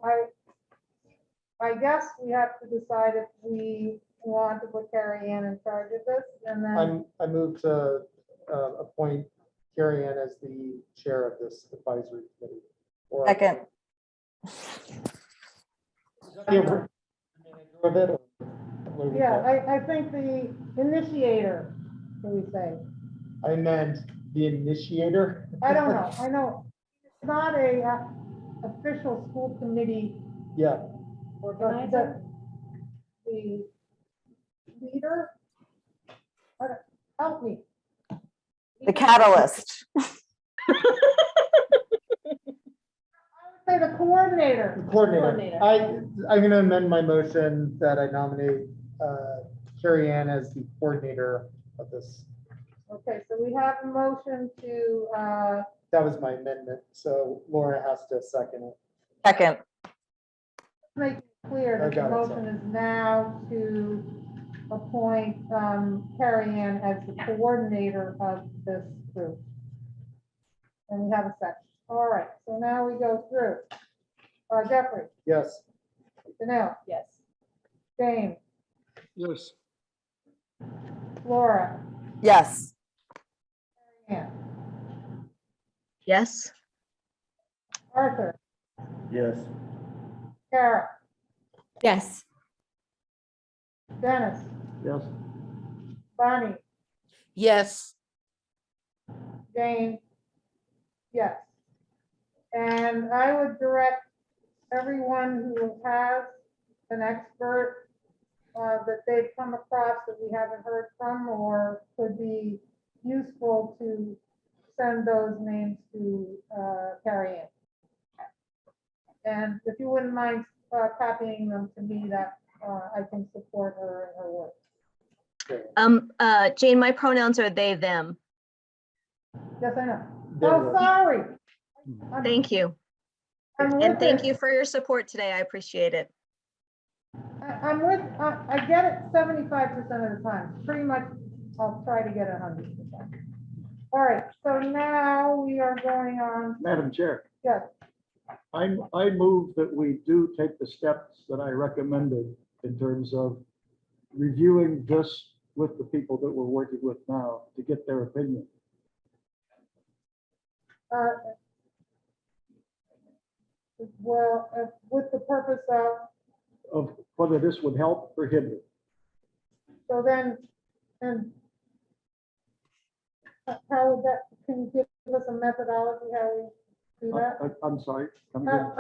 I guess we have to decide if we want to put Carrie Ann in charge of this, and then, I move to appoint Carrie Ann as the chair of this advisory committee. Or- Second. yeah, I think the initiator, can we say? I meant the initiator. I don't know, I know, it's not a official school committee, Yeah, but the leader, help me. The catalyst. Say the coordinator. coordinator. I'm gonna amend my motion that I nominate Carrie Ann as the coordinator of this. Okay, so we have a motion to, That was my amendment, so Laura has to second it. Second. make it clear that I got the it, motion is now to appoint Carrie Ann as the coordinator of this group. And we have a second. All right, so now we go through. Jeffrey, Yes, Janelle, Yes. James, Yes. Laura, Yes. Ann, Yes. Arthur, Yes. Kara, Yes. Dennis, Yes. Bonnie, Yes. Jane, yes. And I would direct everyone who has an expert that they've come across that we haven't heard from or could be useful to send those names to Carrie Ann. And if you wouldn't mind copying them to me, that I can support her in her work. Jane, my pronouns are they, them. Yes, I know. There Oh, we go. sorry. Thank you. I'm And with thank it. you for your support today. I appreciate it. I'm with, I get it 75% of the time. Pretty much, I'll try to get 100%. All right, so now we are going on. Madam Chair, Yes, I move that we do take the steps that I recommended in terms of reviewing this with the people that we're working with now to get their opinion. well, with the purpose Of whether this would help or hinder. so then, and how would that, can you give us a methodology how we do that? I'm sorry. Come again.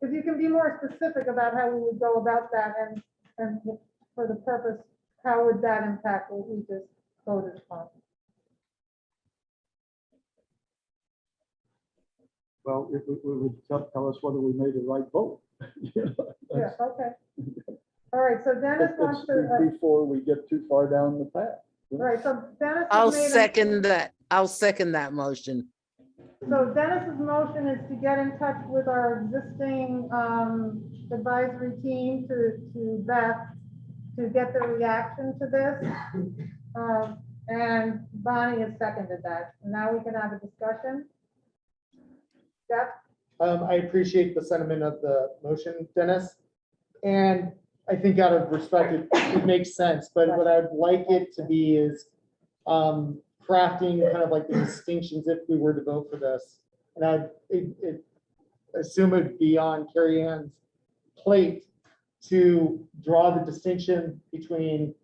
If you can be more specific about how we would go about that and for the purpose, how would that impact what we just voted upon? Well, it would tell us whether we made the right vote. You know, Yeah, that's- okay. All right, so Dennis wants to, Before we get too far down the path. all right, so Dennis. has I'll made a- second that. I'll second that motion. So Dennis's motion is to get in touch with our existing advisory team to Beth to get their reaction to this. And Bonnie has seconded that. Now we can have a discussion. Jeff? I appreciate the sentiment of the motion, Dennis. And I think out of respect, it makes sense, but what I'd like it to be is crafting kind of like the distinctions if we were to vote for this. And I'd assume it'd be on Carrie Ann's plate to draw the distinction between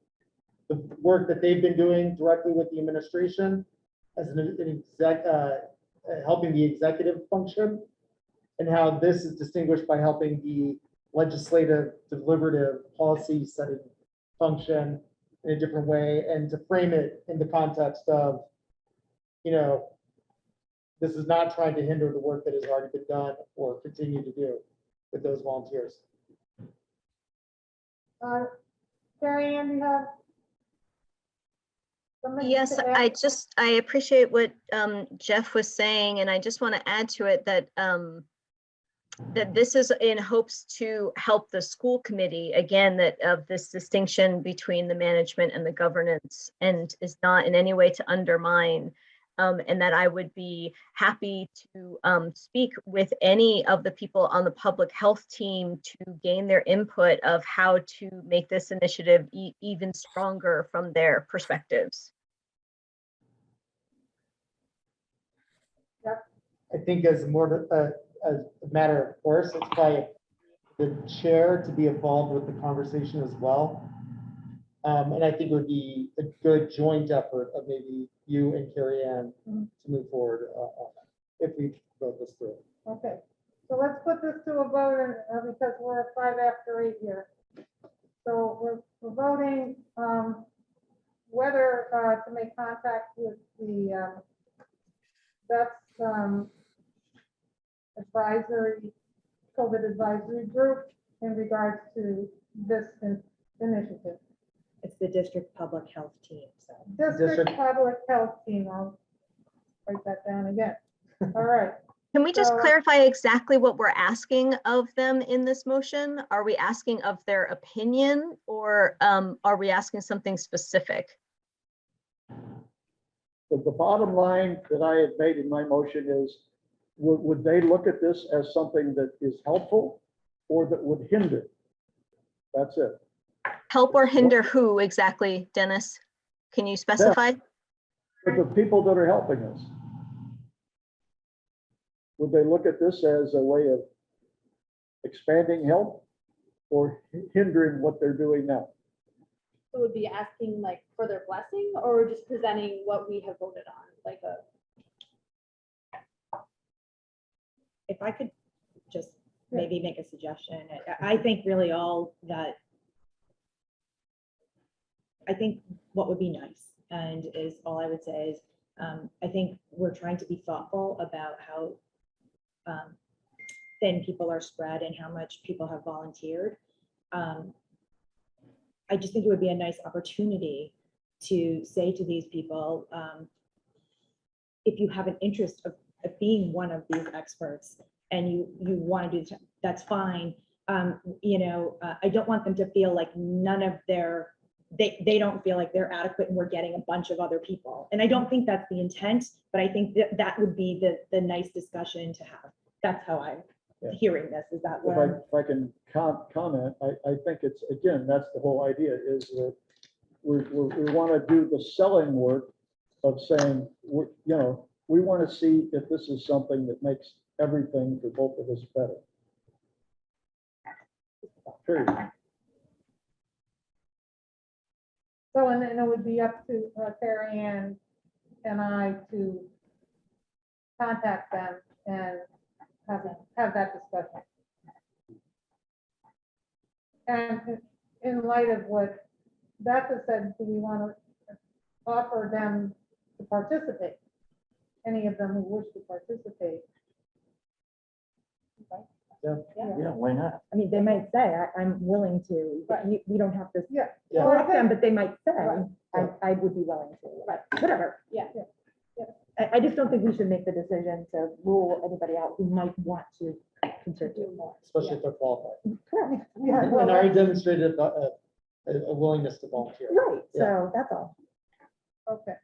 the work that they've been doing directly with the administration as an exec, helping the executive function, and how this is distinguished by helping the legislative deliberative policy setting function in a different way, and to frame it in the context of, you know, this is not trying to hinder the work that has already been done or continue to do with those volunteers. Carrie Ann, do you have? something Yes, to add? I appreciate what Jeff was saying, and I just want to add to it that that this is in hopes to help the school committee, again, that of this distinction between the management and the governance, and is not in any way to undermine, and that I would be happy to speak with any of the people on the public health team to gain their input of how to make this initiative even stronger from their perspectives. I think as more as a matter of course, it's by the chair to be involved with the conversation as well. And I think it would be a good joint effort of maybe you and Carrie Ann to move forward on that, if we vote this through. Okay, so let's put this to a vote because we're at 5 after 8 here. So we're voting whether to make contact with the Beth's advisory, COVID advisory group in regards to this initiative. It's the district public health team, so. District public health team, I'll write that down again. All right. Can we just So- clarify exactly what we're asking of them in this motion? Are we asking of their opinion, or are we asking something specific? The bottom line that I had made in my motion is, would they look at this as something that is helpful or that would hinder? That's it. Help or hinder who exactly, Dennis? Can you specify? But the people that are helping us, would they look at this as a way of expanding help or hindering what they're doing now? So would be asking like for their blessing or just presenting what we have voted on, like a. If I could just maybe make a suggestion, I think really all that, I think what would be nice and is all I would say is, I think we're trying to be thoughtful about how thin people are spread and how much people have volunteered. I just think it would be a nice opportunity to say to these people, if you have an interest of being one of these experts and you want to do that's fine. You know, I don't want them to feel like none of their, they don't feel like they're adequate and we're getting a bunch of other people. And I don't think that's the intent, but I think that that would be the nice discussion to have. That's how I'm hearing this. Is that what? If I can comment, I think it's, again, that's the whole idea is that we want to do the selling work of saying, you know, we want to see if this is something that makes everything for both of us better. Period. So, and then it would be up to Terry Ann and I to contact them and have that discussion. And in light of what Becca said, do we want to offer them to participate? Any of them who wish to participate? Okay. Yeah, why not? I mean, they might say, I'm willing to, but we don't have to Well, I select them, think- but they might say, Right. I would be willing to, Right. whatever. Yeah. I just don't think we should make the decision to rule anybody out who might want to contribute more. Especially if they're qualified. Correct. Yeah, And well, already demonstrated a willingness to volunteer. Right, Yeah. so that's all. okay.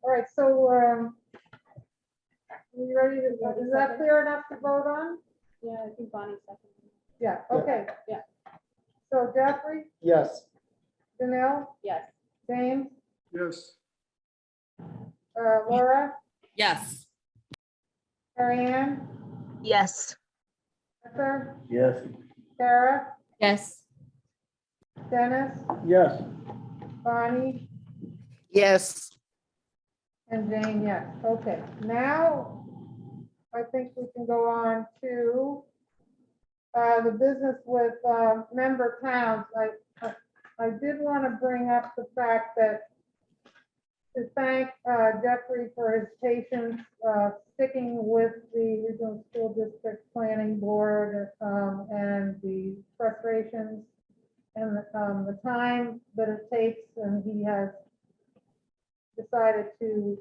All right, so, we ready to, is that clear enough to vote on? Yeah, I think Bonnie seconded. Yeah, okay. Yeah. So Jeffrey, Yes. Janelle, Yes. James, Yes. Laura, Yes. Mary Ann, Yes. Esther, Yes. Sarah, Yes. Dennis, Yes. Bonnie, Yes. and Jane, yes. Okay, now I think we can go on to the business with member towns. I did want to bring up the fact that to thank Jeffrey for his patience sticking with the Regional School District Planning Board and the frustrations and the time that it takes, and he has decided to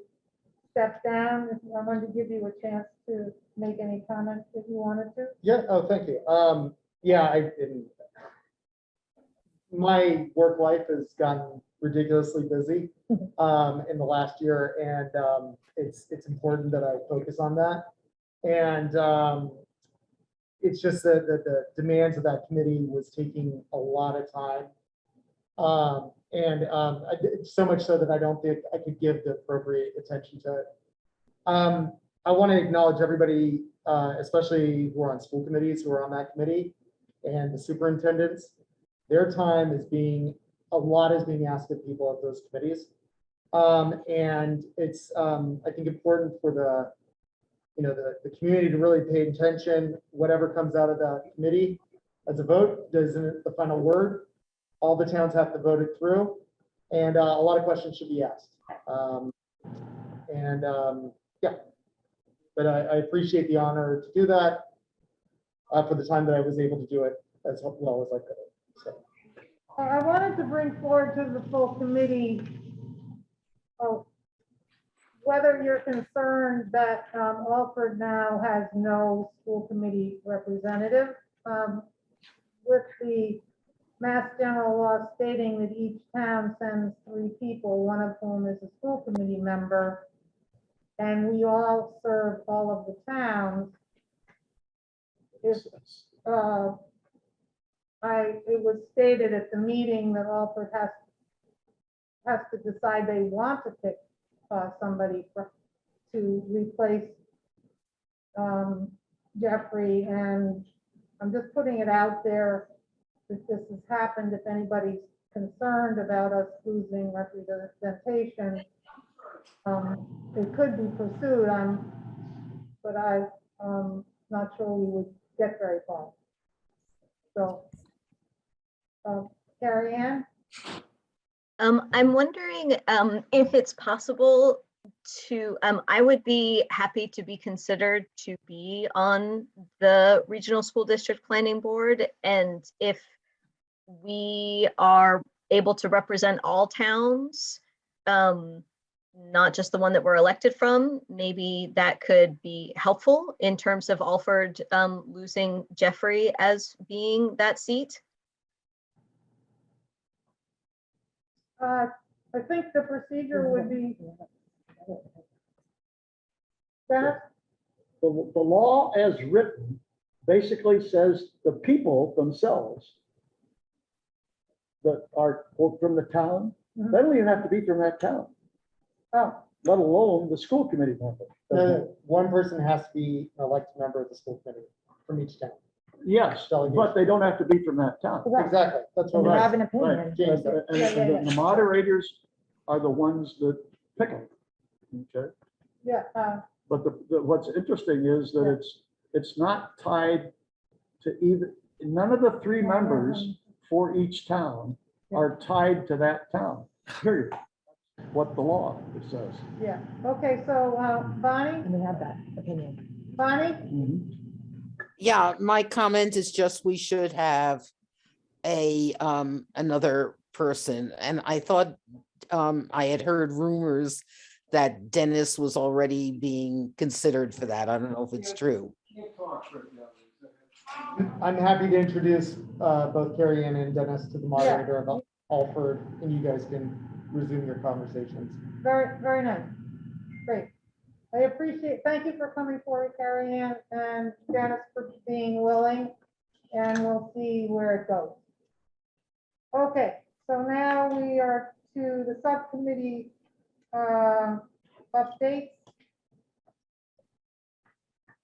step down. I wanted to give you a chance to make any comments if you wanted to. Yeah, oh, thank you. Yeah, my work life has gotten ridiculously busy in the last year, and it's important that I focus on that. And it's just that the demands of that committee was taking a lot of time. So much so that I don't think I could give the appropriate attention to it. I want to acknowledge everybody, especially who are on school committees, who are on that committee, and the superintendents. Their time is a lot is being asked of people of those committees. And it's, I think, important for the community to really pay attention. Whatever comes out of that committee as a vote isn't the final word. All the towns have to vote it through, and a lot of questions should be asked. Yeah, but I appreciate the honor to do that for the time that I was able to do it as well as I could. So. I wanted to bring forward to the full committee whether you're concerned that Alfred now has no school committee representative. With the Mass General Law stating that each town sends 3 people, one of whom is a school committee member, and we all serve all of the towns. If it was stated at the meeting that Alfred has to decide they want to pick somebody to replace Jeffrey, and I'm just putting it out there that this has happened. If anybody's concerned about us losing representation, it could be pursued. But I'm not sure we would get very far. So, Carrie Ann? I'm wondering if it's possible to, I would be happy to be considered to be on the Regional School District Planning Board. And if we are able to represent all towns, not just the one that we're elected from, maybe that could be helpful in terms of Alford losing Jeffrey as being that seat. I think the procedure would be. Dennis? The law as written basically says the people themselves that are from the town, they don't even have to be from that town. Oh. Let alone the school committee member. No, one person has to be an elected member of the school committee from each town. Yes, but they don't have to be from that town. Exactly, that's what. And right. have an opinion. Right. James, And the moderators are the ones that pick them. Okay, Yeah. but what's interesting is that it's not tied to either, none of the three members for each town are tied to that town, period. What the law says. Yeah, okay, so Bonnie? And we have that opinion. Bonnie? Yeah, my comment is just we should have a another person. And I thought I had heard rumors that Dennis was already being considered for that. I don't know if it's true. I'm happy to introduce both Carrie Ann and Dennis to the moderator of Alford, and you guys can resume your conversations. Very, very nice. Great. I appreciate, thank you for coming forward, Carrie Ann, and Dennis for being willing, and we'll see where it goes. Okay, so now we are to the subcommittee updates.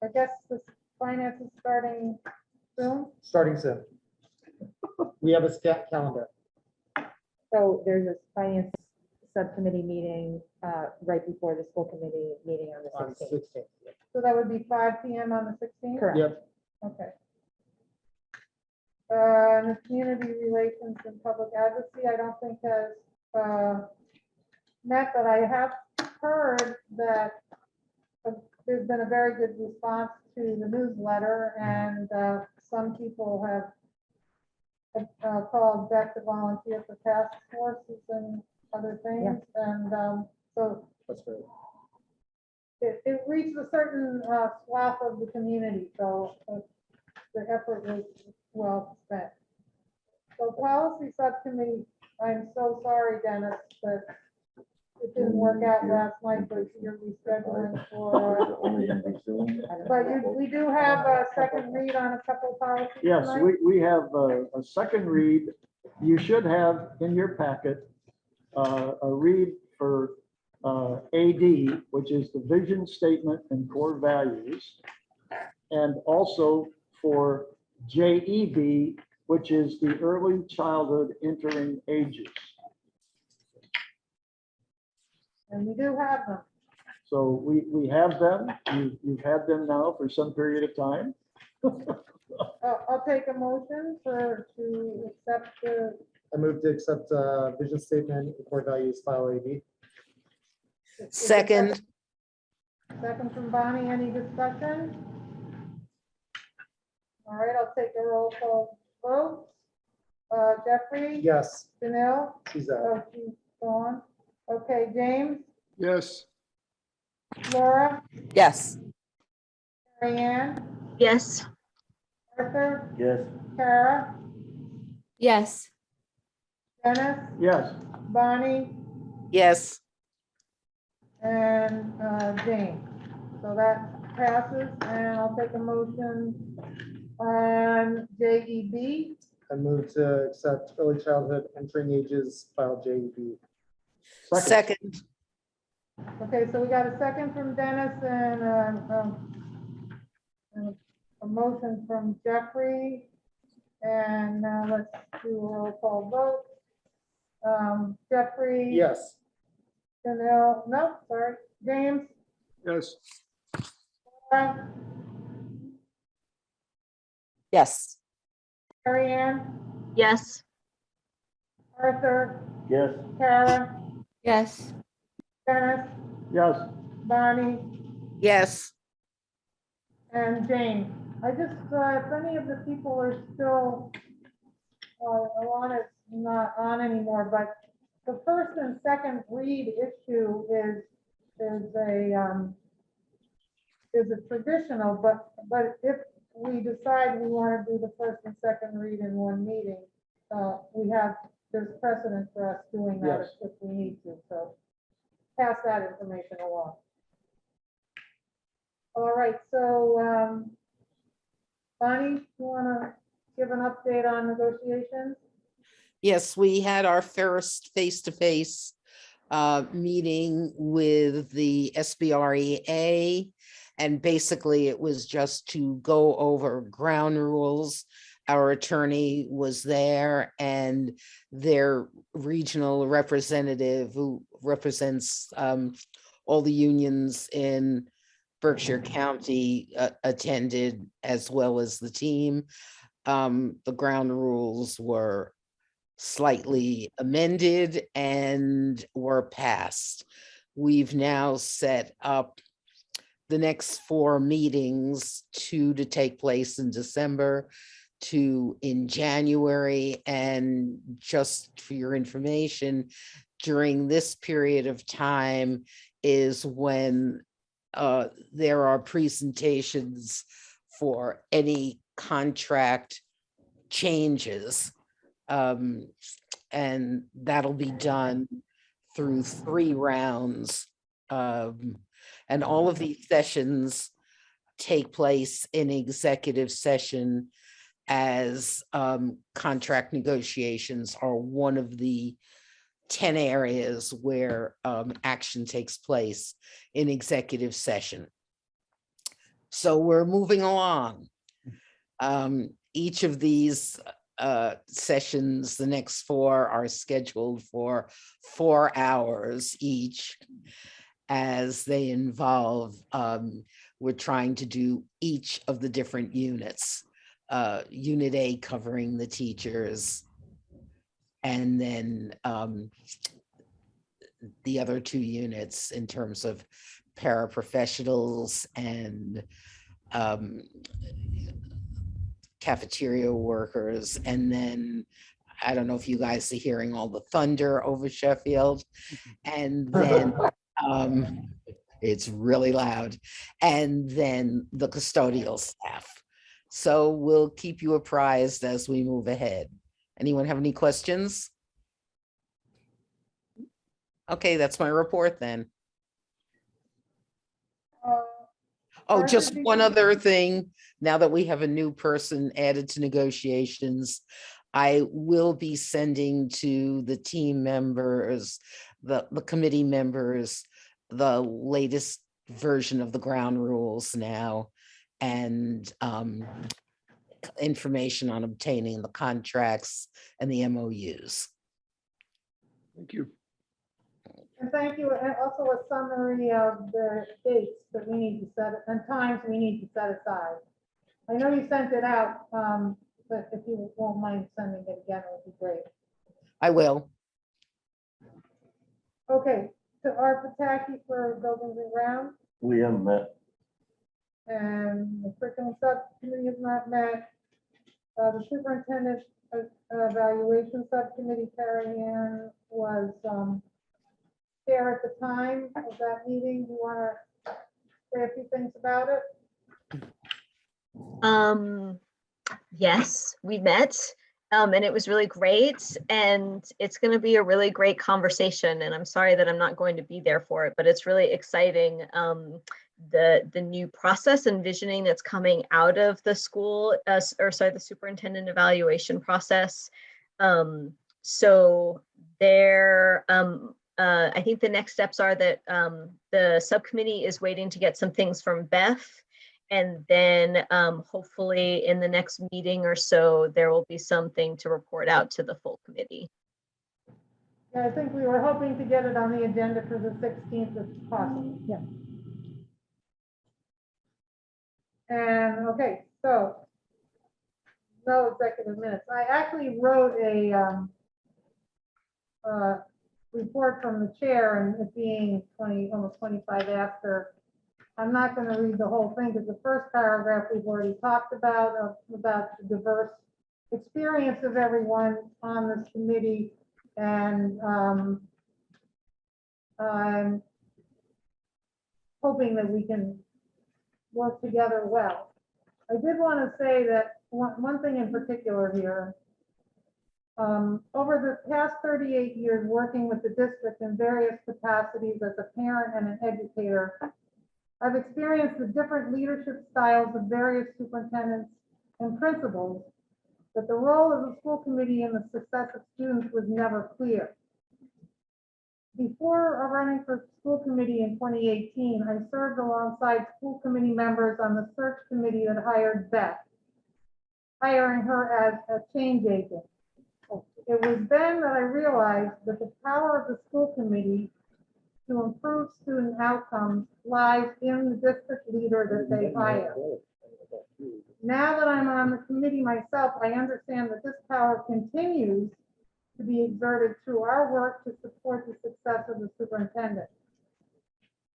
I guess the finance is starting soon. Starting soon. We have a stat calendar. So there's a finance subcommittee meeting right before the school committee meeting on the 16th. So that would be 5 p.m. on the 16th? Correct. Yep. Okay. And the community relations and public advocacy, I don't think has met, but I have heard that there's been a very good response to the newsletter, and some people have called back to volunteer for task forces and other things, and so that's great. It reached a certain swath of the community, so the effort was well spent. So policy subcommittee, I'm so sorry, Dennis, that it didn't work out last night, but you're rescheduling for. But we do have a second read on a couple of policies Yes, tonight. we have a second read. You should have in your packet a read for AD, which is the vision statement and core values, and also for JEB, which is the early childhood entering ages. And we do have them. So we have them. You've had them now for some period of time. I'll take a motion to accept the. I move to accept vision statement and core values file AD. Second. Second from Bonnie, any discussion? All right, I'll take a roll call vote. Jeffrey? Yes. Janelle? She's Oh, she's gone. Okay, James? Yes. Laura? Yes. Mary Ann? Yes. Arthur? Yes. Kara? Yes. Dennis? Yes. Bonnie? Yes. And James. So that passes, and I'll take a motion on JEB. I move to accept early childhood entering ages file JEB. Second, Okay, so we got a second from Dennis and a motion from Jeffrey. And now let's do a roll call vote. Jeffrey? Yes. Janelle, no, sorry, James? Yes. Laura, Yes. Mary Ann? Yes. Arthur? Yes. Kara? Yes. Dennis? Yes. Bonnie? yes. And Jane? I just, if any of the people are still, Alana's not on anymore, but the first and second read issue is a traditional, but if we decide we want to do the first and second read in one meeting, there's precedent for us doing that Yes. if we need to, so pass that information along. All right, so, Bonnie, you want to give an update on negotiations? Yes, we had our first face-to-face meeting with the SBREA. And basically it was just to go over ground rules. Our attorney was there and their regional representative who represents all the unions in Berkshire County attended, as well as the team. The ground rules were slightly amended and were passed. We've now set up the next 4 meetings, 2 to take place in December, 2 in January. And just for your information, during this period of time is when there are presentations for any contract changes. And that'll be done through 3 rounds. And all of these sessions take place in executive session, as contract negotiations are one of the 10 areas where action takes place in executive session. So we're moving along. Each of these sessions, the next 4 are scheduled for 4 hours each, as they involve, we're trying to do each of the different units. Unit A covering the teachers, and then the other 2 units in terms of paraprofessionals and cafeteria workers. And then I don't know if you guys are hearing all the thunder over Sheffield. And then it's really loud. And then the custodial staff. So we'll keep you apprised as we move ahead. Anyone have any questions? Okay, that's my report then. Oh, just one other thing. Now that we have a new person added to negotiations, I will be sending to the team members, the committee members, the latest version of the ground rules now, and information on obtaining the contracts and the MOUs. Thank you. And thank you, and also a summary of the dates that we need to set, and times we need to set aside. I know you sent it out, but if you won't mind sending it again, it would be great. I will. Okay, to Art Pataki for Buildings and Grounds, We haven't met. and the curriculum subcommittee has not met. The superintendent evaluation subcommittee, Carrie Ann, was there at the time of that meeting. Do you want to say a few things about it? Yes, we met, and it was really great, and it's going to be a really great conversation, and I'm sorry that I'm not going to be there for it, but it's really exciting. The new process and visioning that's coming out of the school, the superintendent evaluation process. So there, I think the next steps are that the subcommittee is waiting to get some things from Beth. And then hopefully in the next meeting or so, there will be something to report out to the full committee. Yeah, I think we were hoping to get it on the agenda for the 16th if possible. Yeah. And, okay, so no executive minutes. I actually wrote a report from the chair, and it being almost 25 after, I'm not going to read the whole thing because the first paragraph we've already talked about the diverse experience of everyone on this committee, and I'm hoping that we can work together well. I did want to say that one thing in particular here. Over the past 38 years working with the district in various capacities as a parent and an educator, I've experienced the different leadership styles of various superintendents and principals, but the role of the school committee in the success of students was never clear. Before running for school committee in 2018, I served alongside school committee members on the search committee that hired Beth, hiring her as a change agent. It was then that I realized that the power of the school committee to improve student outcomes lies in the district leader that they hire. Now that I'm on the committee myself, I understand that this power continues to be exerted through our work to support the success of the superintendent.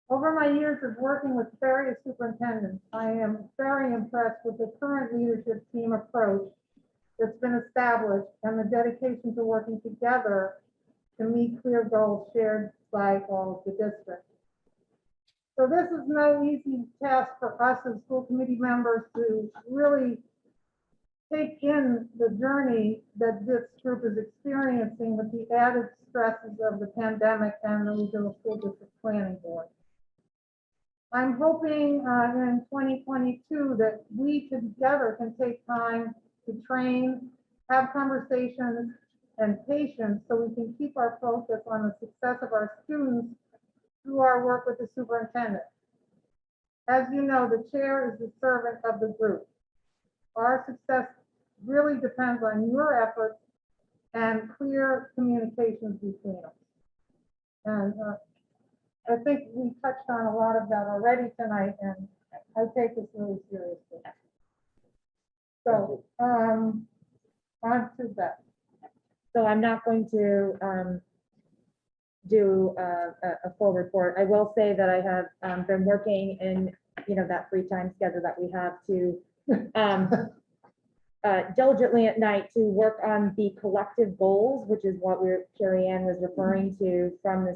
Over my years of working with various superintendents, I am very impressed with the current leadership team approach that's been established and the dedication to working together to meet clear goals shared by all of the districts. So this is no easy task for us as school committee members to really take in the journey that this group is experiencing with the added stresses of the pandemic and the regional school district planning board. I'm hoping in 2022 that we together can take time to train, have conversations, and patience so we can keep our focus on the success of our students through our work with the superintendent. As you know, the chair is the servant of the group. Our success really depends on your efforts and clear communications between us. And I think we touched on a lot of that already tonight, and I take this really seriously. So, on to that. So I'm not going to do a full report. I will say that I have been working in, that free time schedule that we have to diligently at night to work on the collective goals, which is what Carrie Ann was referring to from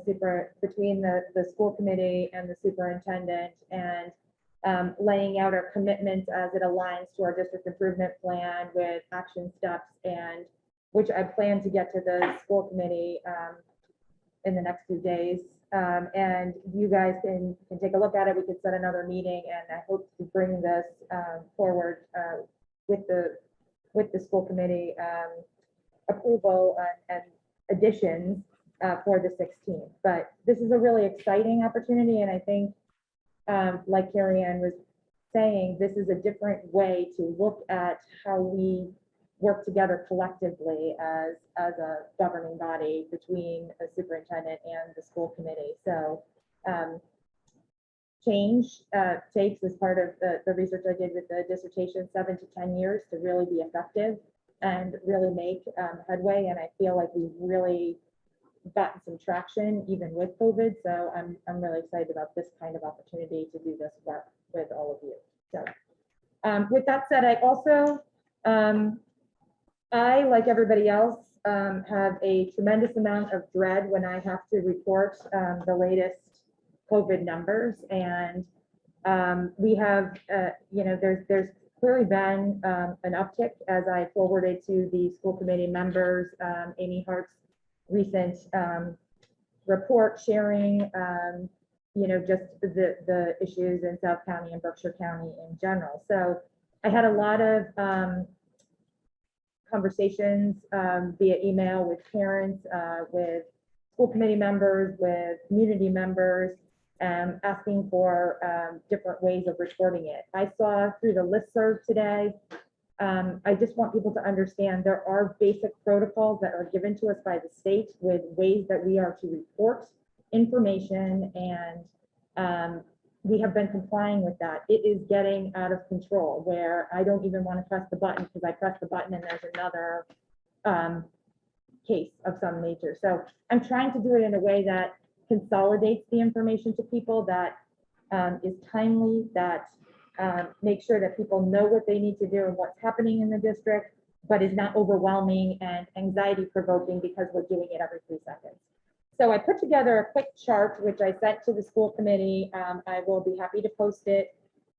between the school committee and the superintendent, and laying out our commitments as it aligns to our district improvement plan with action steps, and which I plan to get to the school committee in the next few days. And you guys can take a look at it. We could set another meeting, and I hope to bring this forward with the school committee approval and additions for the 16th. But this is a really exciting opportunity, and I think, like Carrie Ann was saying, this is a different way to look at how we work together collectively as a governing body between a superintendent and the school committee. So change takes, as part of the research I did with the dissertation, 7 to 10 years to really be effective and really make headway. And I feel like we've really gotten some traction even with COVID. So I'm really excited about this kind of opportunity to do this work with all of you. So with that said, I also, I, like everybody else, have a tremendous amount of dread when I have to report the latest COVID numbers. And we have, there's clearly been an uptick, as I forwarded to the school committee members, Amy Hart's recent report sharing, just the issues in South County and Berkshire County in general. So I had a lot of conversations via email with parents, with school committee members, with community members, asking for different ways of reporting it. I saw through the listserv today. I just want people to understand there are basic protocols that are given to us by the state with ways that we are to report information, and we have been complying with that. It is getting out of control where I don't even want to press the button because I press the button and there's another case of some nature. So I'm trying to do it in a way that consolidates the information to people, that is timely, that make sure that people know what they need to do and what's happening in the district, but is not overwhelming and anxiety provoking because we're doing it every 3 seconds. So I put together a quick chart, which I sent to the school committee. I will be happy to post it.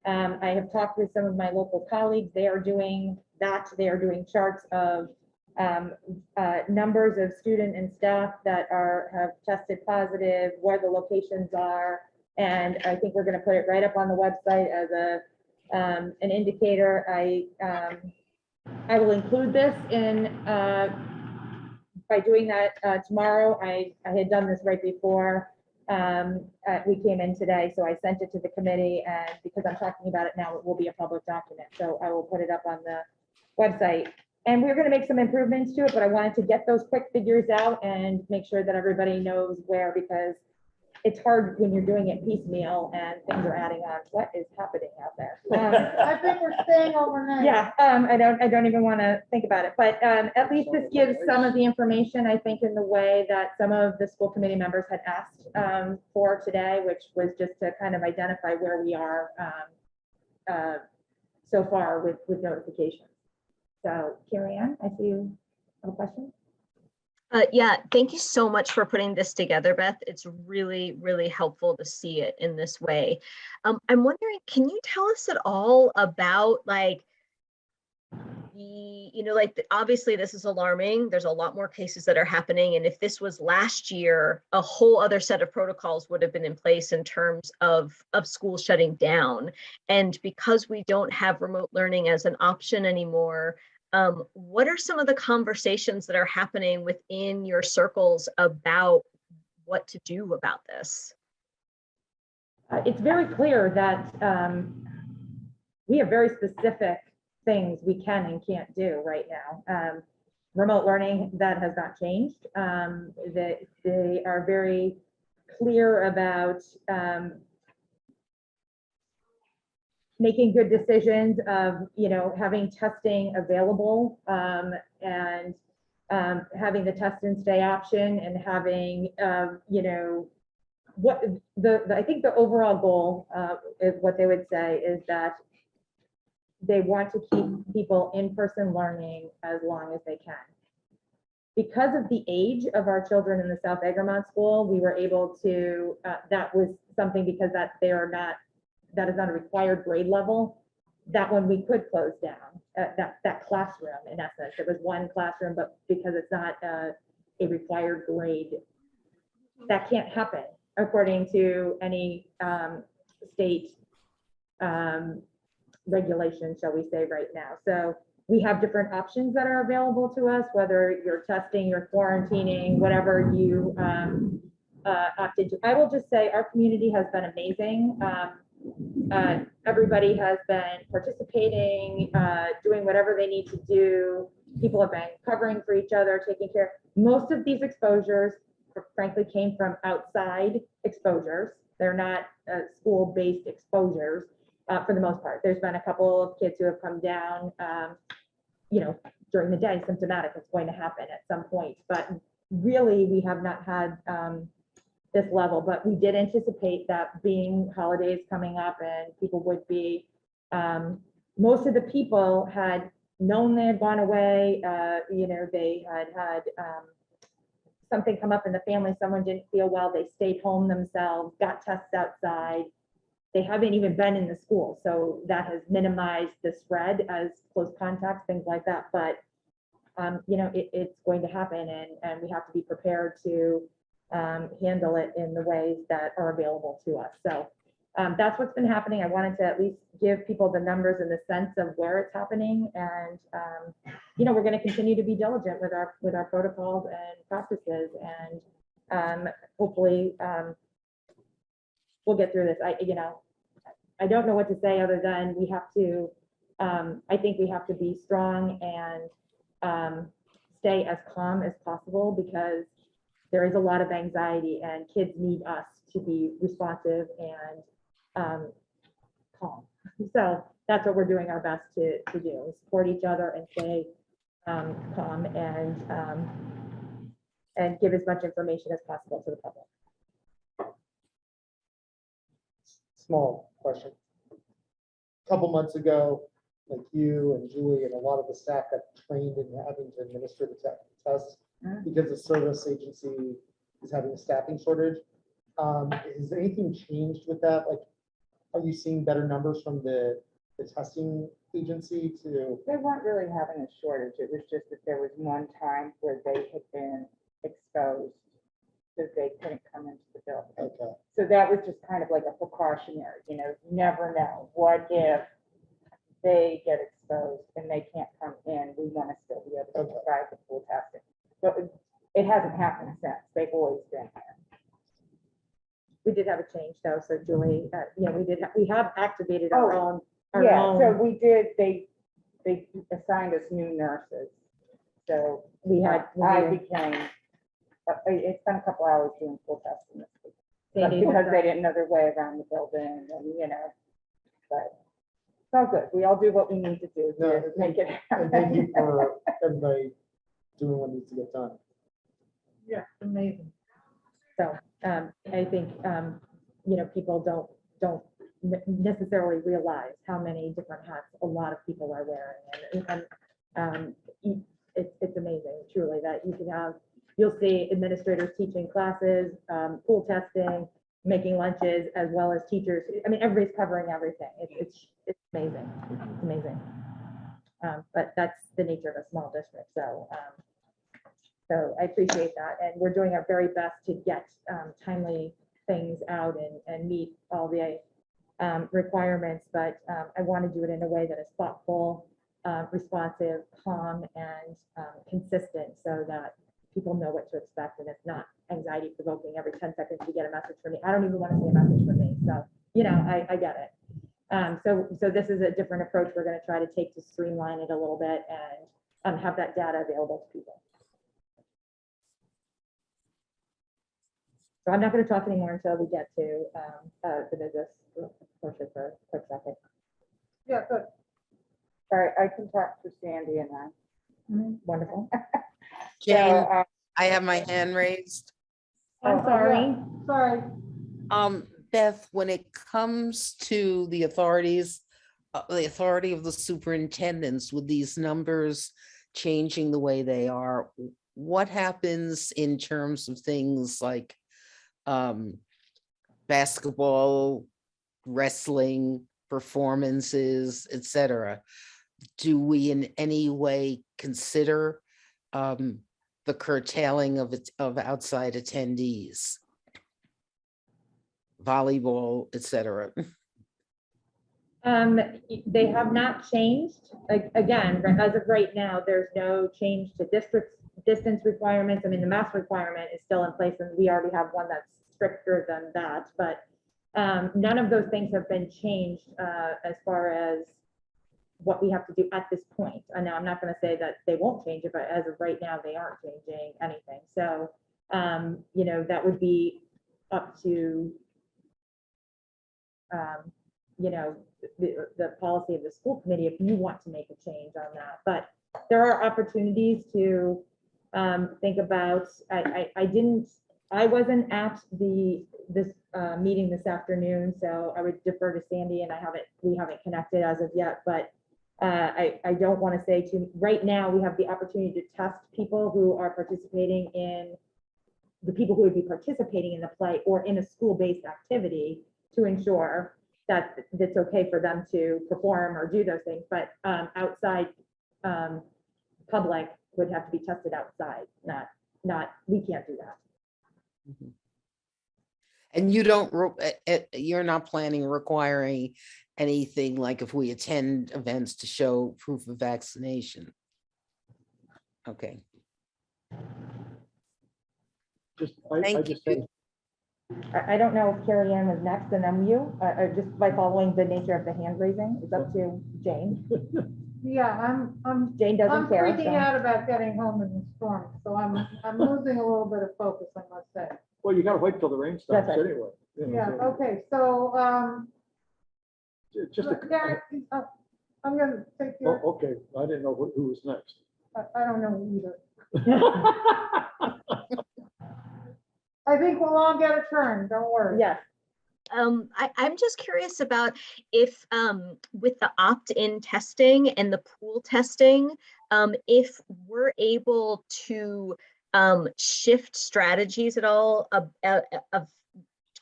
I have talked with some of my local colleagues. They are doing that. They are doing charts of numbers of student and staff that have tested positive, where the locations are. And I think we're going to put it right up on the website as an indicator. I will include this in by doing that tomorrow. I had done this right before we came in today, so I sent it to the committee, and because I'm talking about it now, it will be a public document. So I will put it up on the website. And we're going to make some improvements to it, but I wanted to get those quick figures out and make sure that everybody knows where, because it's hard when you're doing it piecemeal and things are adding on. What is happening out there? I think we're staying overnight. Yeah, I don't even want to think about it, but at least this gives some of the information, I think, in the way that some of the school committee members had asked for today, which was just to kind of identify where we are so far with notifications. So, Carrie Ann, I see you have a question. Yeah, thank you so much for putting this together, Beth. It's really, really helpful to see it in this way. I'm wondering, can you tell us at all about like obviously this is alarming. There's a lot more cases that are happening. And if this was last year, a whole other set of protocols would have been in place in terms of schools shutting down. And because we don't have remote learning as an option anymore, what are some of the conversations that are happening within your circles about what to do about this? It's very clear that we have very specific things we can and can't do right now. Remote learning, that has not changed. They are very clear about making good decisions of, having testing available and having the test and stay option, and having, what I think the overall goal is what they would say is that they want to keep people in-person learning as long as they can. Because of the age of our children in the South Egremont School, we were able to, that was something because that is not a required grade level, that one we could close down, that classroom in essence. It was one classroom, but because it's not a required grade, that can't happen according to any state regulation, shall we say, right now. So we have different options that are available to us, whether you're testing, you're quarantining, whatever you opted to. I will just say our community has been amazing. Everybody has been participating, doing whatever they need to do. People have been covering for each other, taking care. Most of these exposures, frankly, came from outside exposures. They're not school-based exposures for the most part. There's been a couple of kids who have come down, during the day, symptomatic. It's going to happen at some point, but really we have not had this level, but we did anticipate that being holidays coming up and people would be, most of the people had known they had gone away, they had something come up in the family, someone didn't feel well, they stayed home themselves, got tests outside. They haven't even been in the school, so that has minimized the spread as close contacts, things like that. But it's going to happen, and we have to be prepared to handle it in the ways that are available to us. So that's what's been happening. I wanted to at least give people the numbers and the sense of where it's happening, and we're going to continue to be diligent with our protocols and practices, and Hopefully, we'll get through this. I don't know what to say other than we have to, I think we have to be strong and stay as calm as possible, because there is a lot of anxiety and kids need us to be responsive and calm. So that's what we're doing our best to do, support each other and stay calm and give as much information as possible to the public. Small question. A couple months ago, like you and Julie and a lot of the staff got trained in having to administer the tests because the service agency is having a staffing shortage. Has anything changed with that? Like, are you seeing better numbers from the testing agency to? They weren't really having a shortage. It was just that there was one time where they had been exposed, so they couldn't come into the building. Okay. So that was just kind of like a precautionary, you never know. What if they get exposed and they can't come in? We want to still be able to provide the full testing. But it hasn't happened since. They've always been here. We did have a change though, so Julie, we have activated our own. So we did, they assigned us new nurses. So I became, it's been a couple hours doing full testing this week. But because they didn't know their way around the building and, but it's all good. We all do what we need to do to make it And thank you happen. for everybody doing what needs to get done. Yeah, amazing. So I think, people don't necessarily realize how many different hats a lot of people are wearing. And it's amazing, truly, that you'll see administrators teaching classes, pool testing, making lunches, as well as teachers. I mean, everybody's covering everything. It's amazing. It's amazing. But that's the nature of a small district. So I appreciate that. And we're doing our very best to get timely things out and meet all the requirements, but I want to do it in a way that is thoughtful, responsive, calm, and consistent, so that people know what to expect and it's not anxiety provoking every 10 seconds to get a message from me. I don't even want to see a message from me. So, I get it. So this is a different approach we're going to try to take to streamline it a little bit and have that data available to people. So I'm not going to talk anymore until we get to the business portion for a quick second. Yeah, good. All right, I can talk to Sandy and I. Wonderful. Jane, I have my hand raised. I'm sorry. Sorry. Beth, when it comes to the authorities, the authority of the superintendents with these numbers changing the way they are, what happens in terms of things like basketball, wrestling, performances, etc.? Do we in any way consider the curtailing of outside attendees, volleyball, etc.? They have not changed. Again, as of right now, there's no change to distance requirements. I mean, the mask requirement is still in place, and we already have one that's stricter than that, but none of those things have been changed as far as what we have to do at this point. And now I'm not going to say that they won't change it, but as of right now, they aren't changing anything. So, that would be up to, the policy of the school committee if you want to make a change on that. But there are opportunities to think about. I wasn't at this meeting this afternoon, so I would defer to Sandy, and we haven't connected as of yet, but I don't want to say right now we have the opportunity to test people who are participating in the people who would be participating in the play or in a school-based activity to ensure that it's okay for them to perform or do those things. But outside public would have to be tested outside, we can't do that. And you're not planning requiring anything like if we attend events to show proof of vaccination? Okay. just, I Thank just you. had, I don't know if Carrie Ann was next and then you, just by following the nature of the hand raising, it's up to Jane. Yeah, Jane I'm doesn't care. freaking so- out about getting home in the storm, so I'm losing a little bit of focus, I must say. well, you gotta wait till the rain stops That's right. anyway. you know, Yeah, so okay, so, Just a, Gary, I'm gonna take oh, your, okay, I didn't know who was next. I don't know either. I think we'll all get a turn, don't worry. Yes. I'm just curious about if with the opt-in testing and the pool testing, if we're able to shift strategies at all of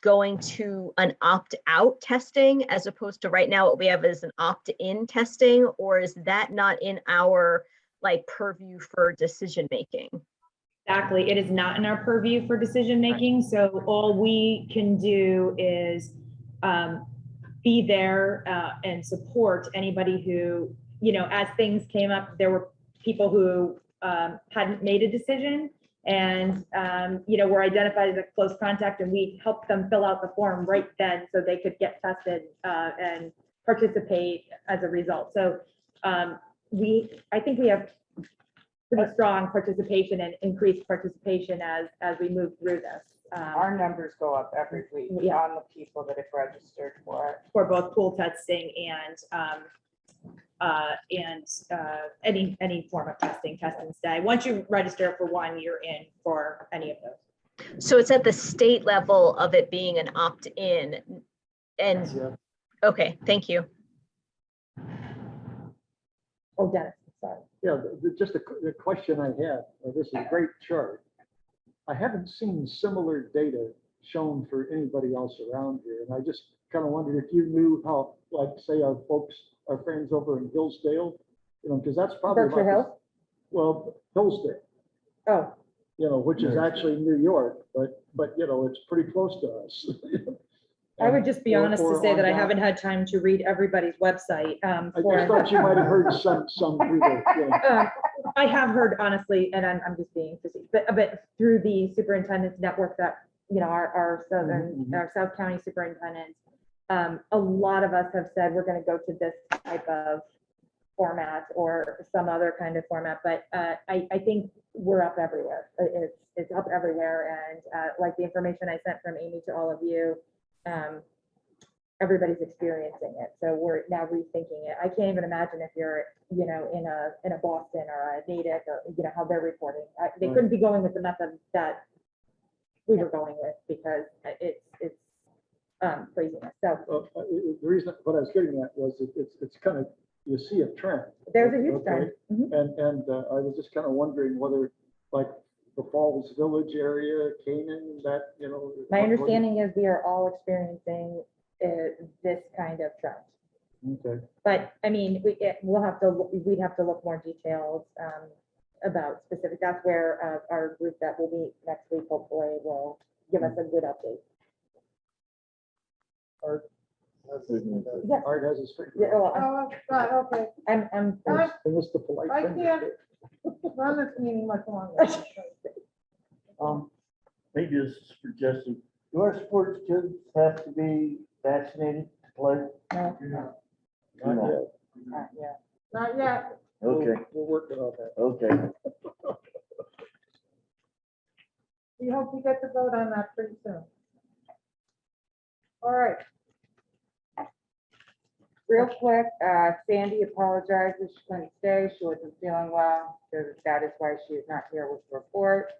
going to an opt-out testing as opposed to right now what we have as an opt-in testing, or is that not in our like purview for decision making? Exactly. It is not in our purview for decision making. So all we can do is be there and support anybody who, you know, as things came up, there were people who hadn't made a decision and, you know, were identified as a close contact, and we helped them fill out the form right then so they could get tested and participate as a result. So I think we have pretty strong participation and increased participation as we move through this. Our numbers go up every week Yeah. on the people that have registered for it. For both pool testing and any form of testing stay. Once you register for one, you're in for any of those. So it's at the state level of it being an opt-in. And, Yeah. okay, thank you. Oh, Dennis, sorry. Yeah, just the question I had, this is a great chart. I haven't seen similar data shown for anybody else around here. And I just kind of wondered if you knew how, like, say our folks, our friends over in Hillsdale, you know, because that's probably. Berkshire about the- Hills? Well, Hillsdale, Oh, you know, which is actually New York, but, you know, it's pretty close to us. I would just be Or- honest to or say on that I down- haven't had time to read everybody's website. I just thought you might have heard some through the, yeah. I have heard honestly, and I'm just being facetious, but through the superintendent's network that, you know, our South County superintendents, a lot of us have said we're going to go to this type of format or some other kind of format, but I think we're up everywhere. It's up everywhere, and like the information I sent from Amy to all of you, everybody's experiencing it. So we're now rethinking it. I can't even imagine if you're, you know, in a Boston or a Natick or, you know, how they're reporting. They Right. couldn't be going with the method that we were going with because it's craziness. So The reason, what I was getting at was it's kind of, you see a trend. there's a huge Okay? trend. Mhm. And I was just kind of wondering whether, like, the Falls Village area, Canaan, that, you know. My understanding is we are all experiencing this kind of trend. Okay, But I mean, we'd have to look more details about specific, that's where our group that will meet next week hopefully will give us a good update. Yes. Art has his finger. Yeah, well, Oh, God, okay. I'm And it's the polite I finger. can't run this meeting much longer. Maybe this is for Jesse. Do our sports kids have to be vaccinated to play? no, No, Not yet. yeah. not yet. Okay, We're working on that. okay. We hope we get to vote on that pretty soon. All right. Real quick, Sandy apologizes, she couldn't stay, she wasn't feeling well, so that is why she is not here with the report.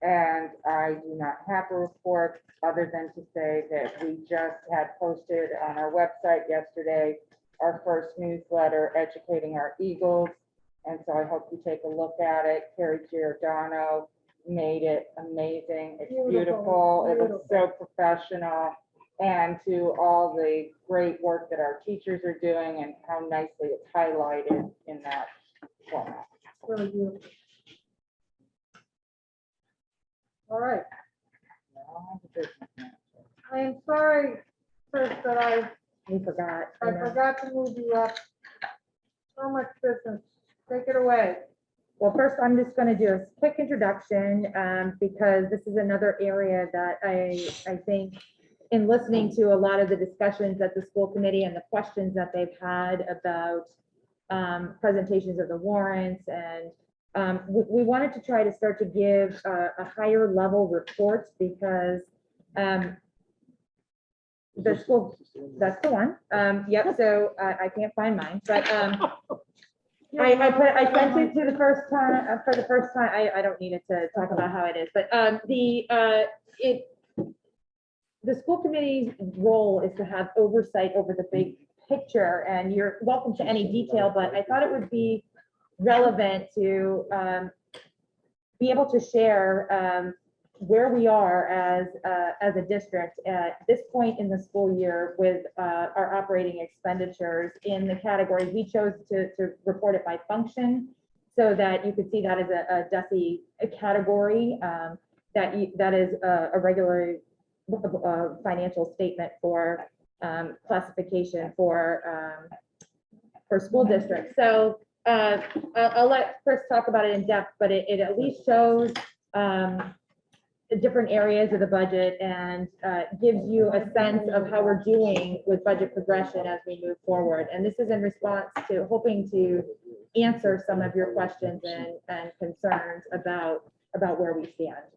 And I do not have a report, other than to say that we just had posted on our website yesterday our first newsletter educating our Eagles. And so I hope you take a look at it. Carrie Giordano made it amazing. It's beautiful. It looks so professional. And to all the great work that our teachers are doing and how nicely it's highlighted in that format. Really beautiful. All right. I am sorry, Chris, that I forgot to move you up. So much business. Take it away. Well, first, I'm just going to do a quick introduction because this is another area that I think in listening to a lot of the discussions at the school committee and the questions that they've had about presentations of the warrants, and we wanted to try to start to give a higher level report because the school, that's the one. Yep, so I can't find mine, but I sent it to the first time, for the first time. I don't need it to talk about how it is, but the school committee's role is to have oversight over the big picture, and you're welcome to any detail, but I thought it would be relevant to be able to share where we are as a district at this point in the school year with our operating expenditures in the categories. We chose to report it by function so that you could see that as a DESI category that is a regular financial statement for classification for school districts. So I'll let Chris talk about it in depth, but it at least shows the different areas of the budget and gives you a sense of how we're doing with budget progression as we move forward. And this is in response to hoping to answer some of your questions and concerns about where we stand.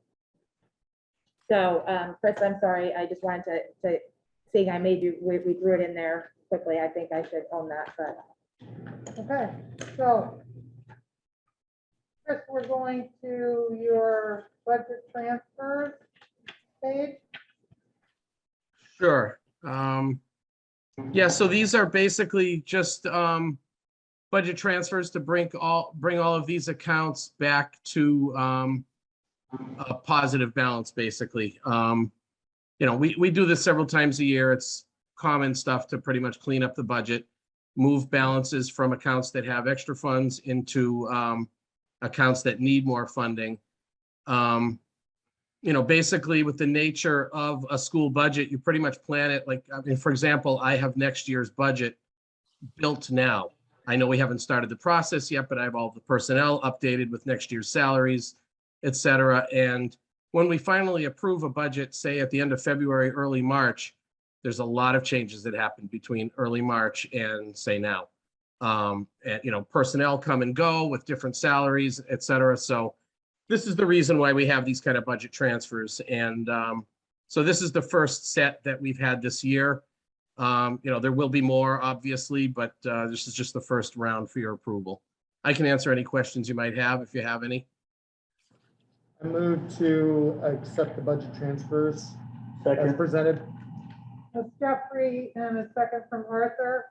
So Chris, I'm sorry, I just wanted to say I made you, we threw it in there quickly. I think I should own that, but. Okay, so Chris, we're going to your budget transfers page. Sure. Yeah, so these are basically just budget transfers to bring all of these accounts back to a positive balance, basically. You know, we do this several times a year. It's common stuff to pretty much clean up the budget, move balances from accounts that have extra funds into accounts that need more funding. You know, basically with the nature of a school budget, you pretty much plan it like, I mean, for example, I have next year's budget built now. I know we haven't started the process yet, but I have all the personnel updated with next year's salaries, et cetera. And when we finally approve a budget, say at the end of February, early March, there's a lot of changes that happen between early March and say now. And, you know, personnel come and go with different salaries, et cetera. So this is the reason why we have these kind of budget transfers. And so this is the first set that we've had this year. You know, there will be more, obviously, but this is just the first round for your approval. I can answer any questions you might have if you have any. I move to accept the budget transfers as presented. That's Jeffrey, and a second from Arthur.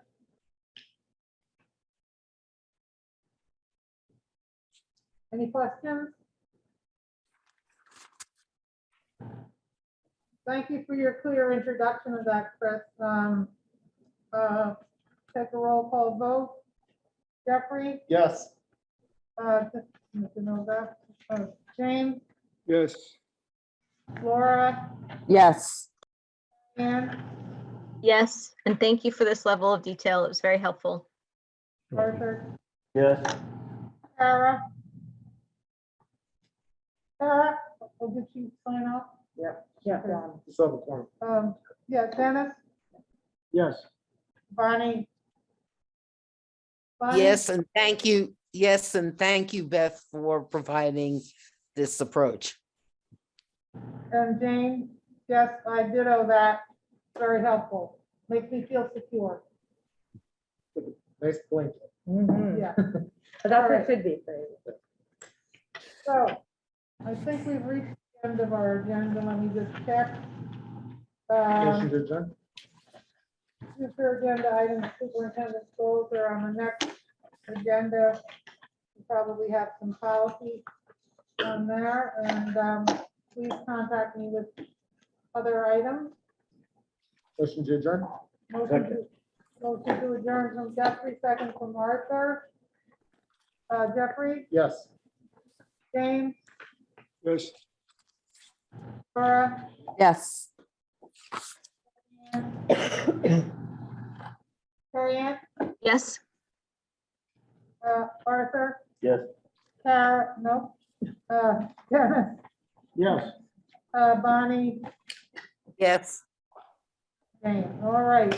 Any questions? Thank you for your clear introduction of that, Chris. Take a roll call vote. Jeffrey? Yes. James? Yes. Laura? Yes. Ann? Yes, and thank you for this level of detail. It was very helpful. Arthur? Yes. Sarah? Sarah, did you sign off? Yep. Yeah. Yeah, Dennis? Yes. Bonnie? Bonnie? Yes, and thank you. Yes, and thank you, Beth, for providing this approach. And Jane? Yes, I ditto that. Very helpful. Makes me feel secure. Nice blanket. Yeah. That's what it should be. So I think we've reached the end of our agenda. Let me just check. Motion to adjourn. Future agenda items, superintendent's goals are on the next agenda. We probably have some policy on there, and please contact me with other items. Motion to adjourn. Motion to adjourn from Jeffrey, second from Arthur. Jeffrey? Yes. James? Yes. Laura? Yes. Carrie Ann? Yes. Arthur? Yes. Kara, no, Dennis, Yes. Bonnie, Yes. Jane, all right.